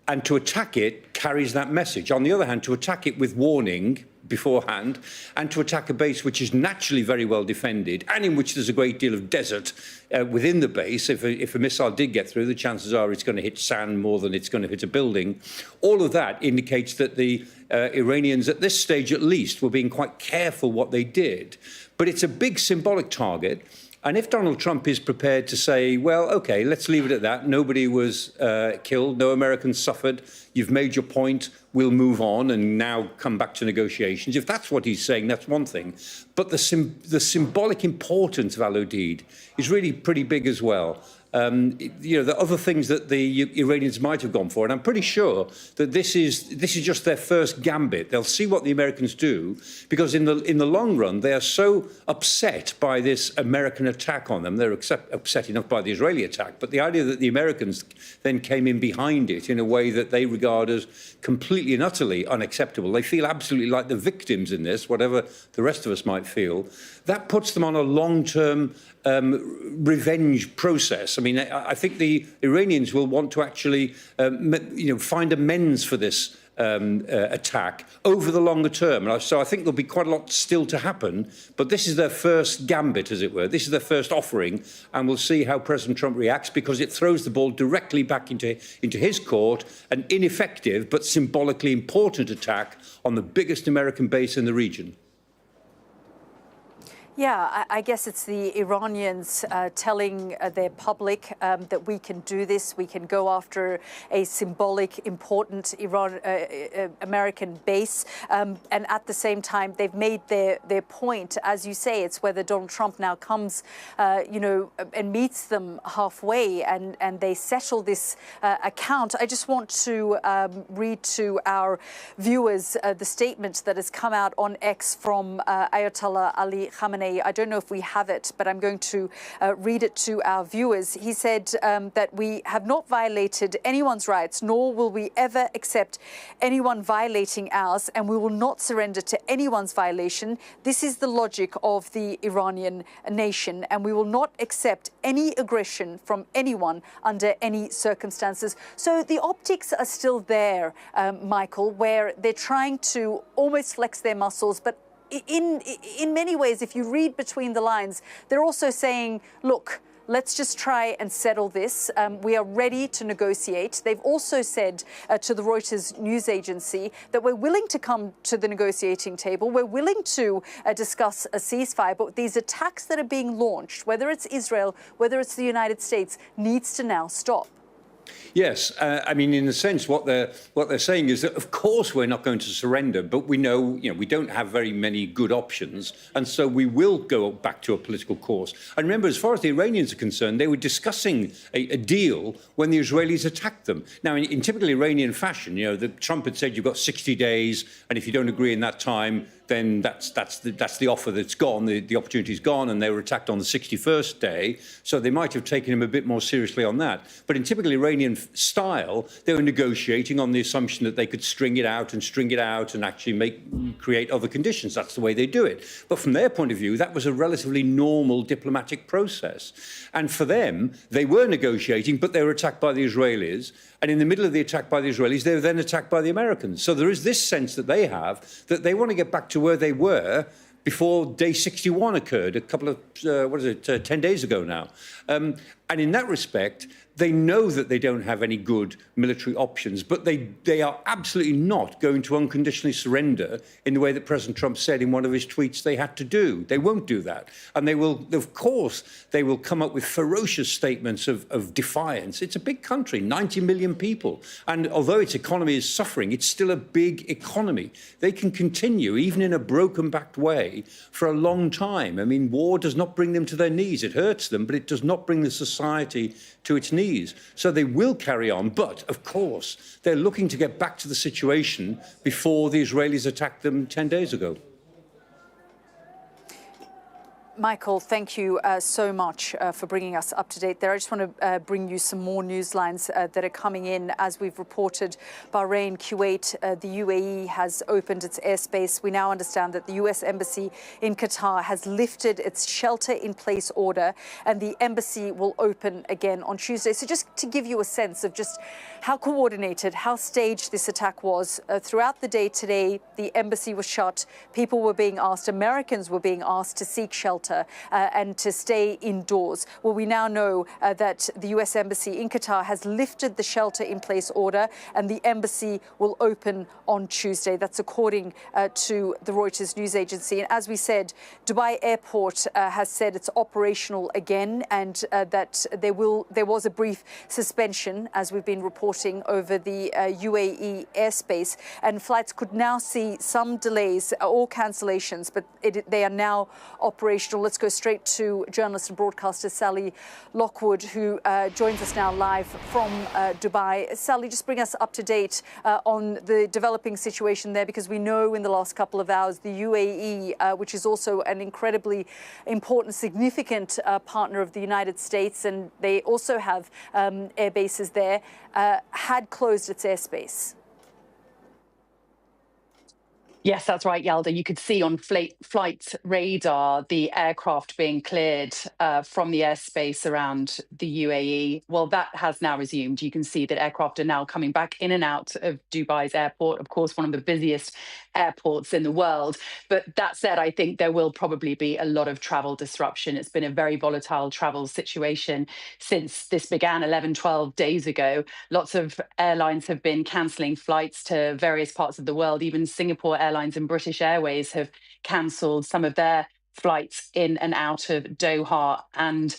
And to attack it carries that message. On the other hand, to attack it with warning beforehand, and to attack a base which is naturally very well defended and in which there's a great deal of desert within the base. If a missile did get through, the chances are it's going to hit sand more than it's going to hit a building. All of that indicates that the Iranians, at this stage at least, were being quite careful what they did. But it's a big symbolic target. And if Donald Trump is prepared to say, well, OK, let's leave it at that. Nobody was killed. No Americans suffered. You've made your point. We'll move on and now come back to negotiations. If that's what he's saying, that's one thing. But the symbolic importance of Al Udeid is really pretty big as well. The other things that the Iranians might have gone for, and I'm pretty sure that this is just their first gambit. They'll see what the Americans do, because in the long run they are so upset by this American attack on them. They're upset enough by the Israeli attack, but the idea that the Americans then came in behind it in a way that they regard as completely and utterly unacceptable. They feel absolutely like the victims in this, whatever the rest of us might feel. That puts them on a long-term revenge process. I mean, I think the Iranians will want to actually, find amends for this attack over the longer term. So I think there'll be quite a lot still to happen. But this is their first gambit, as it were. This is their first offering, and we'll see how President Trump reacts, because it throws the ball directly back into his court, an ineffective but symbolically important attack on the biggest American base in the region. Yeah, I guess it's the Iranians telling their public that we can do this. We can go after a symbolic, important American base. And at the same time, they've made their point. As you say, it's whether Donald Trump now comes, and meets them halfway and they settle this account. I just want to read to our viewers the statement that has come out on X from Ayatollah Ali Khamenei. I don't know if we have it, but I'm going to read it to our viewers. He said that we have not violated anyone's rights, nor will we ever accept anyone violating ours, and we will not surrender to anyone's violation. This is the logic of the Iranian nation, and we will not accept any aggression from anyone under any circumstances. So the optics are still there, Michael, where they're trying to almost flex their muscles, but in many ways, if you read between the lines, they're also saying, look, let's just try and settle this. We are ready to negotiate. They've also said to the Reuters news agency that we're willing to come to the negotiating table. We're willing to discuss a ceasefire. But these attacks that are being launched, whether it's Israel, whether it's the United States, needs to now stop. Yes, I mean, in a sense, what they're saying is that, of course, we're not going to surrender, but we know, we don't have very many good options, and so we will go back to a political course. And remember, as far as the Iranians are concerned, they were discussing a deal when the Israelis attacked them. Now, in typical Iranian fashion, Trump had said you've got 60 days, and if you don't agree in that time, then that's the offer that's gone, the opportunity's gone, and they were attacked on the 61st day. So they might have taken him a bit more seriously on that. But in typical Iranian style, they were negotiating on the assumption that they could string it out and actually create other conditions. That's the way they do it. But from their point of view, that was a relatively normal diplomatic process. And for them, they were negotiating, but they were attacked by the Israelis. And in the middle of the attack by the Israelis, they were then attacked by the Americans. So there is this sense that they have that they want to get back to where they were before day 61 occurred, a couple of, 10 days ago now. And in that respect, they know that they don't have any good military options, but they are absolutely not going to unconditionally surrender in the way that President Trump said in one of his tweets they had to do. They won't do that. And they will, of course, they will come up with ferocious statements of defiance. It's a big country, 90 million people. And although its economy is suffering, it's still a big economy. They can continue, even in a broken-backed way, for a long time. I mean, war does not bring them to their knees. It hurts them, but it does not bring the society to its knees. So they will carry on. But, of course, they're looking to get back to the situation before the Israelis attacked them 10 days ago. Michael, thank you so much for bringing us up to date there. I just want to bring you some more news lines that are coming in. As we've reported, Bahrain, Kuwait, the UAE has opened its airspace. We now understand that the US Embassy in Qatar has lifted its shelter-in-place order, and the embassy will open again on Tuesday. So just to give you a sense of just how coordinated, how staged this attack was, throughout the day today, the embassy was shut. People were being asked, Americans were being asked to seek shelter and to stay indoors. Well, we now know that the US Embassy in Qatar has lifted the shelter-in-place order, and the embassy will open on Tuesday. That's according to the Reuters news agency. And as we said, Dubai Airport has said it's operational again, and that there was a brief suspension, as we've been reporting, over the UAE airspace, and flights could now see some delays or cancellations, but they are now operational. Let's go straight to journalist and broadcaster Sally Lockwood, who joins us now live from Dubai. Sally, just bring us up to date on the developing situation there, because we know in the last couple of hours the UAE, which is also an incredibly important, significant partner of the United States, and they also have air bases there, had closed its airspace. Yes, that's right, Yalda. You could see on flight radar the aircraft being cleared from the airspace around the UAE. Well, that has now resumed. You can see that aircraft are now coming back in and out of Dubai's airport, of course, one of the busiest airports in the world. But that said, I think there will probably be a lot of travel disruption. It's been a very volatile travel situation since this began 11, 12 days ago. Lots of airlines have been cancelling flights to various parts of the world. Even Singapore Airlines and British Airways have cancelled some of their flights in and out of Doha and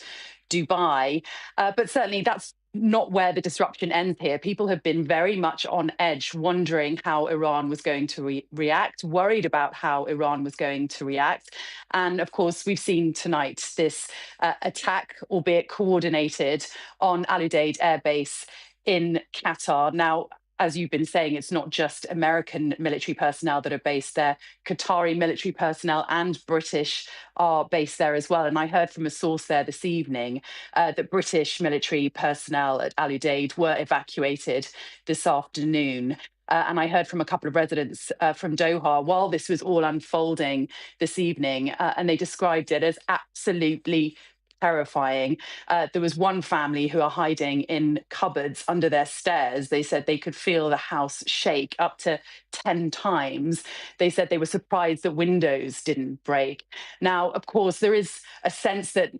Dubai. But certainly that's not where the disruption ends here. People have been very much on edge, wondering how Iran was going to react, worried about how Iran was going to react. And of course, we've seen tonight this attack, albeit coordinated, on Al Udeid Air Base in Qatar. Now, as you've been saying, it's not just American military personnel that are based there. Qatari military personnel and British are based there as well. And I heard from a source there this evening that British military personnel at Al Udeid were evacuated this afternoon. And I heard from a couple of residents from Doha while this was all unfolding this evening, and they described it as absolutely terrifying. There was one family who are hiding in cupboards under their stairs. They said they could feel the house shake up to 10 times. They said they were surprised that windows didn't break. Now, of course, there is a sense that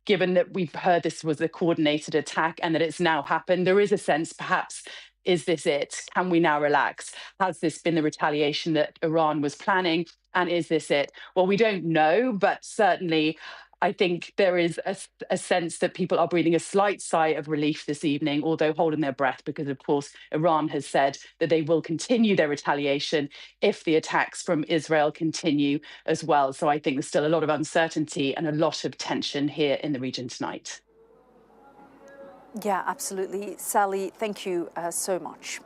given that we've heard this was a coordinated attack and that it's now happened, there is a sense perhaps, is this it? Can we now relax? Has this been the retaliation that Iran was planning? And is this it? Well, we don't know, but certainly I think there is a sense that people are breathing a slight sigh of relief this evening, although holding their breath, because, of course, Iran has said that they will continue their retaliation if the attacks from Israel continue as well. So I think there's still a lot of uncertainty and a lot of tension here in the region tonight. Yeah, absolutely. Sally, thank you so much.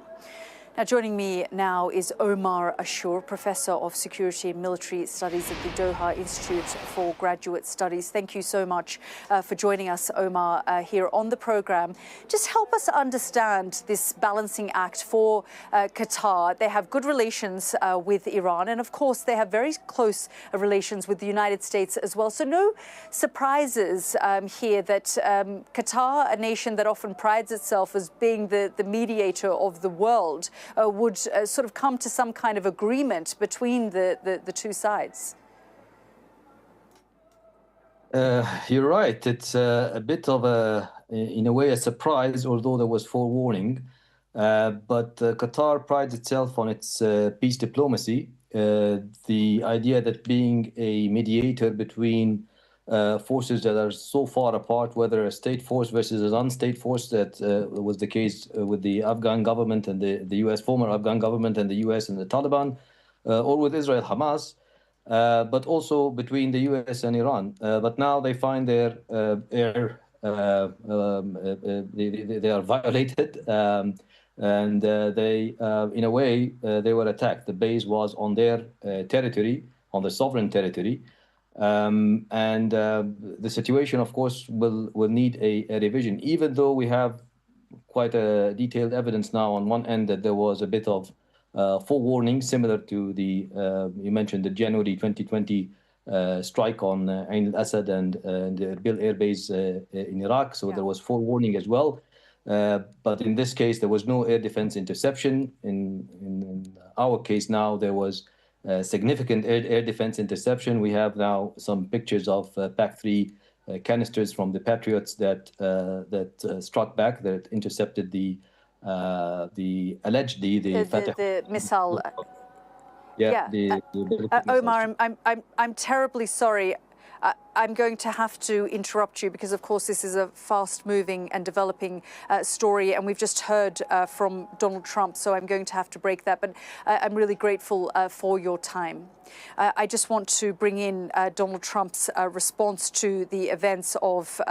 Now, joining me now is Omar Ashur, Professor of Security and Military Studies at the Doha Institute for Graduate Studies. Thank you so much for joining us, Omar, here on the program. Just help us understand this balancing act for Qatar. They have good relations with Iran, and of course, they have very close relations with the United States as well. So no surprises here that Qatar, a nation that often prides itself as being the mediator of the world, would sort of come to some kind of agreement between the two sides. You're right. It's a bit of in a way, a surprise, although there was forewarning. But Qatar prides itself on its peace diplomacy. The idea that being a mediator between forces that are so far apart, whether a state force versus an unstate force, that was the case with the Afghan government and the U.S. former Afghan government and the U.S. and the Taliban, or with Israel, Hamas, but also between the U.S. and Iran. But now they find their they are violated, and they, in a way, they were attacked. The base was on their territory, on the sovereign territory. And the situation, of course, will need a revision, even though we have quite a detailed evidence now on one end that there was a bit of forewarning, similar to the, you mentioned the January 2020 strike on Ain al-Assad and the Erbil air base in Iraq. So there was forewarning as well. But in this case, there was no air defense interception. In our case now, there was significant air defense interception. We have now some pictures of PAC-3 canisters from the Patriots that struck back, that intercepted the missile. Yeah. Omar, I'm terribly sorry. I'm going to have to interrupt you because, of course, this is a fast-moving and developing story, and we've just heard from Donald Trump, so I'm going to have to break that. But I'm really grateful for your time. I just want to bring in Donald Trump's response to the events of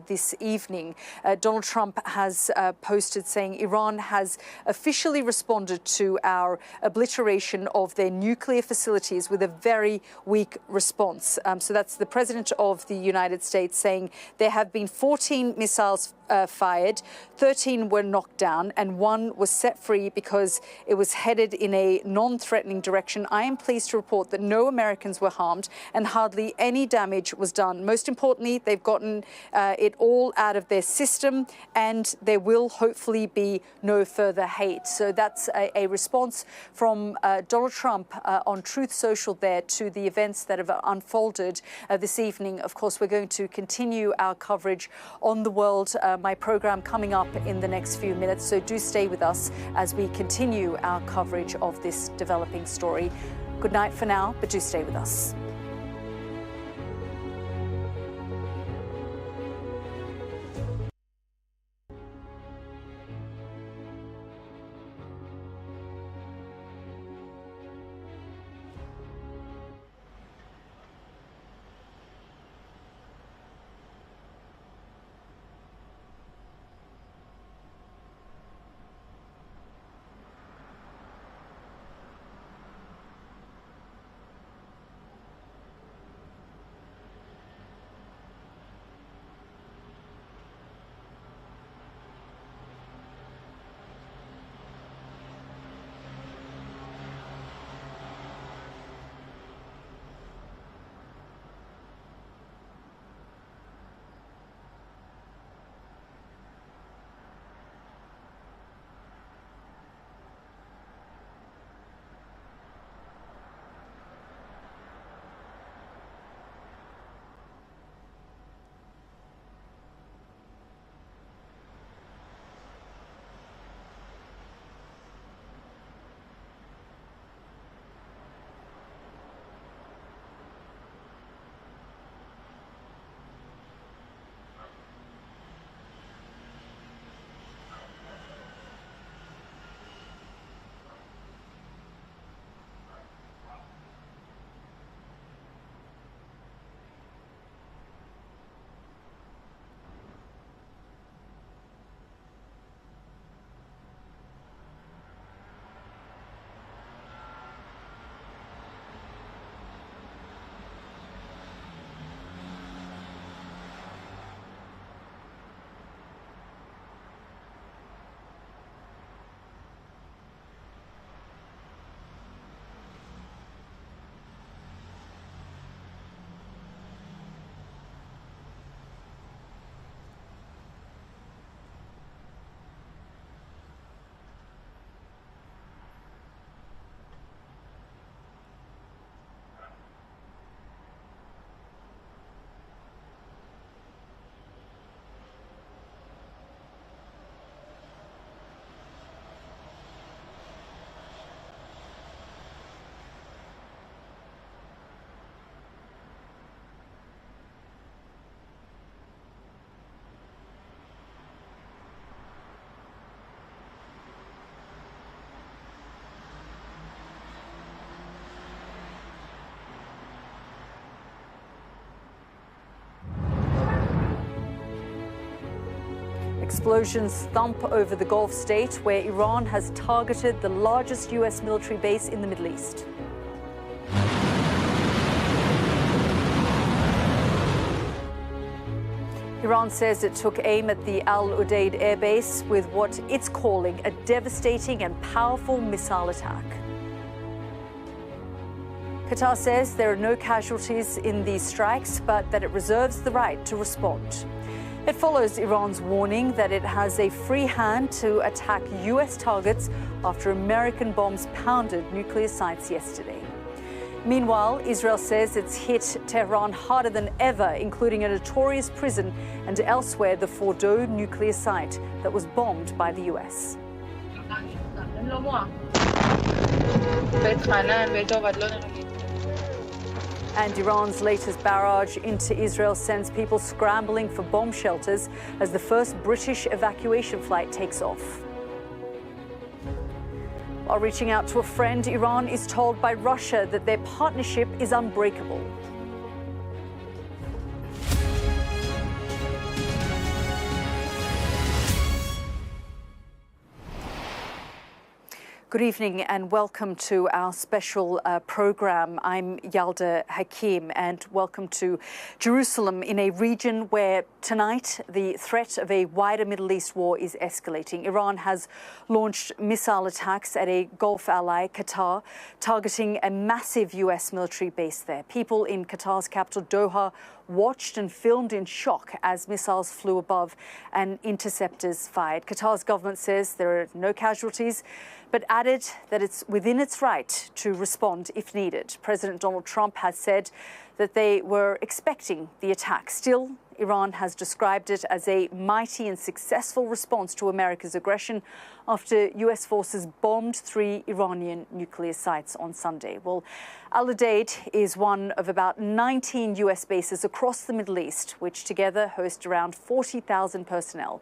this evening. Donald Trump has posted saying Iran has officially responded to our obliteration of their nuclear facilities with a very weak response. So that's the President of the United States saying there have been 14 missiles fired, 13 were knocked down, and 1 was set free because it was headed in a non-threatening direction. I am pleased to report that no Americans were harmed and hardly any damage was done. Most importantly, they've gotten it all out of their system, and there will hopefully be no further hate. So that's a response from Donald Trump on Truth Social there to the events that have unfolded this evening. Of course, we're going to continue our coverage on the world. My program coming up in the next few minutes, so do stay with us as we continue our coverage of this developing story. Good night for now, but do stay with us. Explosions thump over the Gulf state where Iran has targeted the largest US military base in the Middle East. Iran says it took aim at the Al Udeid air base with what it's calling a devastating and powerful missile attack. Qatar says there are no casualties in these strikes, but that it reserves the right to respond. It follows Iran's warning that it has a free hand to attack US targets after American bombs pounded nuclear sites yesterday. Meanwhile, Israel says it's hit Tehran harder than ever, including a notorious prison and elsewhere the Fordow nuclear site that was bombed by the US. And Iran's latest barrage into Israel sends people scrambling for bomb shelters as the first British evacuation flight takes off. While reaching out to a friend, Iran is told by Russia that their partnership is unbreakable. Good evening and welcome to our special program. I'm Yalda Hakim and welcome to Jerusalem, in a region where tonight the threat of a wider Middle East war is escalating. Iran has launched missile attacks at a Gulf ally, Qatar, targeting a massive US military base there. People in Qatar's capital, Doha, watched and filmed in shock as missiles flew above and interceptors fired. Qatar's government says there are no casualties, but added that it's within its right to respond if needed. President Donald Trump has said that they were expecting the attack. Still, Iran has described it as a mighty and successful response to America's aggression after US forces bombed 3 Iranian nuclear sites on Sunday. Well, Al Udeid is one of about 19 US bases across the Middle East, which together host around 40,000 personnel.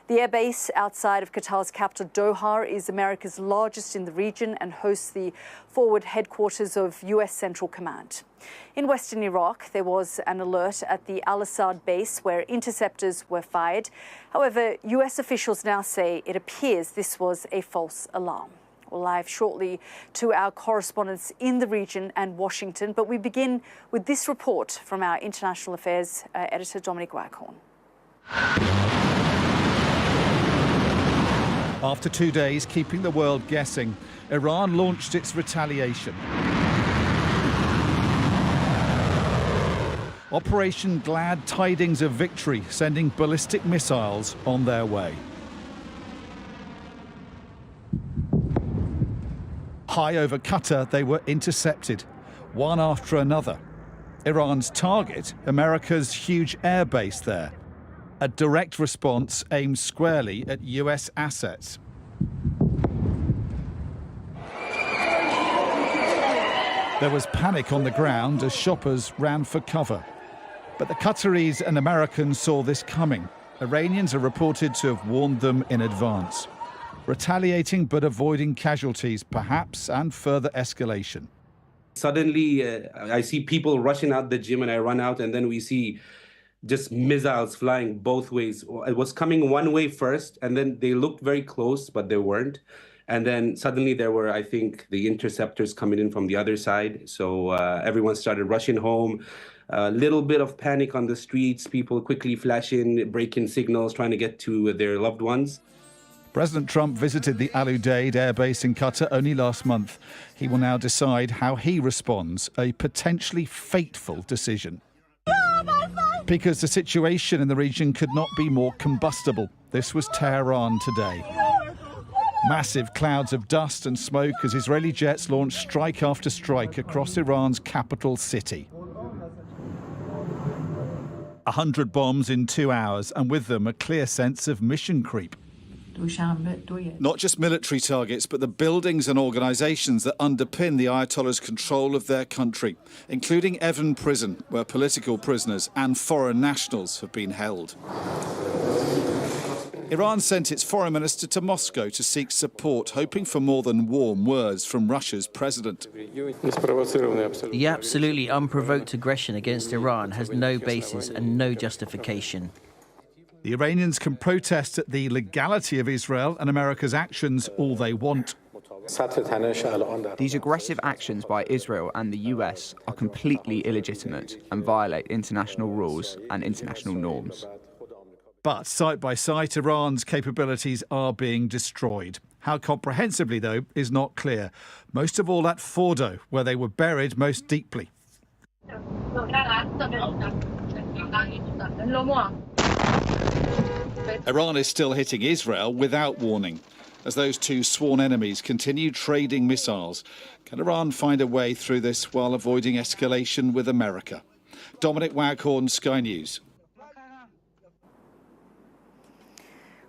The air base outside of Qatar's capital, Doha, is America's largest in the region and hosts the forward headquarters of US Central Command. In western Iraq, there was an alert at the Al-Assad base where interceptors were fired. However, US officials now say it appears this was a false alarm. We'll live shortly to our correspondents in the region and Washington, but we begin with this report from our international affairs editor, Dominic Waghorn. After 2 days keeping the world guessing, Iran launched its retaliation. Operation Glad Tidings of Victory, sending ballistic missiles on their way. High over Qatar, they were intercepted, one after another. Iran's target, America's huge air base there. A direct response aimed squarely at US assets. There was panic on the ground as shoppers ran for cover. But the Qataris and Americans saw this coming. Iranians are reported to have warned them in advance. Retaliating but avoiding casualties, perhaps, and further escalation. Suddenly, I see people rushing out the gym and I run out and then we see just missiles flying both ways. It was coming one way first and then they looked very close, but they weren't. And then suddenly there were, I think, the interceptors coming in from the other side. So everyone started rushing home. A little bit of panic on the streets, people quickly flashing, breaking signals, trying to get to their loved ones. President Trump visited the Al Udeid air base in Qatar only last month. He will now decide how he responds, a potentially fateful decision. Because the situation in the region could not be more combustible. This was Tehran today. Massive clouds of dust and smoke as Israeli jets launched strike after strike across Iran's capital city. 100 bombs in 2 hours, and with them a clear sense of mission creep. Not just military targets, but the buildings and organisations that underpin the Ayatollah's control of their country, including Evin Prison, where political prisoners and foreign nationals have been held. Iran sent its foreign minister to Moscow to seek support, hoping for more than warm words from Russia's president. The absolutely unprovoked aggression against Iran has no basis and no justification. The Iranians can protest at the legality of Israel and America's actions all they want. These aggressive actions by Israel and the US are completely illegitimate and violate international rules and international norms. But site by site, Iran's capabilities are being destroyed. How comprehensively, though, is not clear. Most of all at Fordo, where they were buried most deeply. Iran is still hitting Israel without warning, as those two sworn enemies continue trading missiles. Can Iran find a way through this while avoiding escalation with America? Dominic Waghorn, Sky News.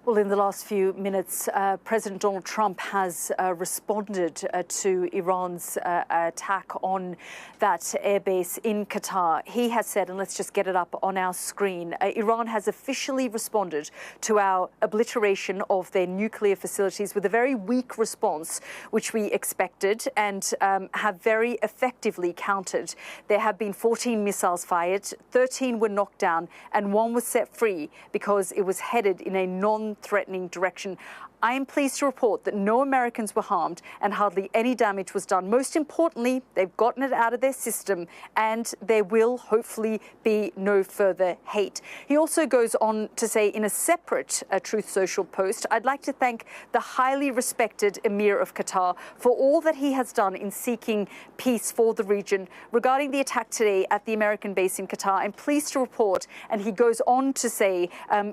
Well, in the last few minutes, President Donald Trump has responded to Iran's attack on that airbase in Qatar. He has said, and let's just get it up on our screen, Iran has officially responded to our obliteration of their nuclear facilities with a very weak response, which we expected, and have very effectively countered. There have been 14 missiles fired, 13 were knocked down, and one was set free because it was headed in a non-threatening direction. I am pleased to report that no Americans were harmed and hardly any damage was done. Most importantly, they've gotten it out of their system and there will hopefully be no further hate. He also goes on to say in a separate Truth Social post, I'd like to thank the highly respected Emir of Qatar for all that he has done in seeking peace for the region. Regarding the attack today at the American base in Qatar, I'm pleased to report, and he goes on to say,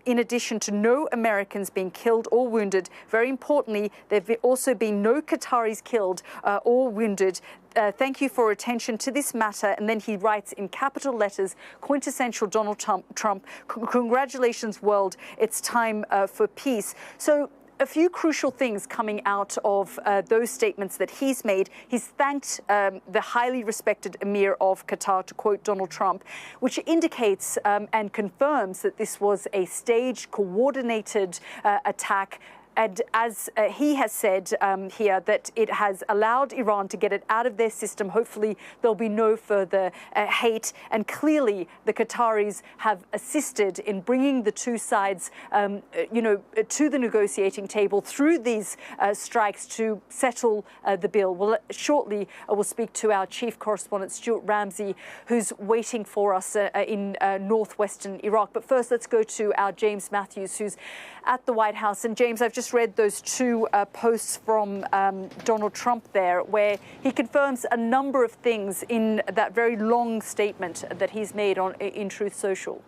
in addition to no Americans being killed or wounded, very importantly, there have also been no Qataris killed or wounded. Thank you for attention to this matter. And then he writes in capital letters, quintessential Donald Trump, congratulations, world. It's time for peace. So a few crucial things coming out of those statements that he's made. He's thanked the highly respected Emir of Qatar, to quote Donald Trump, which indicates and confirms that this was a staged, coordinated attack. And as he has said here, that it has allowed Iran to get it out of their system. Hopefully, there'll be no further hate. And clearly, the Qataris have assisted in bringing the two sides, to the negotiating table through these strikes to settle the bill. Well, shortly, we'll speak to our chief correspondent, Stuart Ramsey, who's waiting for us in northwestern Iraq. But first, let's go to our James Matthews, who's at the White House. And James, I've just read those two posts from Donald Trump there, where he confirms a number of things in that very long statement that he's made in Truth Social.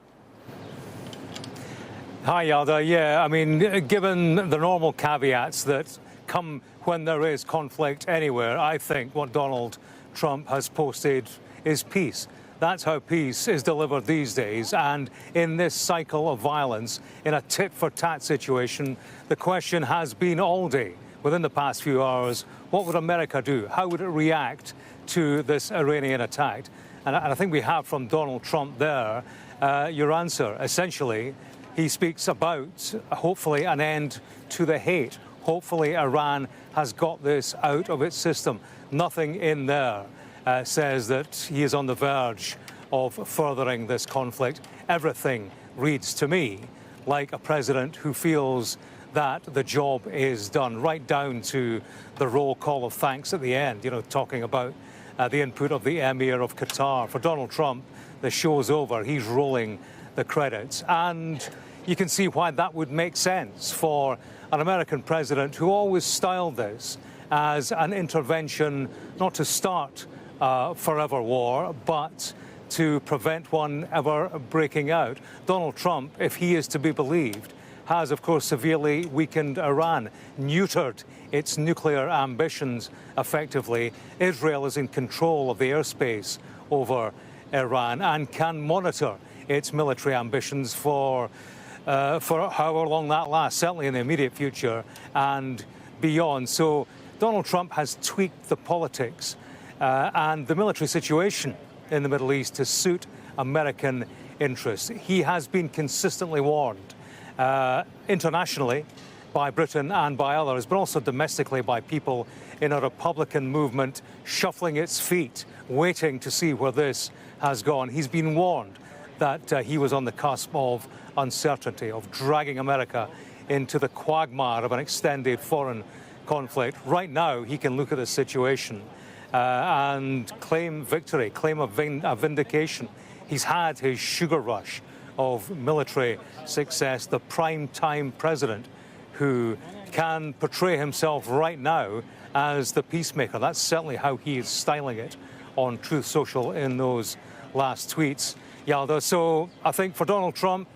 Hi, Yalda. Yeah, I mean, given the normal caveats that come when there is conflict anywhere, I think what Donald Trump has posted is peace. That's how peace is delivered these days. And in this cycle of violence, in a tit-for-tat situation, the question has been all day, within the past few hours, what would America do? How would it react to this Iranian attack? And I think we have from Donald Trump there your answer. Essentially, he speaks about, hopefully, an end to the hate. Hopefully, Iran has got this out of its system. Nothing in there says that he is on the verge of furthering this conflict. Everything reads to me like a president who feels that the job is done, right down to the roll call of thanks at the end, talking about the input of the Emir of Qatar. For Donald Trump, the show's over. He's rolling the credits. And you can see why that would make sense for an American president who always styled this as an intervention not to start forever war, but to prevent one ever breaking out. Donald Trump, if he is to be believed, has, of course, severely weakened Iran, neutered its nuclear ambitions effectively. Israel is in control of the airspace over Iran and can monitor its military ambitions for however long that lasts, certainly in the immediate future and beyond. So Donald Trump has tweaked the politics and the military situation in the Middle East to suit American interests. He has been consistently warned internationally by Britain and by others, but also domestically by people in a Republican movement shuffling its feet, waiting to see where this has gone. He's been warned that he was on the cusp of uncertainty, of dragging America into the quagmire of an extended foreign conflict. Right now, he can look at the situation and claim victory, claim a vindication. He's had his sugar rush of military success, the prime-time president who can portray himself right now as the peacemaker. That's certainly how he is styling it on Truth Social in those last tweets, Yalda. So I think for Donald Trump,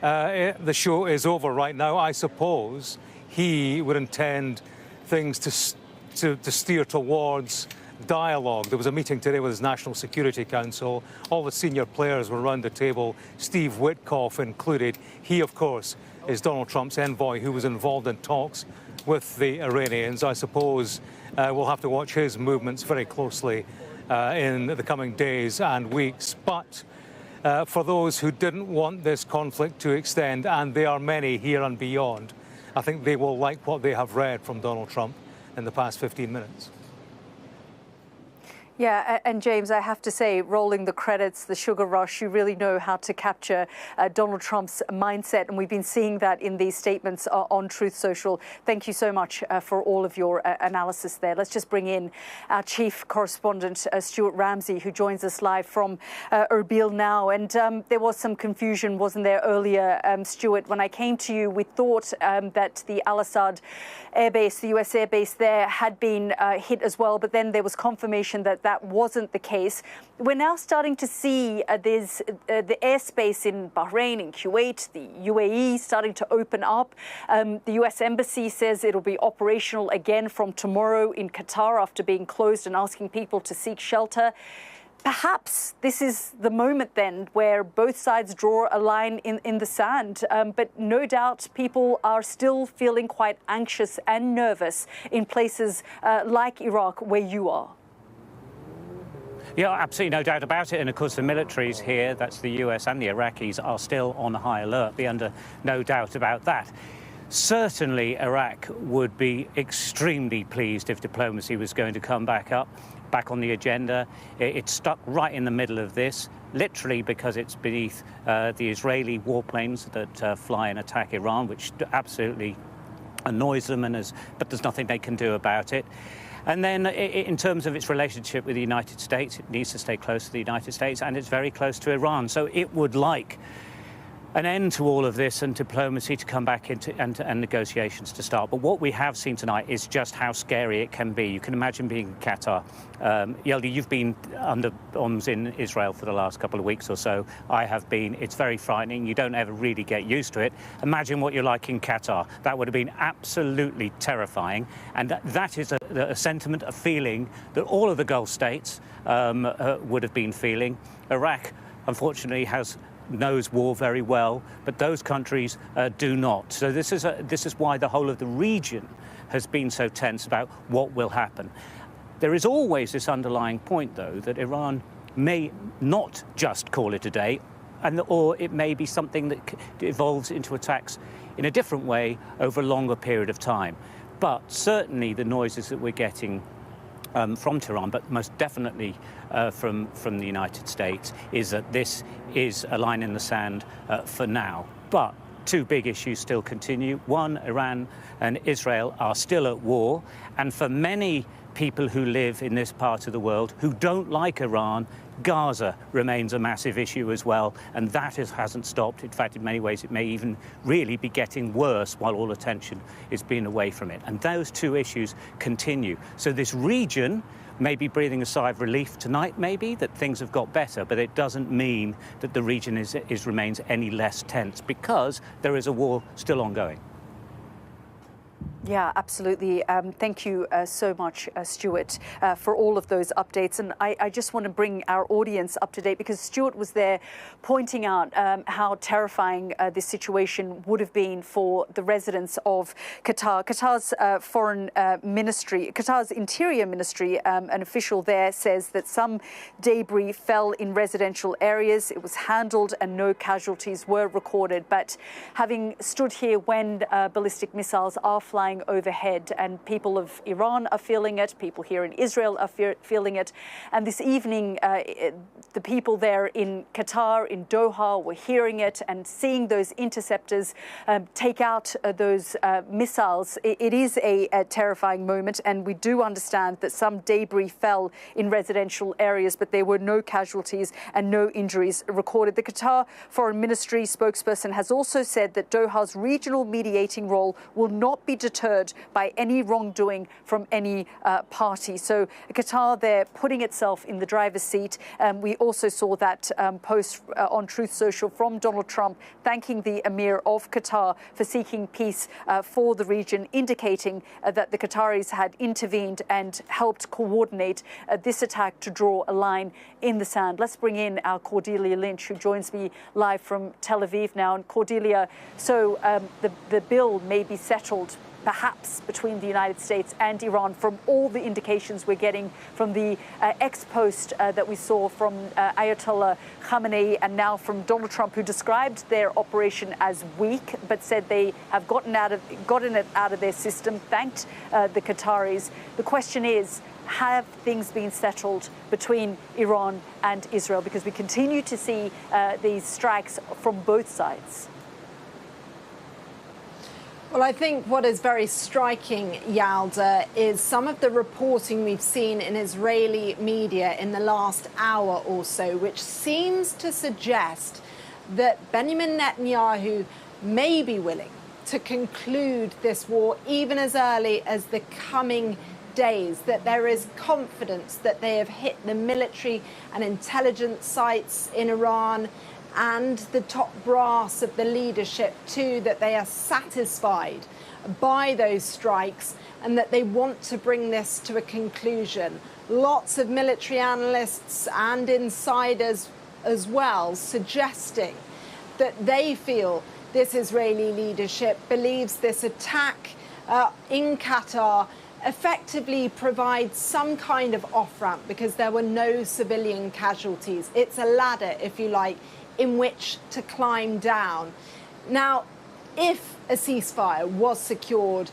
the show is over right now. I suppose he would intend things to steer towards dialogue. There was a meeting today with his National Security Council. All the senior players were around the table, Steve Witkoff included. He, of course, is Donald Trump's envoy who was involved in talks with the Iranians. I suppose we'll have to watch his movements very closely in the coming days and weeks. But for those who didn't want this conflict to extend, and there are many here and beyond, I think they will like what they have read from Donald Trump in the past 15 minutes. Yeah, and James, I have to say, rolling the credits, the sugar rush, you really know how to capture Donald Trump's mindset. And we've been seeing that in these statements on Truth Social. Thank you so much for all of your analysis there. Let's just bring in our chief correspondent, Stuart Ramsey, who joins us live from Erbil now. And there was some confusion, wasn't there, earlier, Stuart? When I came to you, we thought that the Al-Assad airbase, the US airbase there, had been hit as well. But then there was confirmation that that wasn't the case. We're now starting to see there's the airspace in Bahrain, in Kuwait, the UAE starting to open up. The US Embassy says it'll be operational again from tomorrow in Qatar after being closed and asking people to seek shelter. Perhaps this is the moment then where both sides draw a line in the sand. But no doubt people are still feeling quite anxious and nervous in places like Iraq, where you are. Yeah, absolutely, no doubt about it. And of course, the militaries here, that's the US and the Iraqis, are still on high alert. Be under no doubt about that. Certainly, Iraq would be extremely pleased if diplomacy was going to come back on the agenda. It's stuck right in the middle of this, literally because it's beneath the Israeli warplanes that fly and attack Iran, which absolutely annoys them, but there's nothing they can do about it. And then in terms of its relationship with the United States, it needs to stay close to the United States, and it's very close to Iran. So it would like an end to all of this and diplomacy to come back into and negotiations to start. But what we have seen tonight is just how scary it can be. You can imagine being in Qatar. Yeldi, you've been under bombs in Israel for the last couple of weeks or so. I have been. It's very frightening. You don't ever really get used to it. Imagine what you're like in Qatar. That would have been absolutely terrifying. And that is a sentiment, a feeling that all of the Gulf states would have been feeling. Iraq, unfortunately, knows war very well, but those countries do not. So this is why the whole of the region has been so tense about what will happen. There is always this underlying point, though, that Iran may not just call it a day, or it may be something that evolves into attacks in a different way over a longer period of time. But certainly the noises that we're getting from Tehran, but most definitely from the United States, is that this is a line in the sand for now. But two big issues still continue. One, Iran and Israel are still at war, and for many people who live in this part of the world who don't like Iran, Gaza remains a massive issue as well, and that hasn't stopped. In fact, in many ways, it may even really be getting worse while all attention is being away from it. And those two issues continue. So this region may be breathing a sigh of relief tonight, maybe, that things have got better, but it doesn't mean that the region remains any less tense, because there is a war still ongoing. Yeah, absolutely. Thank you so much, Stuart, for all of those updates. And I just want to bring our audience up to date, because Stuart was there pointing out how terrifying this situation would have been for the residents of Qatar. Qatar's foreign ministry, Qatar's interior ministry, an official there says that some debris fell in residential areas. It was handled and no casualties were recorded. But having stood here when ballistic missiles are flying flying overhead, and people of Iran are feeling it, people here in Israel are feeling it. And this evening, the people there in Qatar, in Doha, were hearing it and seeing those interceptors take out those missiles. It is a terrifying moment, and we do understand that some debris fell in residential areas, but there were no casualties and no injuries recorded. The Qatar Foreign Ministry spokesperson has also said that Doha's regional mediating role will not be deterred by any wrongdoing from any party. So Qatar there putting itself in the driver's seat. We also saw that post on Truth Social from Donald Trump thanking the Emir of Qatar for seeking peace for the region, indicating that the Qataris had intervened and helped coordinate this attack to draw a line in the sand. Let's bring in our Cordelia Lynch, who joins me live from Tel Aviv now. And Cordelia, so the bill may be settled perhaps between the United States and Iran from all the indications we're getting from the ex-post that we saw from Ayatollah Khamenei and now from Donald Trump, who described their operation as weak, but said they have gotten it out of their system, thanked the Qataris. The question is, have things been settled between Iran and Israel? Because we continue to see these strikes from both sides. Well, I think what is very striking, Yalda, is some of the reporting we've seen in Israeli media in the last hour or so, which seems to suggest that Benjamin Netanyahu may be willing to conclude this war even as early as the coming days, that there is confidence that they have hit the military and intelligence sites in Iran and the top brass of the leadership too, that they are satisfied by those strikes and that they want to bring this to a conclusion. Lots of military analysts and insiders as well suggesting that they feel this Israeli leadership believes this attack in Qatar effectively provides some kind of off-ramp because there were no civilian casualties. It's a ladder, if you like, in which to climb down. Now, if a ceasefire was secured,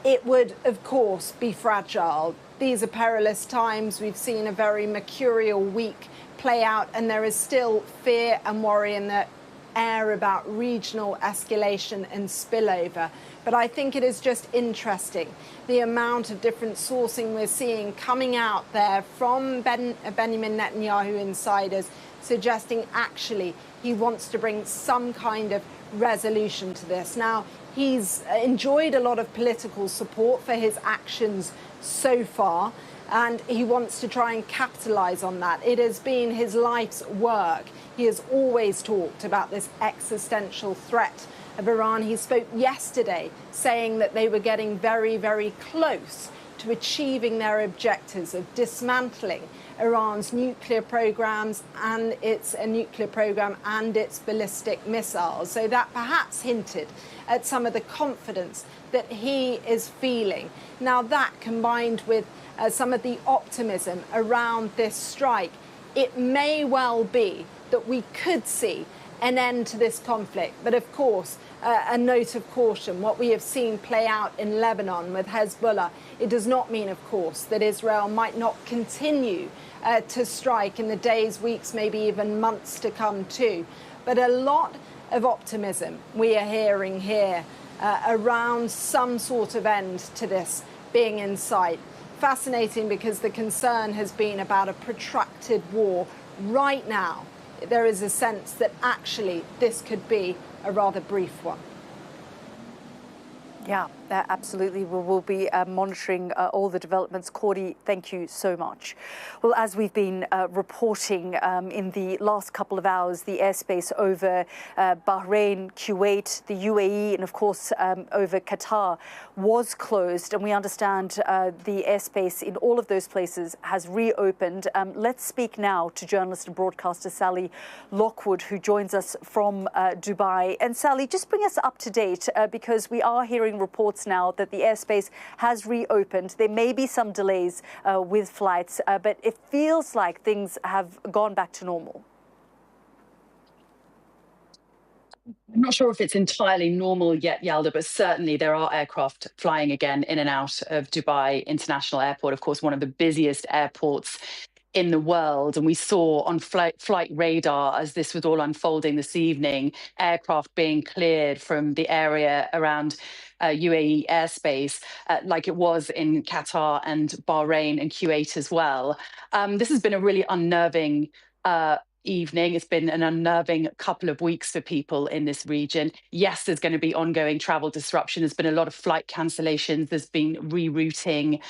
it would, of course, be fragile. These are perilous times. We've seen a very mercurial week play out, and there is still fear and worry in the air about regional escalation and spillover. But I think it is just interesting, the amount of different sourcing we're seeing coming out there from Benjamin Netanyahu insiders suggesting actually he wants to bring some kind of resolution to this. Now, he's enjoyed a lot of political support for his actions so far, and he wants to try and capitalize on that. It has been his life's work. He has always talked about this existential threat of Iran. He spoke yesterday saying that they were getting very, very close to achieving their objectives of dismantling Iran's nuclear programs and its ballistic missiles. So that perhaps hinted at some of the confidence that he is feeling. Now that combined with some of the optimism around this strike, it may well be that we could see an end to this conflict. But of course, a note of caution, what we have seen play out in Lebanon with Hezbollah, it does not mean, of course, that Israel might not continue to strike in the days, weeks, maybe even months to come too. But a lot of optimism we are hearing here around some sort of end to this being in sight. Fascinating, because the concern has been about a protracted war. Right now, there is a sense that actually this could be a rather brief one. Yeah, absolutely. We will be monitoring all the developments. Cordy, thank you so much. Well, as we've been reporting in the last couple of hours, the airspace over Bahrain, Kuwait, the UAE, and of course over Qatar was closed. And we understand the airspace in all of those places has reopened. Let's speak now to journalist and broadcaster Sally Lockwood, who joins us from Dubai. And Sally, just bring us up to date because we are hearing reports now that the airspace has reopened. There may be some delays with flights, but it feels like things have gone back to normal. I'm not sure if it's entirely normal yet, Yalda, but certainly there are aircraft flying again in and out of Dubai International Airport, of course, one of the busiest airports in the world. And we saw on flight radar, as this was all unfolding this evening, aircraft being cleared from the area around UAE airspace, like it was in Qatar and Bahrain and Kuwait as well. This has been a really unnerving evening. It's been an unnerving couple of weeks for people in this region. Yes, there's going to be ongoing travel disruption. There's been a lot of flight cancellations. There's been rerouting.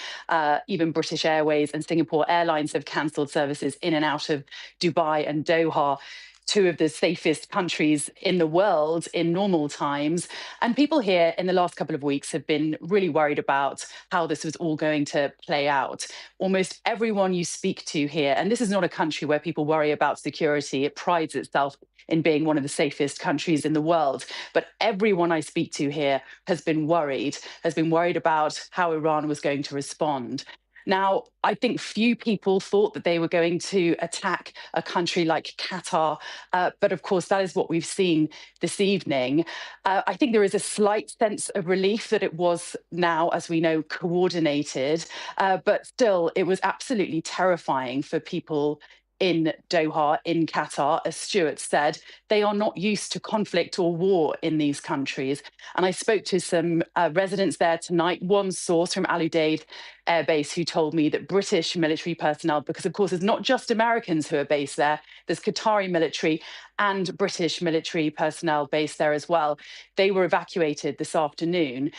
Even British Airways and Singapore Airlines have cancelled services in and out of Dubai and Doha, two of the safest countries in the world in normal times. And people here in the last couple of weeks have been really worried about how this was all going to play out. Almost everyone you speak to here, and this is not a country where people worry about security, it prides itself in being one of the safest countries in the world. But everyone I speak to here has been worried about how Iran was going to respond. Now, I think few people thought that they were going to attack a country like Qatar, but of course, that is what we've seen this evening. I think there is a slight sense of relief that it was now, as we know, coordinated, but still, it was absolutely terrifying for people in Doha, in Qatar. As Stuart said, they are not used to conflict or war in these countries. And I spoke to some residents there tonight, one source from Al Udeid Air Base who told me that British military personnel, because of course it's not just Americans who are based there, there's Qatari military and British military personnel based there as well. They were evacuated this afternoon.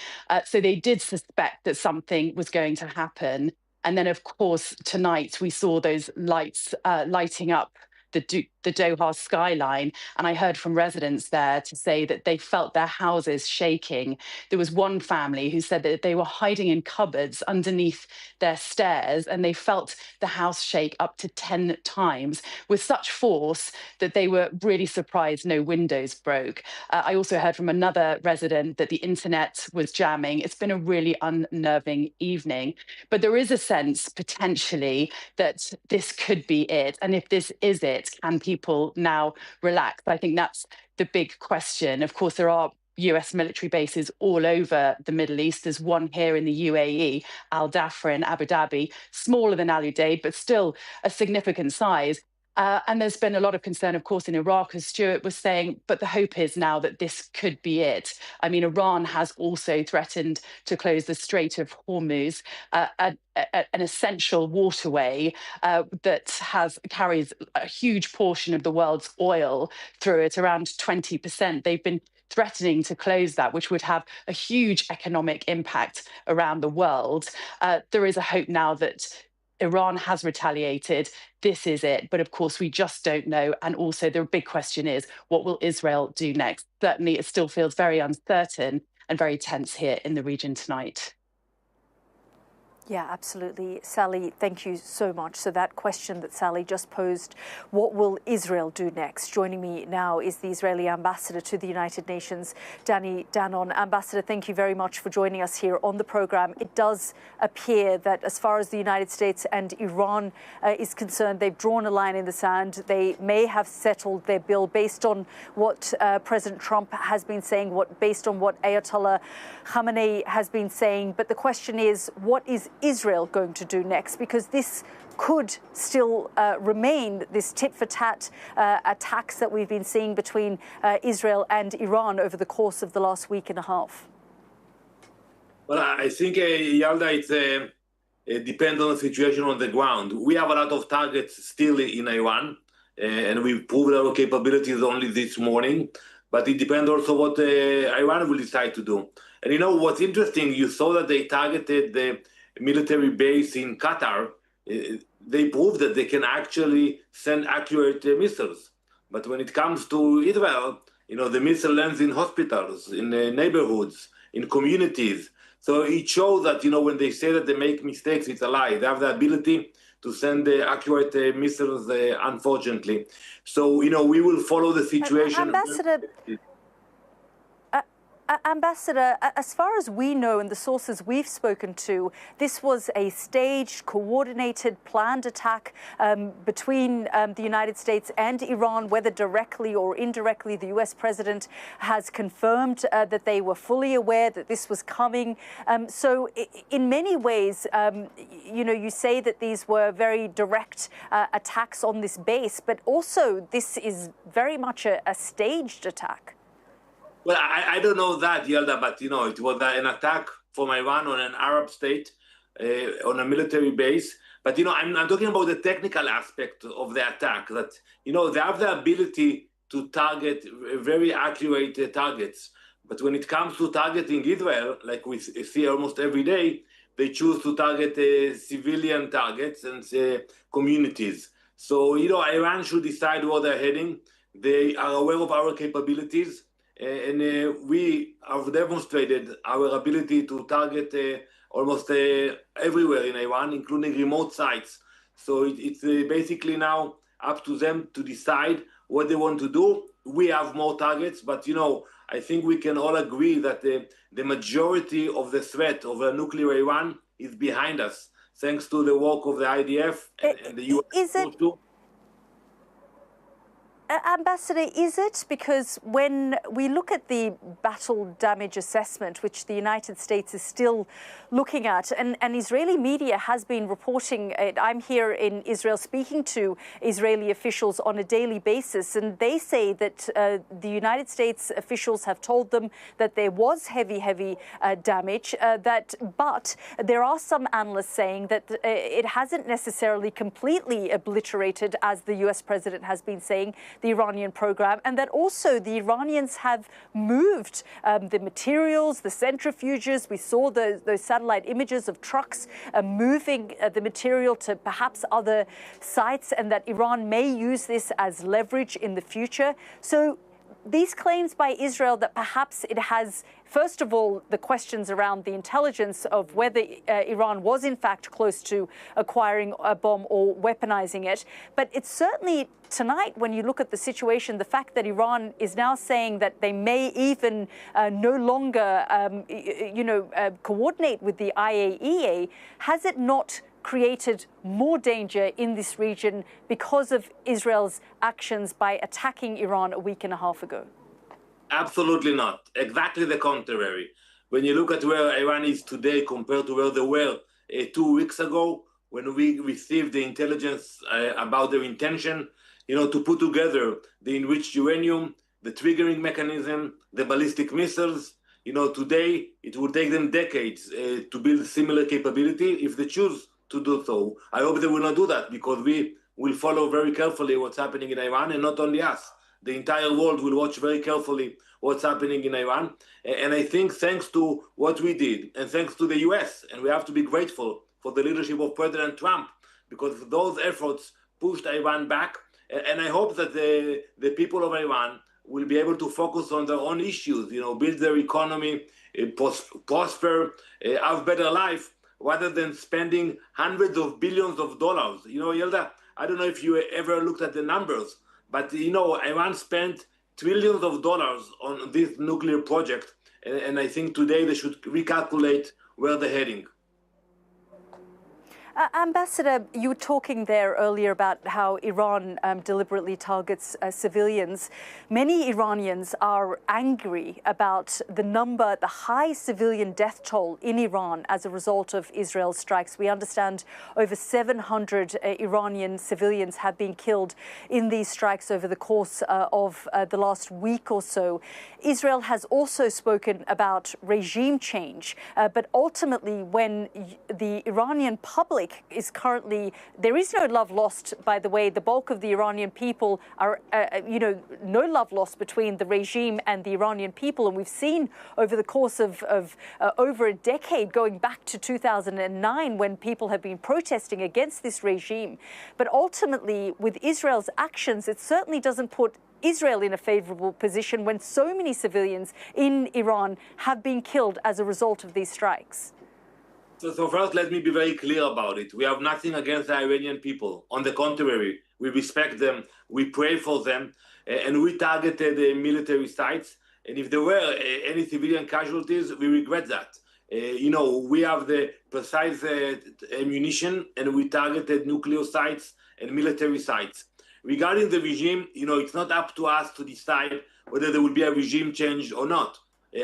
So they did suspect that something was going to happen. And then, of course, tonight we saw those lights lighting up the Doha skyline. And I heard from residents there to say that they felt their houses shaking. There was one family who said that they were hiding in cupboards underneath their stairs and they felt the house shake up to 10 times with such force that they were really surprised no windows broke. I also heard from another resident that the internet was jamming. It's been a really unnerving evening. But there is a sense potentially that this could be it. And if this is it, can people now relax? I think that's the big question. Of course, there are US military bases all over the Middle East. There's one here in the UAE, Al Dhafra in Abu Dhabi, smaller than Al Udeid, but still a significant size. And there's been a lot of concern, of course, in Iraq, as Stuart was saying, but the hope is now that this could be it. I mean, Iran has also threatened to close the Strait of Hormuz, an essential waterway that carries a huge portion of the world's oil through it, around 20%. They've been threatening to close that, which would have a huge economic impact around the world. There is a hope now that Iran has retaliated. This is it. But of course, we just don't know. And also, the big question is, what will Israel do next? Certainly, it still feels very uncertain and very tense here in the region tonight. Yeah, absolutely. Sally, thank you so much. So that question that Sally just posed, what will Israel do next? Joining me now is the Israeli ambassador to the United Nations, Danny Danon. Ambassador, thank you very much for joining us here on the program. It does appear that as far as the United States and Iran is concerned, they've drawn a line in the sand. They may have settled their bill based on what President Trump has been saying, based on what Ayatollah Khamenei has been saying. But the question is, what is Israel going to do next? Because this could still remain, this tit-for-tat attacks that we've been seeing between Israel and Iran over the course of the last week and a half. Well, I think, Yalda, it depends on the situation on the ground. We have a lot of targets still in Iran, and we've proved our capabilities only this morning. But it depends also what Iran will decide to do. And you know what's interesting? You saw that they targeted the military base in Qatar. They proved that they can actually send accurate missiles. But when it comes to Israel, the missile lands in hospitals, in neighborhoods, in communities. So it shows that, when they say that they make mistakes, it's a lie. They have the ability to send accurate missiles, unfortunately. So, we will follow the situation. Ambassador, Ambassador, as far as we know and the sources we've spoken to, this was a staged, coordinated, planned attack between the United States and Iran, whether directly or indirectly. The US president has confirmed that they were fully aware that this was coming. So in many ways, you say that these were very direct attacks on this base, but also this is very much a staged attack. Well, I don't know that, Yelda, but it was an attack from Iran on an Arab state, on a military base. But I'm talking about the technical aspect of the attack. That they have the ability to target very accurate targets. But when it comes to targeting Israel, like we see almost every day, they choose to target civilian targets and communities. So Iran should decide where they're heading. They are aware of our capabilities. And we have demonstrated our ability to target almost everywhere in Iran, including remote sites. So it's basically now up to them to decide what they want to do. We have more targets, but I think we can all agree that the majority of the threat of a nuclear Iran is behind us, thanks to the work of the IDF and the US. Ambassador, is it because when we look at the battle damage assessment, which the United States is still looking at, and Israeli media has been reporting it, I'm here in Israel speaking to Israeli officials on a daily basis, and they say that the United States officials have told them that there was heavy damage, but there are some analysts saying that it hasn't necessarily completely obliterated, as the US president has been saying, the Iranian program, and that also the Iranians have moved the materials, the centrifuges. We saw those satellite images of trucks moving the material to perhaps other sites, and that Iran may use this as leverage in the future. So these claims by Israel that perhaps it has, first of all, the questions around the intelligence of whether Iran was in fact close to acquiring a bomb or weaponizing it. But it's certainly tonight, when you look at the situation, the fact that Iran is now saying that they may even no longer, coordinate with the IAEA, has it not created more danger in this region because of Israel's actions by attacking Iran a week and a half ago? Absolutely not. Exactly the contrary. When you look at where Iran is today compared to where they were 2 weeks ago, when we received the intelligence about their intention, to put together the enriched uranium, the triggering mechanism, the ballistic missiles, today it will take them decades to build similar capability if they choose to do so. I hope they will not do that, because we will follow very carefully what's happening in Iran, and not only us. The entire world will watch very carefully what's happening in Iran. And I think thanks to what we did, and thanks to the US, and we have to be grateful for the leadership of President Trump, because those efforts pushed Iran back. And I hope that the people of Iran will be able to focus on their own issues, build their economy, prosper, have better life, rather than spending hundreds of billions of dollars. Yelda, I don't know if you ever looked at the numbers, but Iran spent trillions of dollars on this nuclear project, and I think today they should recalculate where they're heading. Ambassador, you were talking there earlier about how Iran deliberately targets civilians. Many Iranians are angry about the high civilian death toll in Iran as a result of Israel's strikes. We understand over 700 Iranian civilians have been killed in these strikes over the course of the last week or so. Israel has also spoken about regime change, but ultimately when the Iranian public is currently, there is no love lost, by the way. The bulk of the Iranian people are, no love lost between the regime and the Iranian people. And we've seen over the course of over a decade, going back to 2009, when people have been protesting against this regime. But ultimately, with Israel's actions, it certainly doesn't put Israel in a favorable position when so many civilians in Iran have been killed as a result of these strikes. So first, let me be very clear about it. We have nothing against the Iranian people. On the contrary, we respect them, we pray for them, and we targeted the military sites. And if there were any civilian casualties, we regret that. We have the precise ammunition, and we targeted nuclear sites and military sites. Regarding the regime, it's not up to us to decide whether there will be a regime change or not.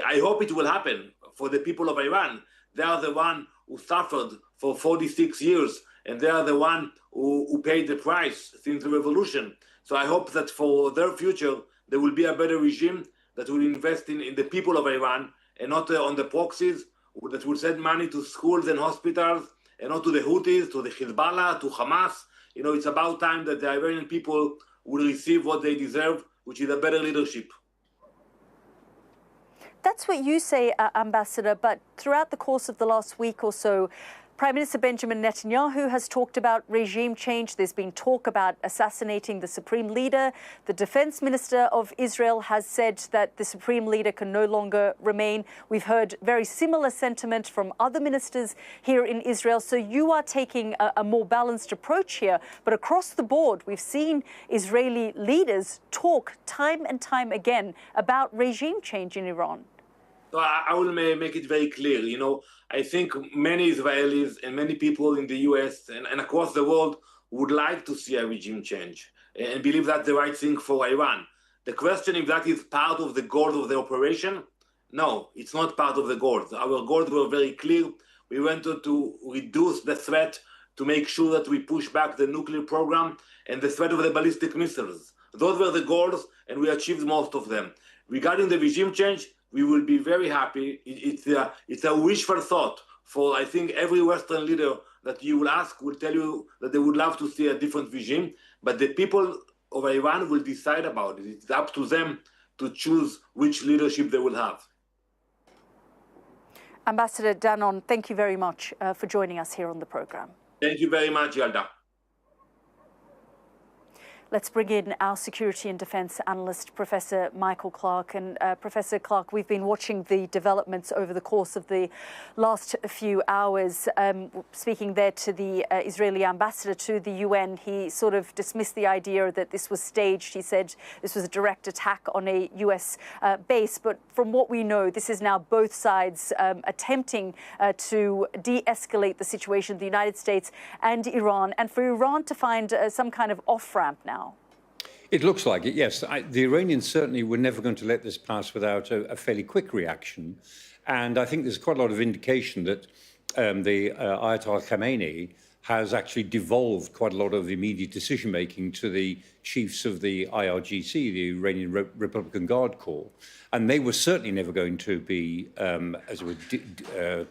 I hope it will happen for the people of Iran. They are the one who suffered for 46 years, and they are the one who paid the price since the revolution. So I hope that for their future, there will be a better regime that will invest in the people of Iran and not on the proxies that will send money to schools and hospitals and not to the Houthis, to the Hezbollah, to Hamas. It's about time that the Iranian people will receive what they deserve, which is a better leadership. That's what you say, Ambassador, but throughout the course of the last week or so, Prime Minister Benjamin Netanyahu has talked about regime change. There's been talk about assassinating the supreme leader. The defense minister of Israel has said that the supreme leader can no longer remain. We've heard very similar sentiment from other ministers here in Israel. So you are taking a more balanced approach here. But across the board, we've seen Israeli leaders talk time and time again about regime change in Iran. So I will make it very clear. I think many Israelis and many people in the US and across the world would like to see a regime change and believe that's the right thing for Iran. The question if that is part of the goals of the operation, no, it's not part of the goals. Our goals were very clear. We wanted to reduce the threat, to make sure that we push back the nuclear program and the threat of the ballistic missiles. Those were the goals, and we achieved most of them. Regarding the regime change, we will be very happy. It's a wishful thought for, I think, every Western leader that you will ask will tell you that they would love to see a different regime. But the people of Iran will decide about it. It's up to them to choose which leadership they will have. Ambassador Danon, thank you very much for joining us here on the program. Thank you very much, Yalda. Let's bring in our security and defence analyst, Professor Michael Clark. And Professor Clark, we've been watching the developments over the course of the last few hours. Speaking there to the Israeli ambassador to the UN, he sort of dismissed the idea that this was staged. He said this was a direct attack on a US base. But from what we know, this is now both sides attempting to de-escalate the situation, the United States and Iran, and for Iran to find some kind of off-ramp now. It looks like it, yes. The Iranians certainly were never going to let this pass without a fairly quick reaction. And I think there's quite a lot of indication that the Ayatollah Khamenei has actually devolved quite a lot of immediate decision-making to the chiefs of the IRGC, the Iranian Republican Guard Corps. And they were certainly never going to be, as it were,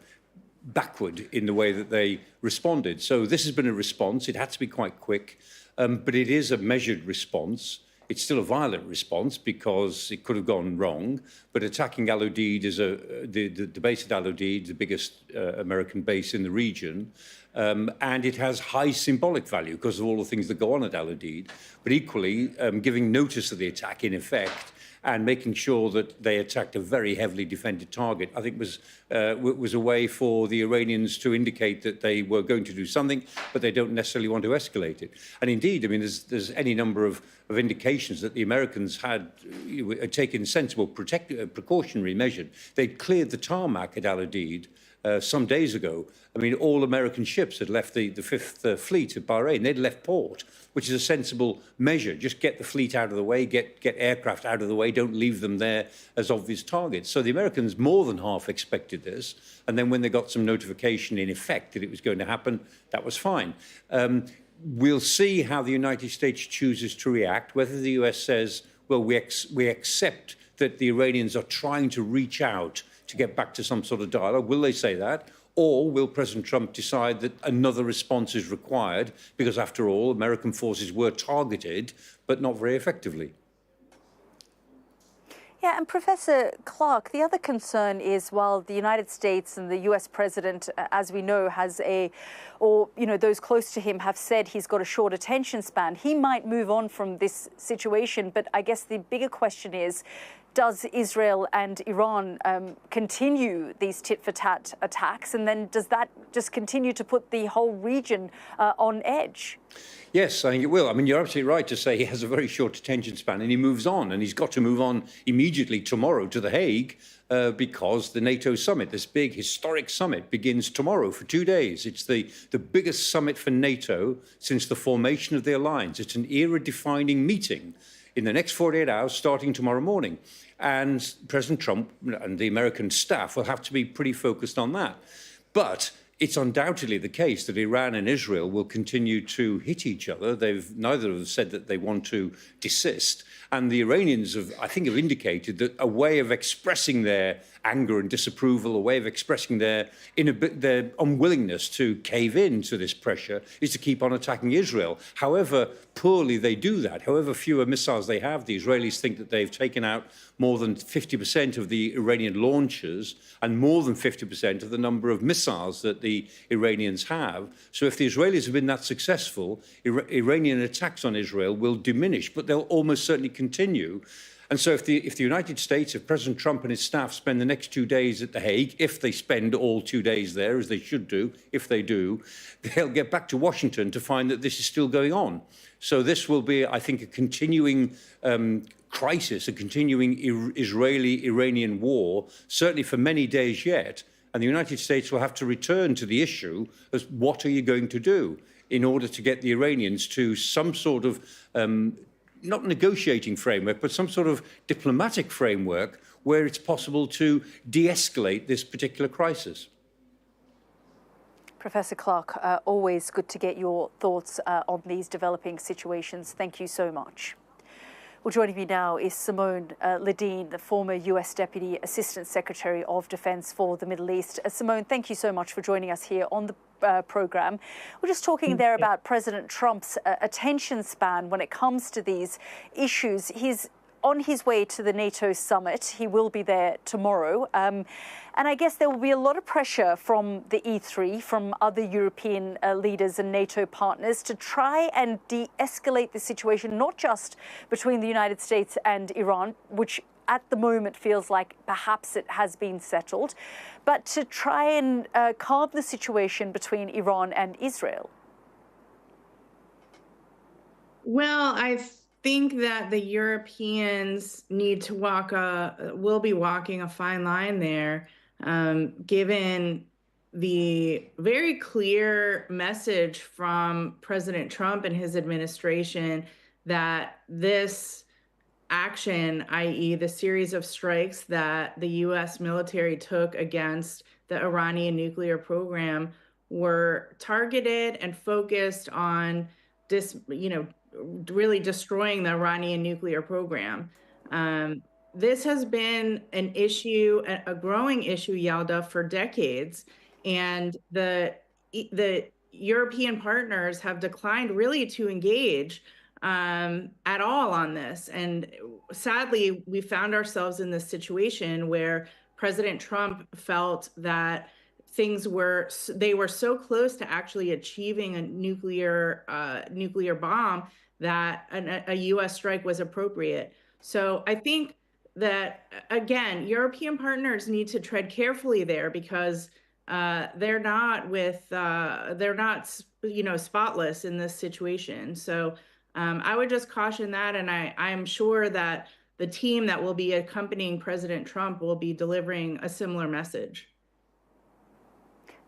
backward in the way that they responded. So this has been a response. It had to be quite quick. But it is a measured response. It's still a violent response because it could have gone wrong. But attacking Al Udeid is the base at Al Udeid, the biggest American base in the region, and it has high symbolic value because of all the things that go on at Al Udeid. But equally, giving notice of the attack in effect and making sure that they attacked a very heavily defended target, I think was a way for the Iranians to indicate that they were going to do something, but they don't necessarily want to escalate it. And indeed, I mean, there's any number of indications that the Americans had taken sensible precautionary measures. They'd cleared the tarmac at Al Udeid some days ago. I mean, all American ships had left the Fifth Fleet at Bahrain. They'd left port, which is a sensible measure. Just get the fleet out of the way, get aircraft out of the way, don't leave them there as obvious targets. So the Americans more than half expected this. And then when they got some notification in effect that it was going to happen, that was fine. We'll see how the United States chooses to react, whether the US says, well, we accept that the Iranians are trying to reach out to get back to some sort of dialogue. Will they say that? Or will President Trump decide that another response is required? Because after all, American forces were targeted, but not very effectively. Yeah, and Professor Clark, the other concern is while the United States and the US president, as we know, those close to him have said he's got a short attention span, he might move on from this situation. But I guess the bigger question is, does Israel and Iran continue these tit-for-tat attacks? And then does that just continue to put the whole region on edge? Yes, I think it will. I mean, you're absolutely right to say he has a very short attention span and he moves on, and he's got to move on immediately tomorrow to The Hague because the NATO summit, this big historic summit, begins tomorrow for 2 days. It's the biggest summit for NATO since the formation of the alliance. It's an era-defining meeting in the next 48 hours, starting tomorrow morning. And President Trump and the American staff will have to be pretty focused on that. But it's undoubtedly the case that Iran and Israel will continue to hit each other. Neither of them said that they want to desist. And the Iranians I think have indicated that a way of expressing their anger and disapproval, a way of expressing their unwillingness to cave in to this pressure is to keep on attacking Israel. However poorly they do that, however fewer missiles they have, the Israelis think that they've taken out more than 50% of the Iranian launchers and more than 50% of the number of missiles that the Iranians have. So if the Israelis have been that successful, Iranian attacks on Israel will diminish, but they'll almost certainly continue. And so if the United States, if President Trump and his staff spend the next 2 days at The Hague, if they spend all 2 days there, as they should do, if they do, they'll get back to Washington to find that this is still going on. So this will be, I think, a continuing crisis, a continuing Israeli-Iranian war, certainly for many days yet. And the United States will have to return to the issue as what are you going to do in order to get the Iranians to some sort of not negotiating framework, but some sort of diplomatic framework where it's possible to de-escalate this particular crisis. Professor Clark, always good to get your thoughts on these developing situations. Thank you so much. Well, joining me now is Simone Ledeen, the former US Deputy Assistant Secretary of Defense for the Middle East. Simone, thank you so much for joining us here on the program. We're just talking there about President Trump's attention span when it comes to these issues. He's on his way to the NATO summit. He will be there tomorrow. And I guess there will be a lot of pressure from the E3, from other European leaders and NATO partners to try and de-escalate the situation, not just between the United States and Iran, which at the moment feels like perhaps it has been settled, but to try and calm the situation between Iran and Israel. Well, I think that the Europeans need to will be walking a fine line there, given the very clear message from President Trump and his administration that this action, i.e. the series of strikes that the U.S. military took against the Iranian nuclear program, were targeted and focused on really destroying the Iranian nuclear program. This has been an issue, a growing issue, Yalda, for decades, and the European partners have declined really to engage at all on this. And sadly, we found ourselves in this situation where President Trump felt that they were so close to actually achieving a nuclear bomb that a U.S. strike was appropriate. So I think that, again, European partners need to tread carefully there because they're not spotless in this situation. So I would just caution that, and I am sure that the team that will be accompanying President Trump will be delivering a similar message.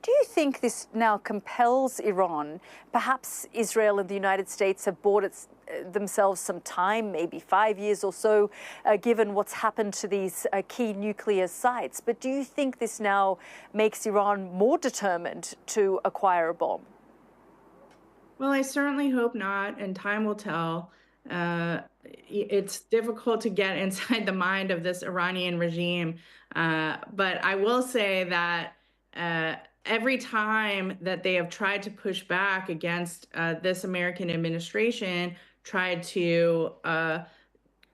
Do you think this now compels Iran? Perhaps Israel and the United States have bought themselves some time, maybe 5 years or so, given what's happened to these key nuclear sites. But do you think this now makes Iran more determined to acquire a bomb? Well, I certainly hope not, and time will tell. It's difficult to get inside the mind of this Iranian regime. But I will say that every time that they have tried to push back against this American administration, tried to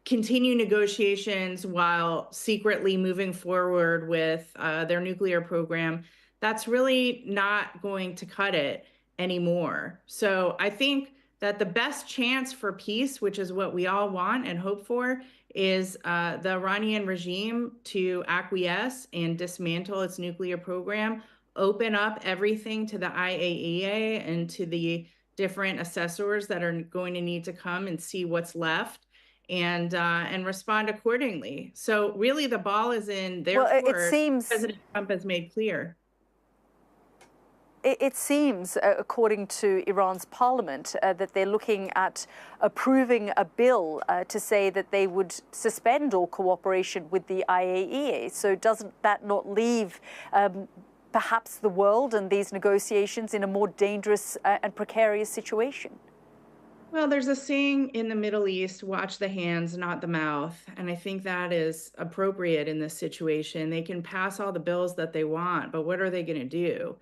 continue negotiations while secretly moving forward with their nuclear program, that's really not going to cut it anymore. So I think that the best chance for peace, which is what we all want and hope for, is the Iranian regime to acquiesce and dismantle its nuclear program, open up everything to the IAEA and to the different assessors that are going to need to come and see what's left, and respond accordingly. So really the ball is in their court. Well, it seems President Trump has made clear. It seems, according to Iran's parliament, that they're looking at approving a bill to say that they would suspend all cooperation with the IAEA. So doesn't that not leave perhaps the world and these negotiations in a more dangerous and precarious situation? Well, there's a saying in the Middle East, watch the hands, not the mouth. And I think that is appropriate in this situation. They can pass all the bills that they want, but what are they going to do?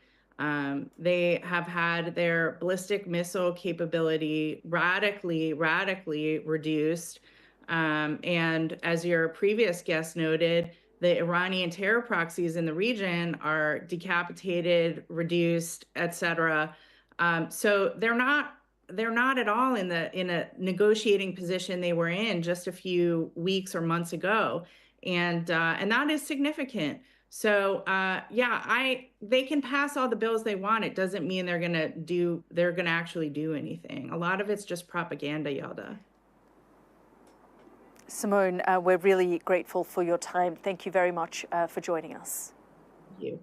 They have had their ballistic missile capability radically reduced. And as your previous guest noted, the Iranian terror proxies in the region are decapitated, reduced, etc. So they're not at all in a negotiating position they were in just a few weeks or months ago, and that is significant. So they can pass all the bills they want. It doesn't mean they're gonna actually do anything. A lot of it's just propaganda, Yalda. Simone, we're really grateful for your time. Thank you very much for joining us. Thank you.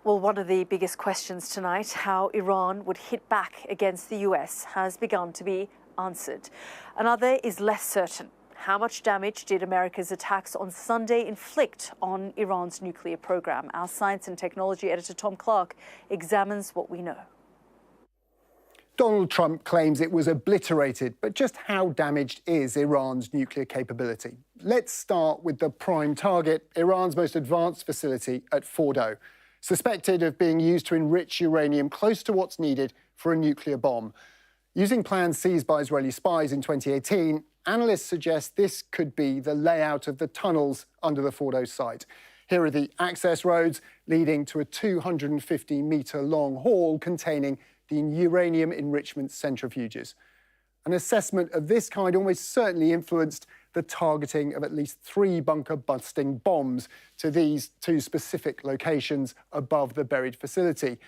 Well, one of the biggest questions tonight, how Iran would hit back against the US, has begun to be answered. Another is less certain. How much damage did America's attacks on Sunday inflict on Iran's nuclear program? Our science and technology editor Tom Clark examines what we know. Donald Trump claims it was obliterated, but just how damaged is Iran's nuclear capability? Let's start with the prime target, Iran's most advanced facility at Fordo, suspected of being used to enrich uranium close to what's needed for a nuclear bomb. Using plans seized by Israeli spies in 2018, analysts suggest this could be the layout of the tunnels under the Fordo site. Here are the access roads leading to a 250-metre-long hall containing the uranium enrichment centrifuges. An assessment of this kind almost certainly influenced the targeting of at least 3 bunker-busting bombs to these 2 specific locations above the buried facility.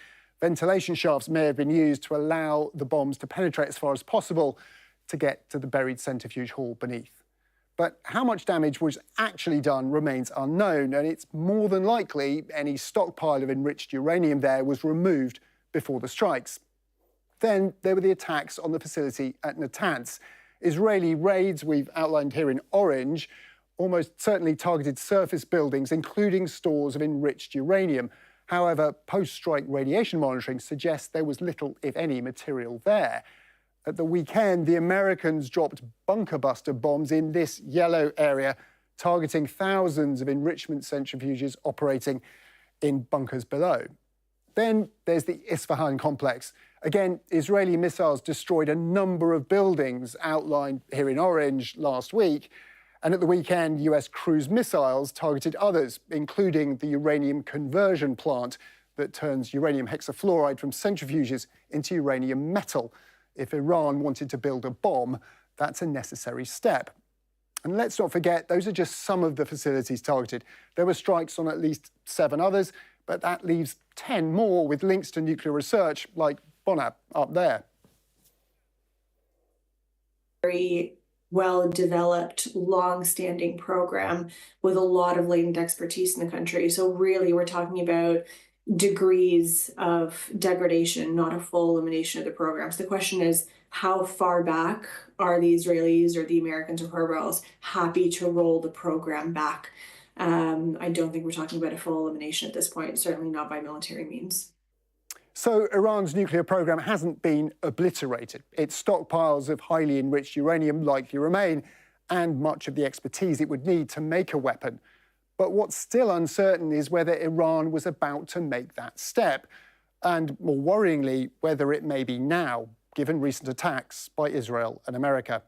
Ventilation shafts may have been used to allow the bombs to penetrate as far as possible to get to the buried centrifuge hall beneath. But how much damage was actually done remains unknown, and it's more than likely any stockpile of enriched uranium there was removed before the strikes. Then there were the attacks on the facility at Natanz. Israeli raids we've outlined here in orange almost certainly targeted surface buildings, including stores of enriched uranium. However, post-strike radiation monitoring suggests there was little, if any, material there. At the weekend, the Americans dropped bunker buster bombs in this yellow area, targeting thousands of enrichment centrifuges operating in bunkers below. Then there's the Isfahan complex. Again, Israeli missiles destroyed a number of buildings outlined here in orange last week. And at the weekend, US cruise missiles targeted others, including the uranium conversion plant that turns uranium hexafluoride from centrifuges into uranium metal. If Iran wanted to build a bomb, that's a necessary step. And let's not forget, those are just some of the facilities targeted. There were strikes on at least 7 others, but that leaves 10 more with links to nuclear research, like Bonap up there. Very well-developed, long-standing program with a lot of latent expertise in the country. So really, we're talking about degrees of degradation, not a full elimination of the programs. The question is, how far back are the Israelis or the Americans or whoever else happy to roll the program back? I don't think we're talking about a full elimination at this point, certainly not by military means. So Iran's nuclear program hasn't been obliterated. Its stockpiles of highly enriched uranium likely remain, and much of the expertise it would need to make a weapon. But what's still uncertain is whether Iran was about to make that step, and more worryingly, whether it may be now, given recent attacks by Israel and America.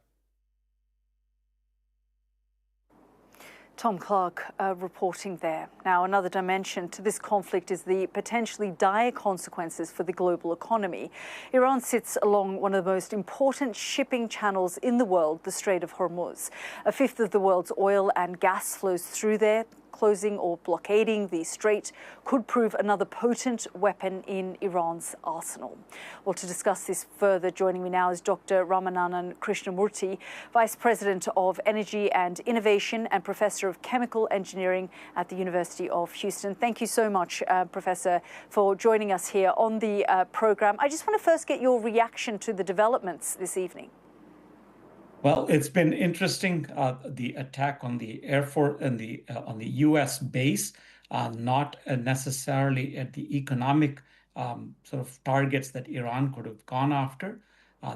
Tom Clark reporting there. Now, another dimension to this conflict is the potentially dire consequences for the global economy. Iran sits along one of the most important shipping channels in the world, the Strait of Hormuz. A fifth of the world's oil and gas flows through there. Closing or blockading the strait could prove another potent weapon in Iran's arsenal. Well, to discuss this further, joining me now is Dr. Ramananan Krishnamurthy, Vice President of Energy and Innovation and Professor of Chemical Engineering at the University of Houston. Thank you so much, Professor, for joining us here on the program. I just want to first get your reaction to the developments this evening. Well, it's been interesting, the attack on the Air Force and on the U.S. base, not necessarily at the economic sort of targets that Iran could have gone after.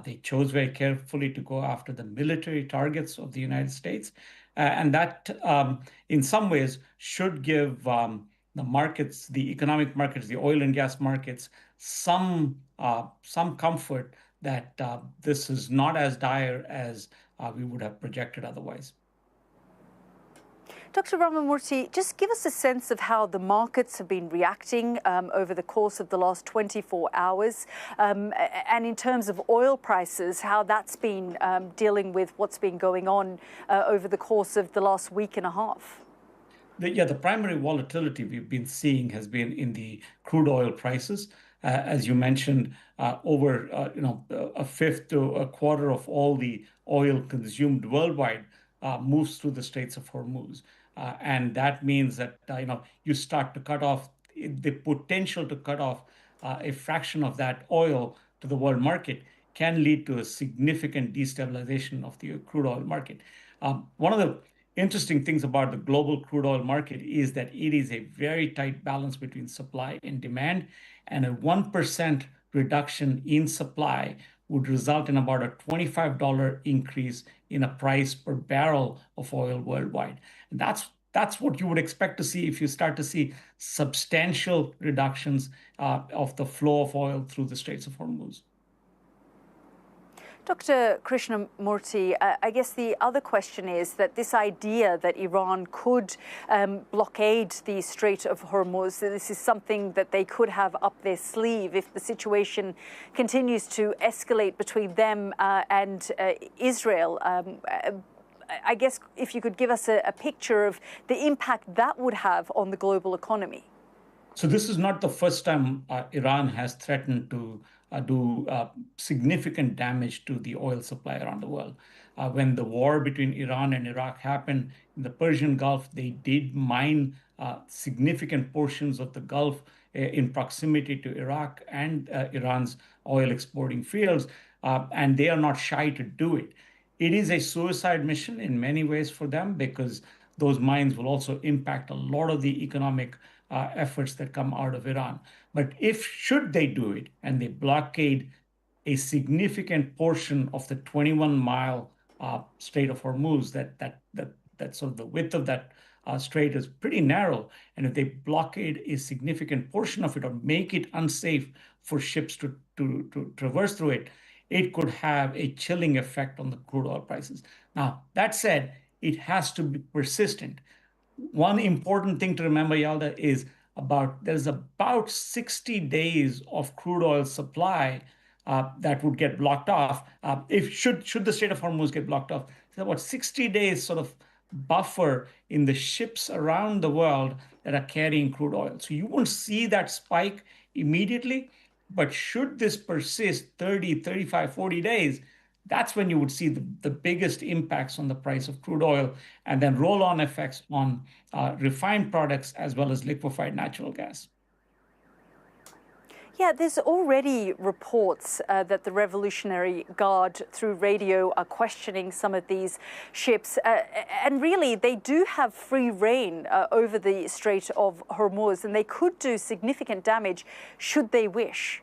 They chose very carefully to go after the military targets of the United States. And that, in some ways, should give the markets, the economic markets, the oil and gas markets, some comfort that this is not as dire as we would have projected otherwise. Dr. Ramamurthy, just give us a sense of how the markets have been reacting over the course of the last 24 hours. And in terms of oil prices, how that's been dealing with what's been going on over the course of the last week and a half. The primary volatility we've been seeing has been in the crude oil prices. As you mentioned, over a fifth to a quarter of all the oil consumed worldwide moves through the Straits of Hormuz. And that means that you start to cut off the potential to cut off a fraction of that oil to the world market can lead to a significant destabilization of the crude oil market. One of the interesting things about the global crude oil market is that it is a very tight balance between supply and demand, and a 1% reduction in supply would result in about a $25 increase in a price per barrel of oil worldwide. And that's what you would expect to see if you start to see substantial reductions of the flow of oil through the Straits of Hormuz. Dr. Krishnamurthy, I guess the other question is that this idea that Iran could blockade the Strait of Hormuz, this is something that they could have up their sleeve if the situation continues to escalate between them and Israel. I guess if you could give us a picture of the impact that would have on the global economy. So this is not the first time Iran has threatened to do significant damage to the oil supply around the world. When the war between Iran and Iraq happened in the Persian Gulf, they did mine significant portions of the Gulf in proximity to Iraq and Iran's oil exporting fields, and they are not shy to do it. It is a suicide mission in many ways for them because those mines will also impact a lot of the economic efforts that come out of Iran. But should they do it and they blockade a significant portion of the 21-mile Strait of Hormuz, that sort of the width of that strait is pretty narrow, and if they blockade a significant portion of it or make it unsafe for ships to traverse through it, it could have a chilling effect on the crude oil prices. Now, that said, it has to be persistent. One important thing to remember, Yalda, is there's about 60 days of crude oil supply that would get blocked off. Should the Strait of Hormuz get blocked off, there's about 60 days sort of buffer in the ships around the world that are carrying crude oil. So you won't see that spike immediately, but should this persist 30, 35, 40 days, that's when you would see the biggest impacts on the price of crude oil and then roll-on effects on refined products as well as liquefied natural gas. Yeah, there's already reports that the Revolutionary Guard through radio are questioning some of these ships. And really, they do have free rein over the Strait of Hormuz, and they could do significant damage should they wish.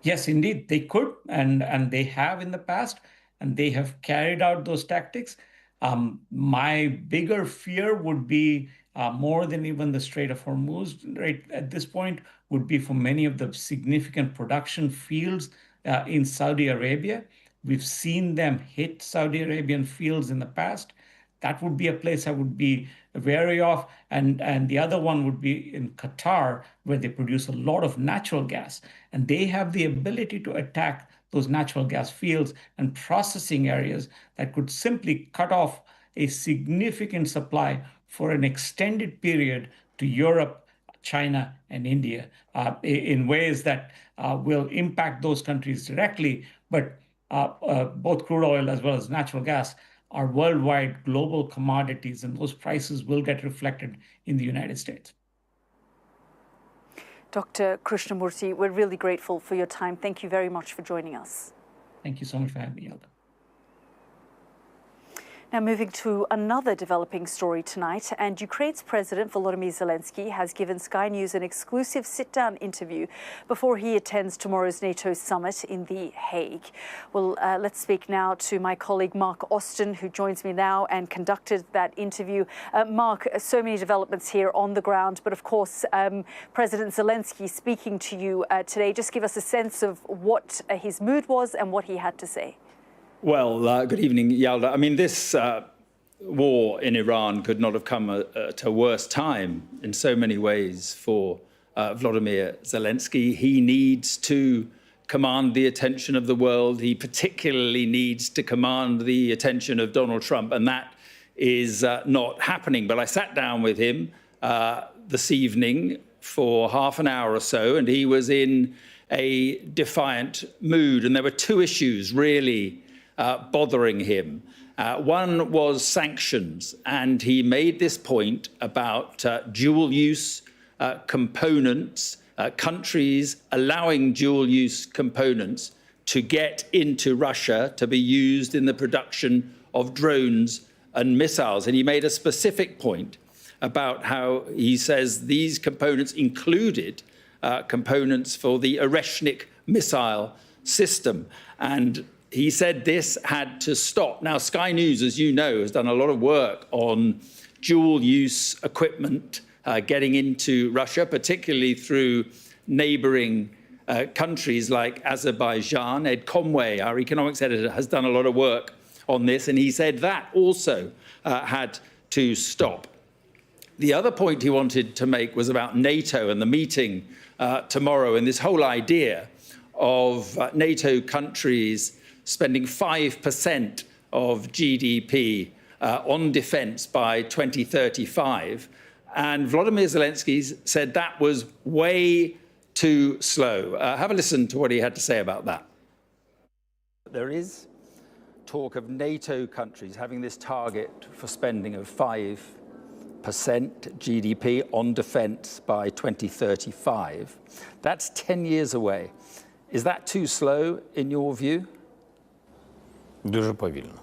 Yes, indeed, they could, and they have in the past, and they have carried out those tactics. My bigger fear would be more than even the Strait of Hormuz, right at this point, would be for many of the significant production fields in Saudi Arabia. We've seen them hit Saudi Arabian fields in the past. That would be a place I would be wary of. And the other one would be in Qatar, where they produce a lot of natural gas. And they have the ability to attack those natural gas fields and processing areas that could simply cut off a significant supply for an extended period to Europe, China, and India in ways that will impact those countries directly. But both crude oil as well as natural gas are worldwide global commodities, and those prices will get reflected in the United States. Dr. Krishnamurthy, we're really grateful for your time. Thank you very much for joining us. Thank you so much for having me, Yelda. Now moving to another developing story tonight, and Ukraine's President Volodymyr Zelensky has given Sky News an exclusive sit-down interview before he attends tomorrow's NATO summit in The Hague. Well, let's speak now to my colleague Mark Austin, who joins me now and conducted that interview. Mark, so many developments here on the ground, but of course, President Zelensky speaking to you today. Just give us a sense of what his mood was and what he had to say. Well, good evening, Yalda. I mean, this war in Iran could not have come at a worse time in so many ways for Volodymyr Zelensky. He needs to command the attention of the world. He particularly needs to command the attention of Donald Trump, and that is not happening. But I sat down with him this evening for half an hour or so, and he was in a defiant mood. And there were two issues really bothering him. One was sanctions, and he made this point about dual-use components, countries allowing dual-use components to get into Russia to be used in the production of drones and missiles. And he made a specific point about how he says these components included components for the Oreshnik missile system. And he said this had to stop. Now, Sky News, as you know, has done a lot of work on dual-use equipment getting into Russia, particularly through neighboring countries like Azerbaijan. Ed Conway, our economics editor, has done a lot of work on this, and he said that also had to stop. The other point he wanted to make was about NATO and the meeting tomorrow, and this whole idea of NATO countries spending 5% of GDP on defense by 2035. And Volodymyr Zelensky said that was way too slow. Have a listen to what he had to say about that. There is talk of NATO countries having this target for spending of 5% GDP on defense by 2035. That's 10 years away. Is that too slow in your view? Дуже повільно.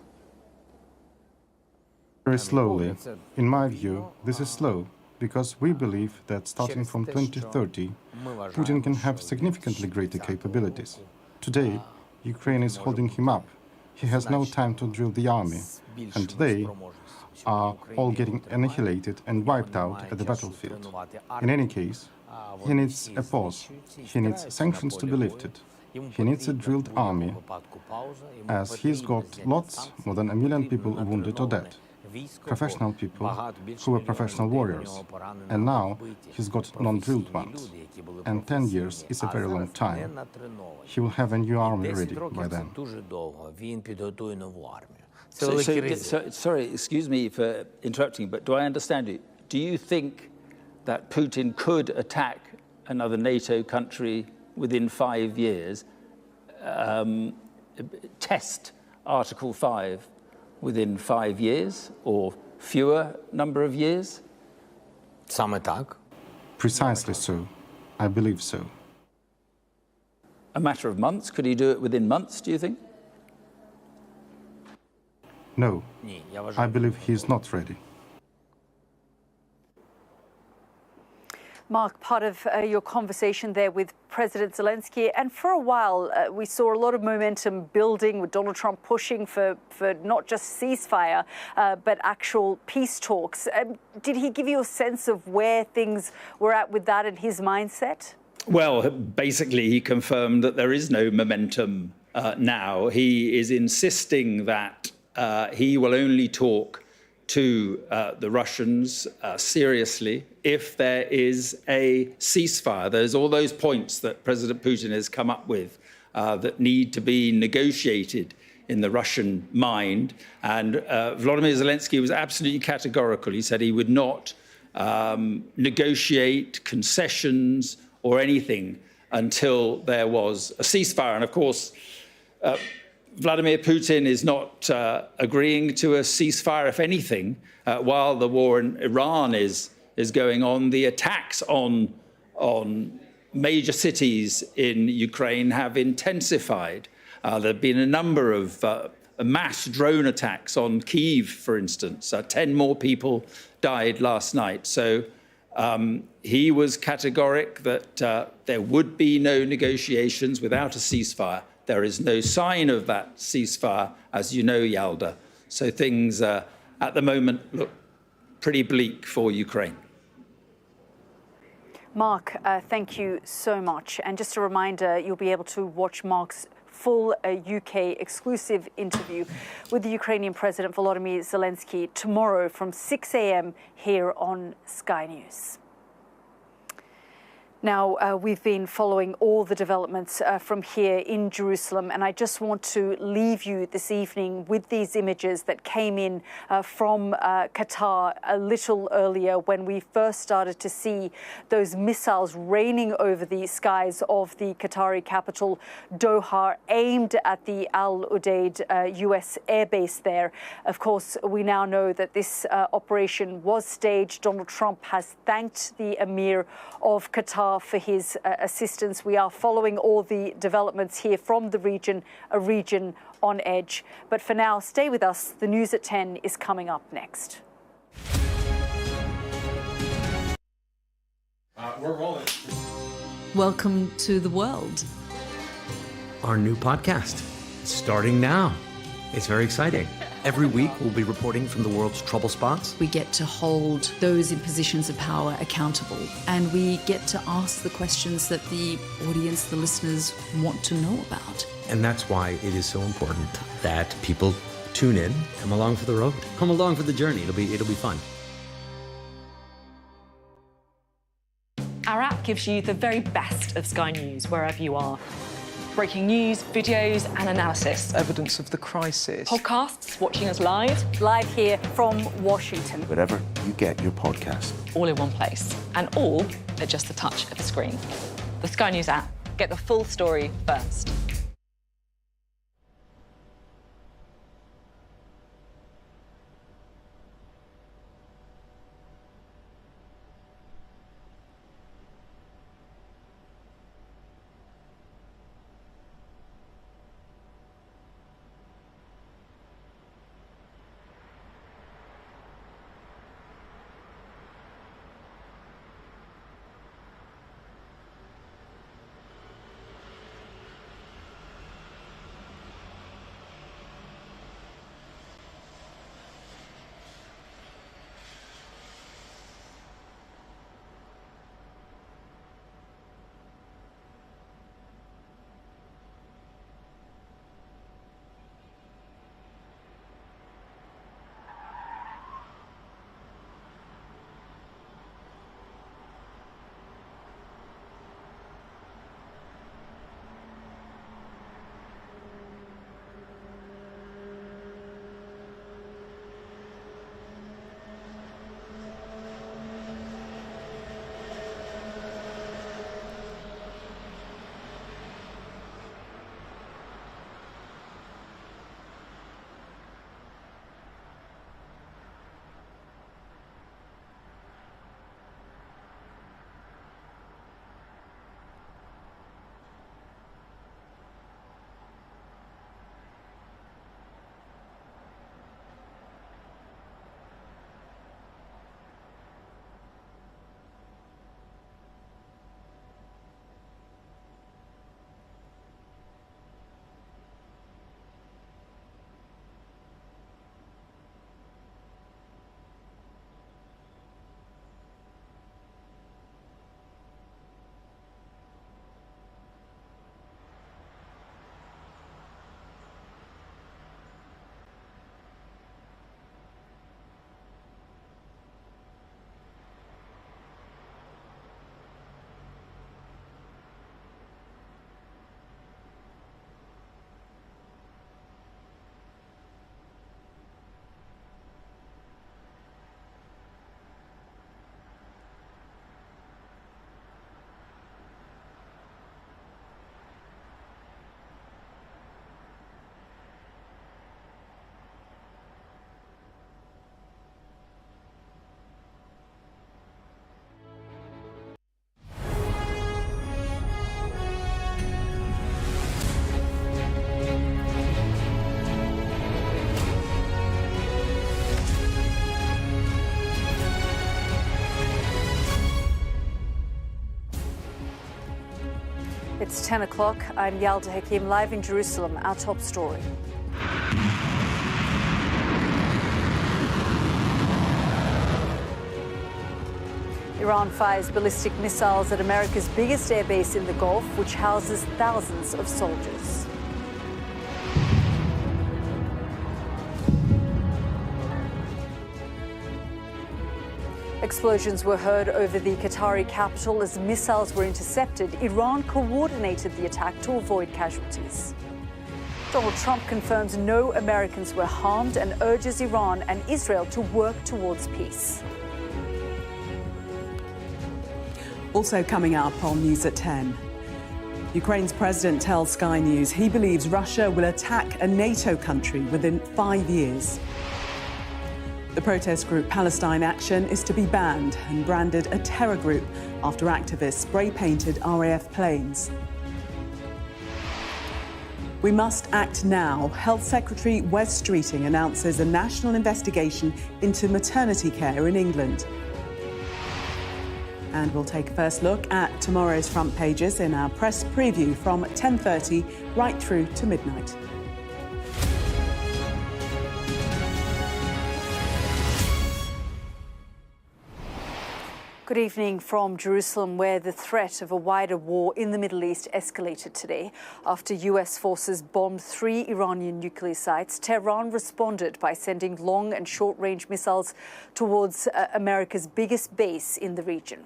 Very slowly. In my view, this is slow, because we believe that starting from 2030, Putin can have significantly greater capabilities. Today, Ukraine is holding him up. He has no time to drill the army, and they are all getting annihilated and wiped out at the battlefield. In any case, he needs a pause. He needs sanctions to be lifted. He needs a drilled army, as he's got lots, more than 1 million people wounded or dead. Professional people who were professional warriors. And now he's got non-drilled ones. And 10 years is a very long time. He will have a new army ready by then. Sorry, excuse me for interrupting, but do I understand you? Do you think that Putin could attack another NATO country within 5 years, test Article 5 within 5 years or fewer number of years? Саме так. Precisely so. I believe so. A matter of months? Could he do it within months, do you think? No. I believe he's not ready. Mark, part of your conversation there with President Zelensky, and for a while we saw a lot of momentum building with Donald Trump pushing for not just ceasefire, but actual peace talks. Did he give you a sense of where things were at with that and his mindset? Well, basically he confirmed that there is no momentum now. He is insisting that he will only talk to the Russians seriously if there is a ceasefire. There's all those points that President Putin has come up with that need to be negotiated in the Russian mind. And Volodymyr Zelensky was absolutely categorical. He said he would not negotiate concessions or anything until there was a ceasefire. And of course, Vladimir Putin is not agreeing to a ceasefire. If anything, while the war in Iran is going on, the attacks on major cities in Ukraine have intensified. There have been a number of mass drone attacks on Kyiv, for instance. 10 more people died last night. So he was categoric that there would be no negotiations without a ceasefire. There is no sign of that ceasefire, as you know, Yalda. So things at the moment look pretty bleak for Ukraine. Mark, thank you so much. And just a reminder, you'll be able to watch Mark's full UK exclusive interview with the Ukrainian President Volodymyr Zelensky tomorrow from 6 a.m. here on Sky News. Now, we've been following all the developments from here in Jerusalem, and I just want to leave you this evening with these images that came in from Qatar a little earlier when we first started to see those missiles raining over the skies of the Qatari capital, Doha, aimed at the Al Udeid US airbase there. Of course, we now know that this operation was staged. Donald Trump has thanked the Emir of Qatar for his assistance. We are following all the developments here from the region, a region on edge. But for now, stay with us. The news at 10 is coming up next. We're rolling. Welcome to the world. Our new podcast, starting now. It's very exciting. Every week, we'll be reporting from the world's trouble spots. We get to hold those in positions of power accountable, and we get to ask the questions that the audience, the listeners, want to know about. And that's why it is so important that people tune in, come along for the road, come along for the journey. It'll be fun. Our app gives you the very best of Sky News wherever you are. Breaking news, videos and analysis. Evidence of the crisis. Podcasts, watching us live. Live here from Washington. Wherever you get your podcast. All in one place. And all at just the touch of a screen. The Sky News app. Get the full story first. It's 10 o'clock. I'm Yalda Hakim, live in Jerusalem. Our top story. Iran fires ballistic missiles at America's biggest airbase in the Gulf, which houses thousands of soldiers. Explosions were heard over the Qatari capital as missiles were intercepted. Iran coordinated the attack to avoid casualties. Donald Trump confirms no Americans were harmed and urges Iran and Israel to work towards peace. Also coming up on News at 10. Ukraine's president tells Sky News he believes Russia will attack a NATO country within 5 years. The protest group Palestine Action is to be banned and branded a terror group after activists spray-painted RAF planes. We must act now. Health Secretary Wes Streeting announces a national investigation into maternity care in England. And we'll take a first look at tomorrow's front pages in our press preview from 10:30 right through to midnight. Good evening from Jerusalem, where the threat of a wider war in the Middle East escalated today. After US forces bombed 3 Iranian nuclear sites, Tehran responded by sending long and short-range missiles towards America's biggest base in the region.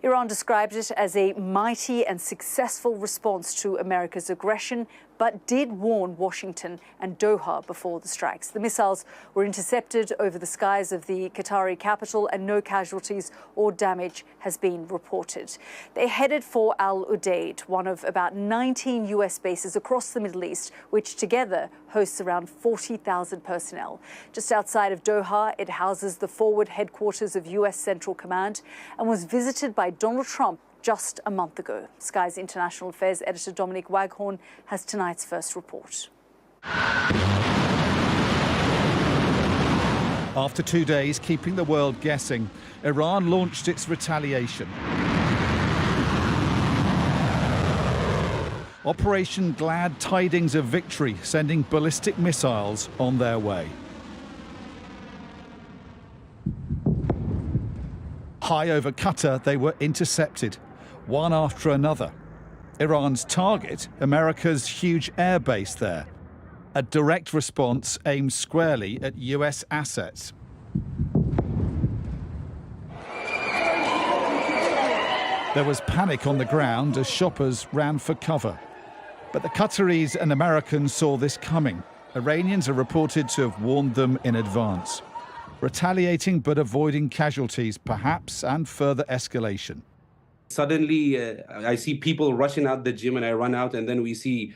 Iran described it as a mighty and successful response to America's aggression, but did warn Washington and Doha before the strikes. The missiles were intercepted over the skies of the Qatari capital and no casualties or damage has been reported. They headed for Al Udeid, one of about 19 US bases across the Middle East, which together hosts around 40,000 personnel. Just outside of Doha, it houses the forward headquarters of US Central Command and was visited by Donald Trump just a month ago. Sky's International Affairs editor Dominic Waghorn has tonight's first report. After 2 days keeping the world guessing, Iran launched its retaliation. Operation Glad Tidings of Victory, sending ballistic missiles on their way. High over Qatar, they were intercepted, one after another. Iran's target, America's huge air base there. A direct response aimed squarely at US assets. There was panic on the ground as shoppers ran for cover. But the Qataris and Americans saw this coming. Iranians are reported to have warned them in advance. Retaliating but avoiding casualties, perhaps, and further escalation. Suddenly, I see people rushing out the gym and I run out and then we see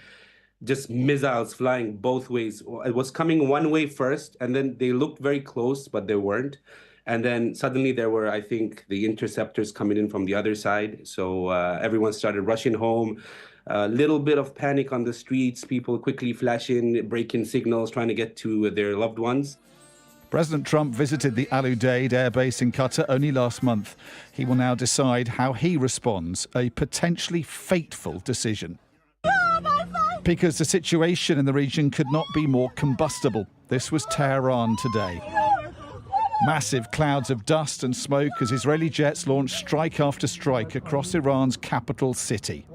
just missiles flying both ways. It was coming one way first and then they looked very close, but they weren't. And then suddenly there were, I think, the interceptors coming in from the other side. So everyone started rushing home. A little bit of panic on the streets, people quickly flashing, breaking signals, trying to get to their loved ones. President Trump visited the Al Udeid air base in Qatar only last month. He will now decide how he responds, a potentially fateful decision. Because the situation in the region could not be more combustible. This was Tehran today. Massive clouds of dust and smoke as Israeli jets launched strike after strike across Iran's capital city.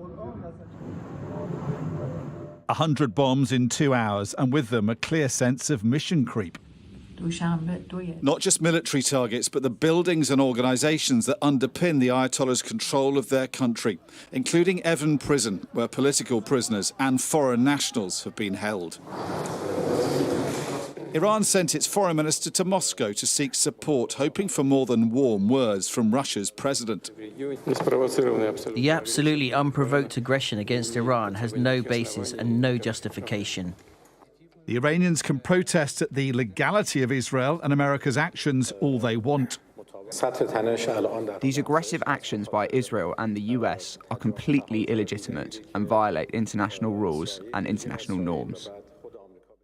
100 bombs in 2 hours, and with them a clear sense of mission creep. Not just military targets, but the buildings and organisations that underpin the Ayatollah's control of their country, including Evin Prison, where political prisoners and foreign nationals have been held. Iran sent its foreign minister to Moscow to seek support, hoping for more than warm words from Russia's president. The absolutely unprovoked aggression against Iran has no basis and no justification. The Iranians can protest at the legality of Israel and America's actions all they want. These aggressive actions by Israel and the US are completely illegitimate and violate international rules and international norms.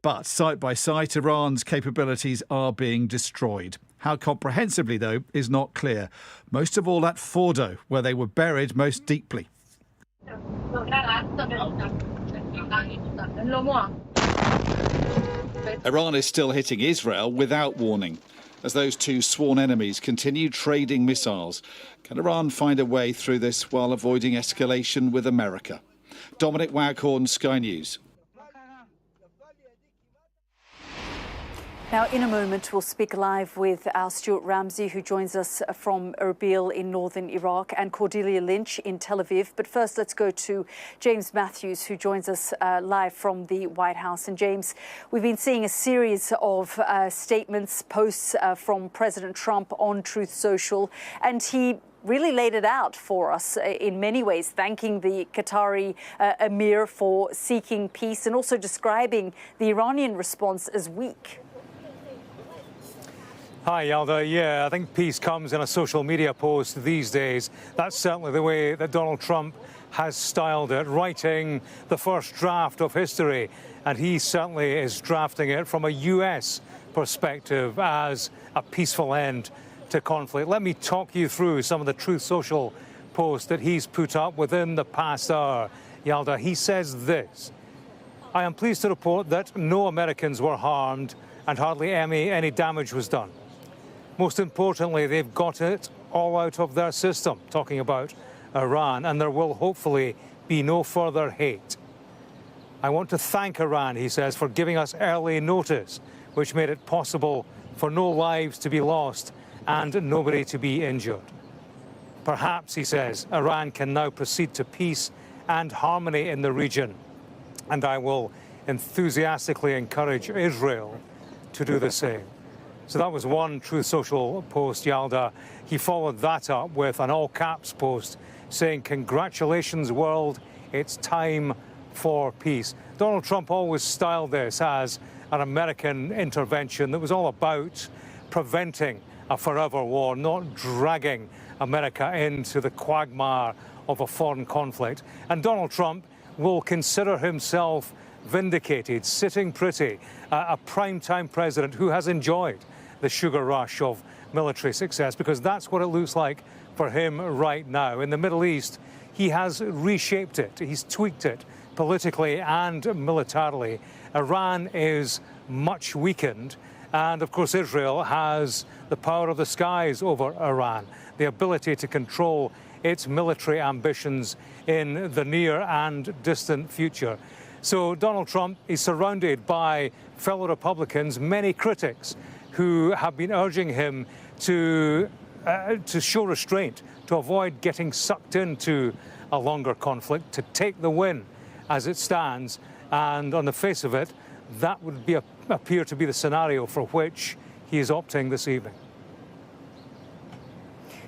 But site by site, Iran's capabilities are being destroyed. How comprehensively, though, is not clear. Most of all at Fordo, where they were buried most deeply. Iran is still hitting Israel without warning. As those two sworn enemies continue trading missiles, can Iran find a way through this while avoiding escalation with America? Dominic Waghorn, Sky News. Now, in a moment, we'll speak live with our Stuart Ramsey, who joins us from Erbil in northern Iraq, and Cordelia Lynch in Tel Aviv. But first, let's go to James Matthews, who joins us live from the White House. And James, we've been seeing a series of statements, posts from President Trump on Truth Social, and he really laid it out for us in many ways, thanking the Qatari emir for seeking peace and also describing the Iranian response as weak. Hi, Yalda. Yeah, I think peace comes in a social media post these days. That's certainly the way that Donald Trump has styled it, writing the first draft of history. And he certainly is drafting it from a US perspective as a peaceful end to conflict. Let me talk you through some of the Truth Social posts that he's put up within the past hour. Yalda, he says this: I am pleased to report that no Americans were harmed and hardly any damage was done. Most importantly, they've got it all out of their system, talking about Iran, and there will hopefully be no further hate. I want to thank Iran, he says, for giving us early notice, which made it possible for no lives to be lost and nobody to be injured. Perhaps, he says, Iran can now proceed to peace and harmony in the region, and I will enthusiastically encourage Israel to do the same. So that was one Truth Social post, Yalda. He followed that up with an all-caps post saying, congratulations, world, it's time for peace. Donald Trump always styled this as an American intervention that was all about preventing a forever war, not dragging America into the quagmire of a foreign conflict. And Donald Trump will consider himself vindicated, sitting pretty, a prime-time president who has enjoyed the sugar rush of military success, because that's what it looks like for him right now. In the Middle East, he has reshaped it. He's tweaked it politically and militarily. Iran is much weakened. And, of course, Israel has the power of the skies over Iran, the ability to control its military ambitions in the near and distant future. So Donald Trump is surrounded by fellow Republicans, many critics, who have been urging him to show restraint, to avoid getting sucked into a longer conflict, to take the win as it stands. And on the face of it, that would appear to be the scenario for which he is opting this evening.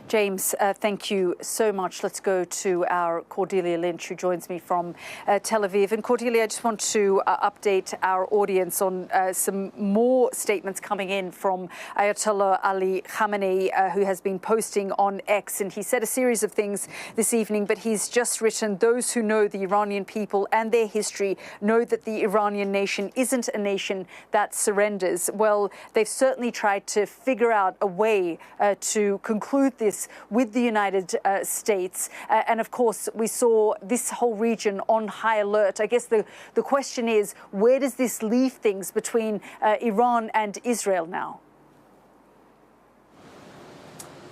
James, thank you so much. Let's go to our Cordelia Lynch, who joins me from Tel Aviv. And Cordelia, I just want to update our audience on some more statements coming in from Ayatollah Ali Khamenei, who has been posting on X. And he said a series of things this evening, but he's just written, those who know the Iranian people and their history know that the Iranian nation isn't a nation that surrenders. Well, they've certainly tried to figure out a way to conclude this with the United States. And of course, we saw this whole region on high alert. I guess the question is, where does this leave things between Iran and Israel now?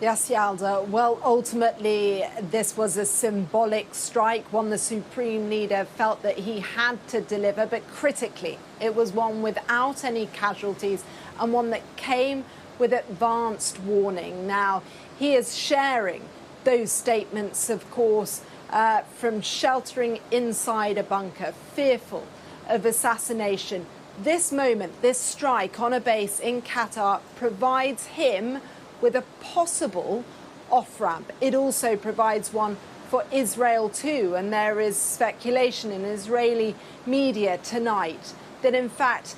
Yes, Yalda. Well, ultimately, this was a symbolic strike, one the Supreme Leader felt that he had to deliver, but critically, it was one without any casualties and one that came with advanced warning. Now, he is sharing those statements, of course, from sheltering inside a bunker, fearful of assassination. This moment, this strike on a base in Qatar provides him with a possible off-ramp. It also provides one for Israel too, and there is speculation in Israeli media tonight that in fact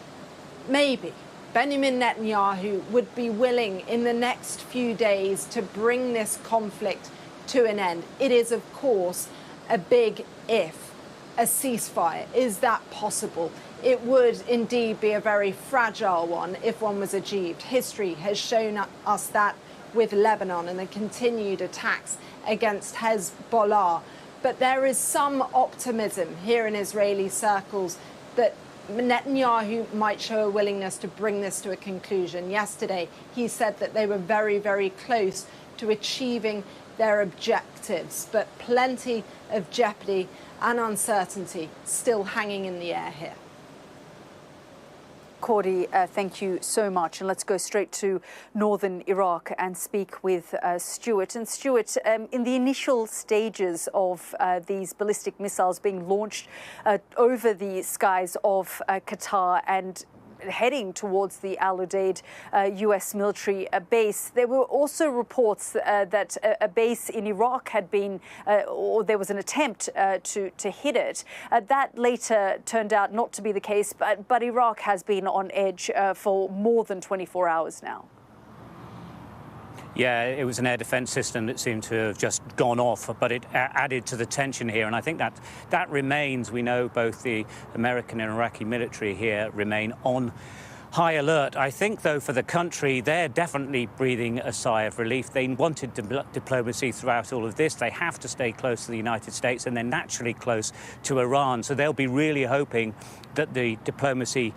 maybe Benjamin Netanyahu would be willing in the next few days to bring this conflict to an end. It is, of course, a big if, a ceasefire. Is that possible? It would indeed be a very fragile one if one was achieved. History has shown us that with Lebanon and the continued attacks against Hezbollah. But there is some optimism here in Israeli circles that Netanyahu might show a willingness to bring this to a conclusion. Yesterday, he said that they were very, very close to achieving their objectives, but plenty of jeopardy and uncertainty still hanging in the air here. Cordy, thank you so much. And let's go straight to northern Iraq and speak with Stuart. And Stuart, in the initial stages of these ballistic missiles being launched over the skies of Qatar and heading towards the Al Udeid U.S. military base, there were also reports that a base in Iraq had been, or there was an attempt to hit it. That later turned out not to be the case, but Iraq has been on edge for more than 24 hours now. Yeah, it was an air defence system that seemed to have just gone off, but it added to the tension here. And I think that remains. We know both the American and Iraqi military here remain on high alert. I think, though, for the country, they're definitely breathing a sigh of relief. They wanted diplomacy throughout all of this. They have to stay close to the United States, and they're naturally close to Iran. So they'll be really hoping that the diplomacy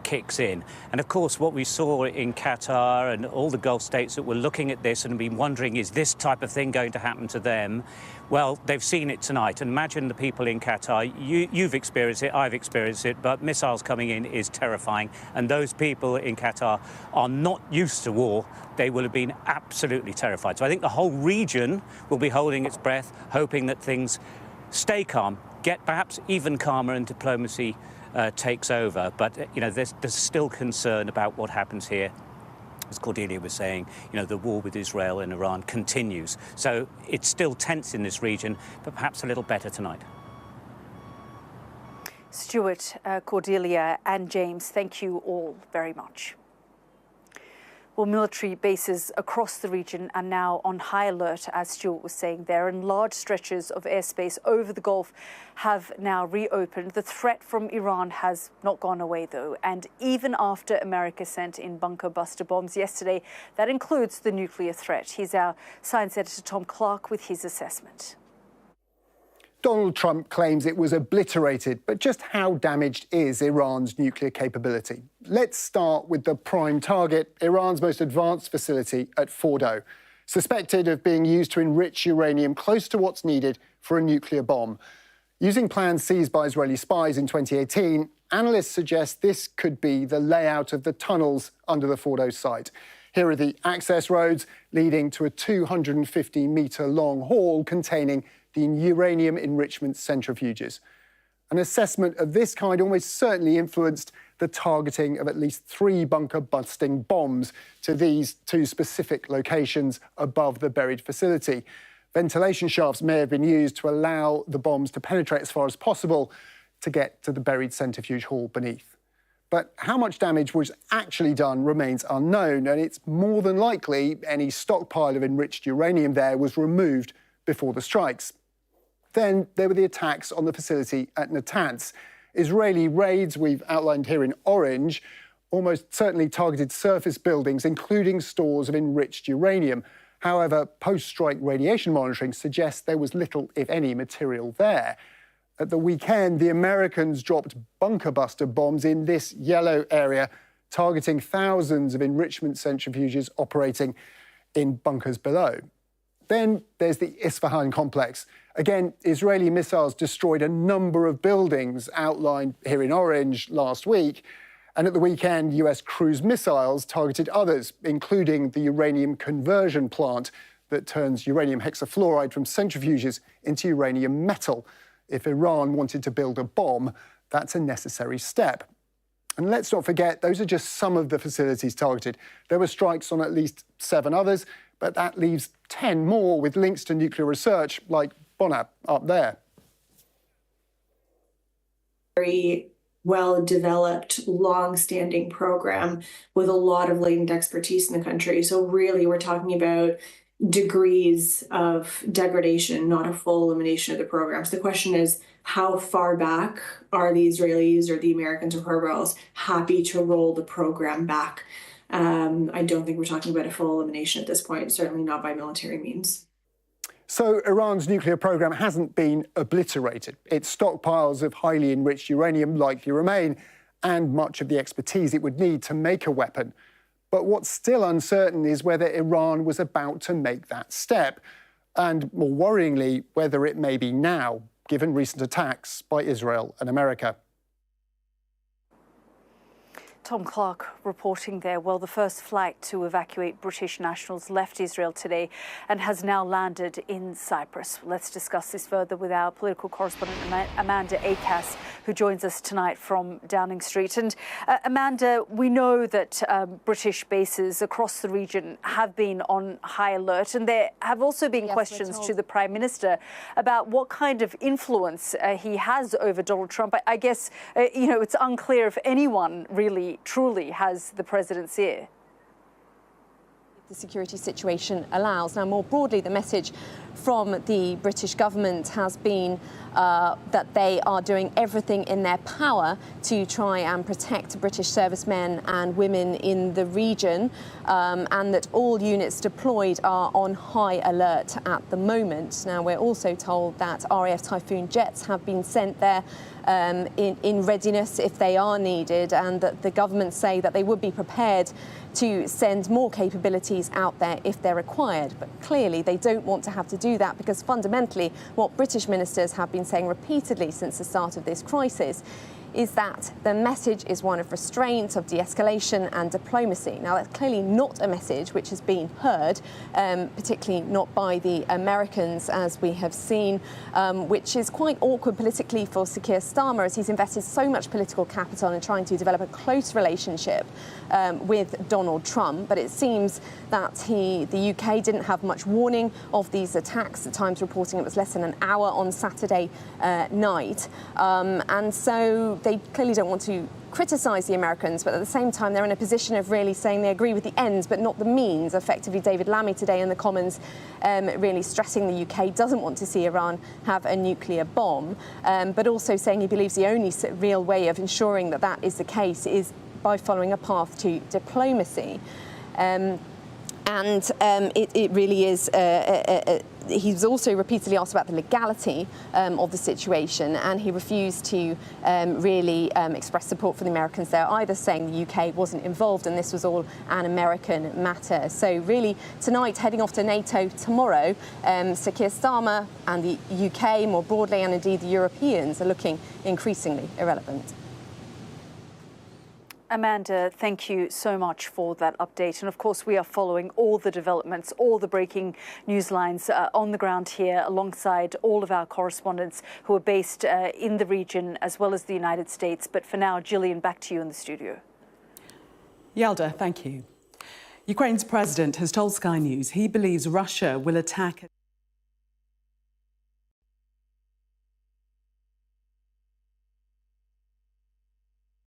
kicks in. And of course, what we saw in Qatar and all the Gulf states that were looking at this and been wondering, is this type of thing going to happen to them? Well, they've seen it tonight. And imagine the people in Qatar. You've experienced it, I've experienced it, but missiles coming in is terrifying. And those people in Qatar are not used to war. They will have been absolutely terrified. So I think the whole region will be holding its breath, hoping that things stay calm, get perhaps even calmer, and diplomacy takes over. But, you know, there's still concern about what happens here. As Cordelia was saying, you know, the war with Israel and Iran continues. So it's still tense in this region, but perhaps a little better tonight. Stuart, Cordelia and James, thank you all very much. Well, military bases across the region are now on high alert, as Stuart was saying there, and large stretches of airspace over the Gulf have now reopened. The threat from Iran has not gone away, though, and even after America sent in bunker buster bombs yesterday, that includes the nuclear threat. Here's our science editor, Tom Clark, with his assessment. Donald Trump claims it was obliterated, but just how damaged is Iran's nuclear capability? Let's start with the prime target, Iran's most advanced facility at Fordo, suspected of being used to enrich uranium close to what's needed for a nuclear bomb. Using plans seized by Israeli spies in 2018, analysts suggest this could be the layout of the tunnels under the Fordo site. Here are the access roads leading to a 250-metre-long hall containing the uranium enrichment centrifuges. An assessment of this kind almost certainly influenced the targeting of at least 3 bunker-busting bombs to these 2 specific locations above the buried facility. Ventilation shafts may have been used to allow the bombs to penetrate as far as possible to get to the buried centrifuge hall beneath. But how much damage was actually done remains unknown, and it's more than likely any stockpile of enriched uranium there was removed before the strikes. Then there were the attacks on the facility at Natanz. Israeli raids we've outlined here in orange almost certainly targeted surface buildings, including stores of enriched uranium. However, post-strike radiation monitoring suggests there was little, if any, material there. At the weekend, the Americans dropped bunker buster bombs in this yellow area, targeting thousands of enrichment centrifuges operating in bunkers below. Then there's the Isfahan complex. Again, Israeli missiles destroyed a number of buildings outlined here in orange last week. And at the weekend, US cruise missiles targeted others, including the uranium conversion plant that turns uranium hexafluoride from centrifuges into uranium metal. If Iran wanted to build a bomb, that's a necessary step. And let's not forget, those are just some of the facilities targeted. There were strikes on at least 7 others, but that leaves 10 more with links to nuclear research, like Bonap up there. Very well-developed, long-standing program with a lot of latent expertise in the country. So really, we're talking about degrees of degradation, not a full elimination of the programs. The question is, how far back are the Israelis or the Americans or whoever else happy to roll the program back? I don't think we're talking about a full elimination at this point, certainly not by military means. So Iran's nuclear programme hasn't been obliterated. Its stockpiles of highly enriched uranium likely remain, and much of the expertise it would need to make a weapon. But what's still uncertain is whether Iran was about to make that step, and more worryingly, whether it may be now, given recent attacks by Israel and America. Tom Clark reporting there. Well, the first flight to evacuate British nationals left Israel today and has now landed in Cyprus. Let's discuss this further with our political correspondent, Amanda Acas, who joins us tonight from Downing Street. And Amanda, we know that British bases across the region have been on high alert, and there have also been questions to the Prime Minister about what kind of influence he has over Donald Trump. I guess, it's unclear if anyone really truly has the president's ear. The security situation allows. Now, more broadly, the message from the British government has been that they are doing everything in their power to try and protect British servicemen and women in the region, and that all units deployed are on high alert at the moment. Now, we're also told that RAF Typhoon jets have been sent there in readiness if they are needed, and that the government say that they would be prepared to send more capabilities out there if they're required. But clearly they don't want to have to do that, because fundamentally what British ministers have been saying repeatedly since the start of this crisis is that the message is one of restraint, of de-escalation and diplomacy. Now, that's clearly not a message which has been heard, particularly not by the Americans, as we have seen, which is quite awkward politically for Sir Keir Starmer, as he's invested so much political capital in trying to develop a close relationship with Donald Trump. But it seems that the UK didn't have much warning of these attacks. The Times reporting it was less than an hour on Saturday night. And so they clearly don't want to criticise the Americans, but at the same time they're in a position of really saying they agree with the ends but not the means. Effectively, David Lammy today in the Commons really stressing the UK doesn't want to see Iran have a nuclear bomb, but also saying he believes the only real way of ensuring that that is the case is by following a path to diplomacy. It really is. He was also repeatedly asked about the legality of the situation, and he refused to really express support for the Americans there, either saying the UK wasn't involved and this was all an American matter. So really, tonight, heading off to NATO tomorrow, Sir Keir Starmer and the UK more broadly, and indeed the Europeans, are looking increasingly irrelevant. Amanda, thank you so much for that update. And of course, we are following all the developments, all the breaking news lines on the ground here, alongside all of our correspondents who are based in the region as well as the United States. But for now, Gillian, back to you in the studio. Yalda, thank you. Ukraine's president has told Sky News he believes Russia will attack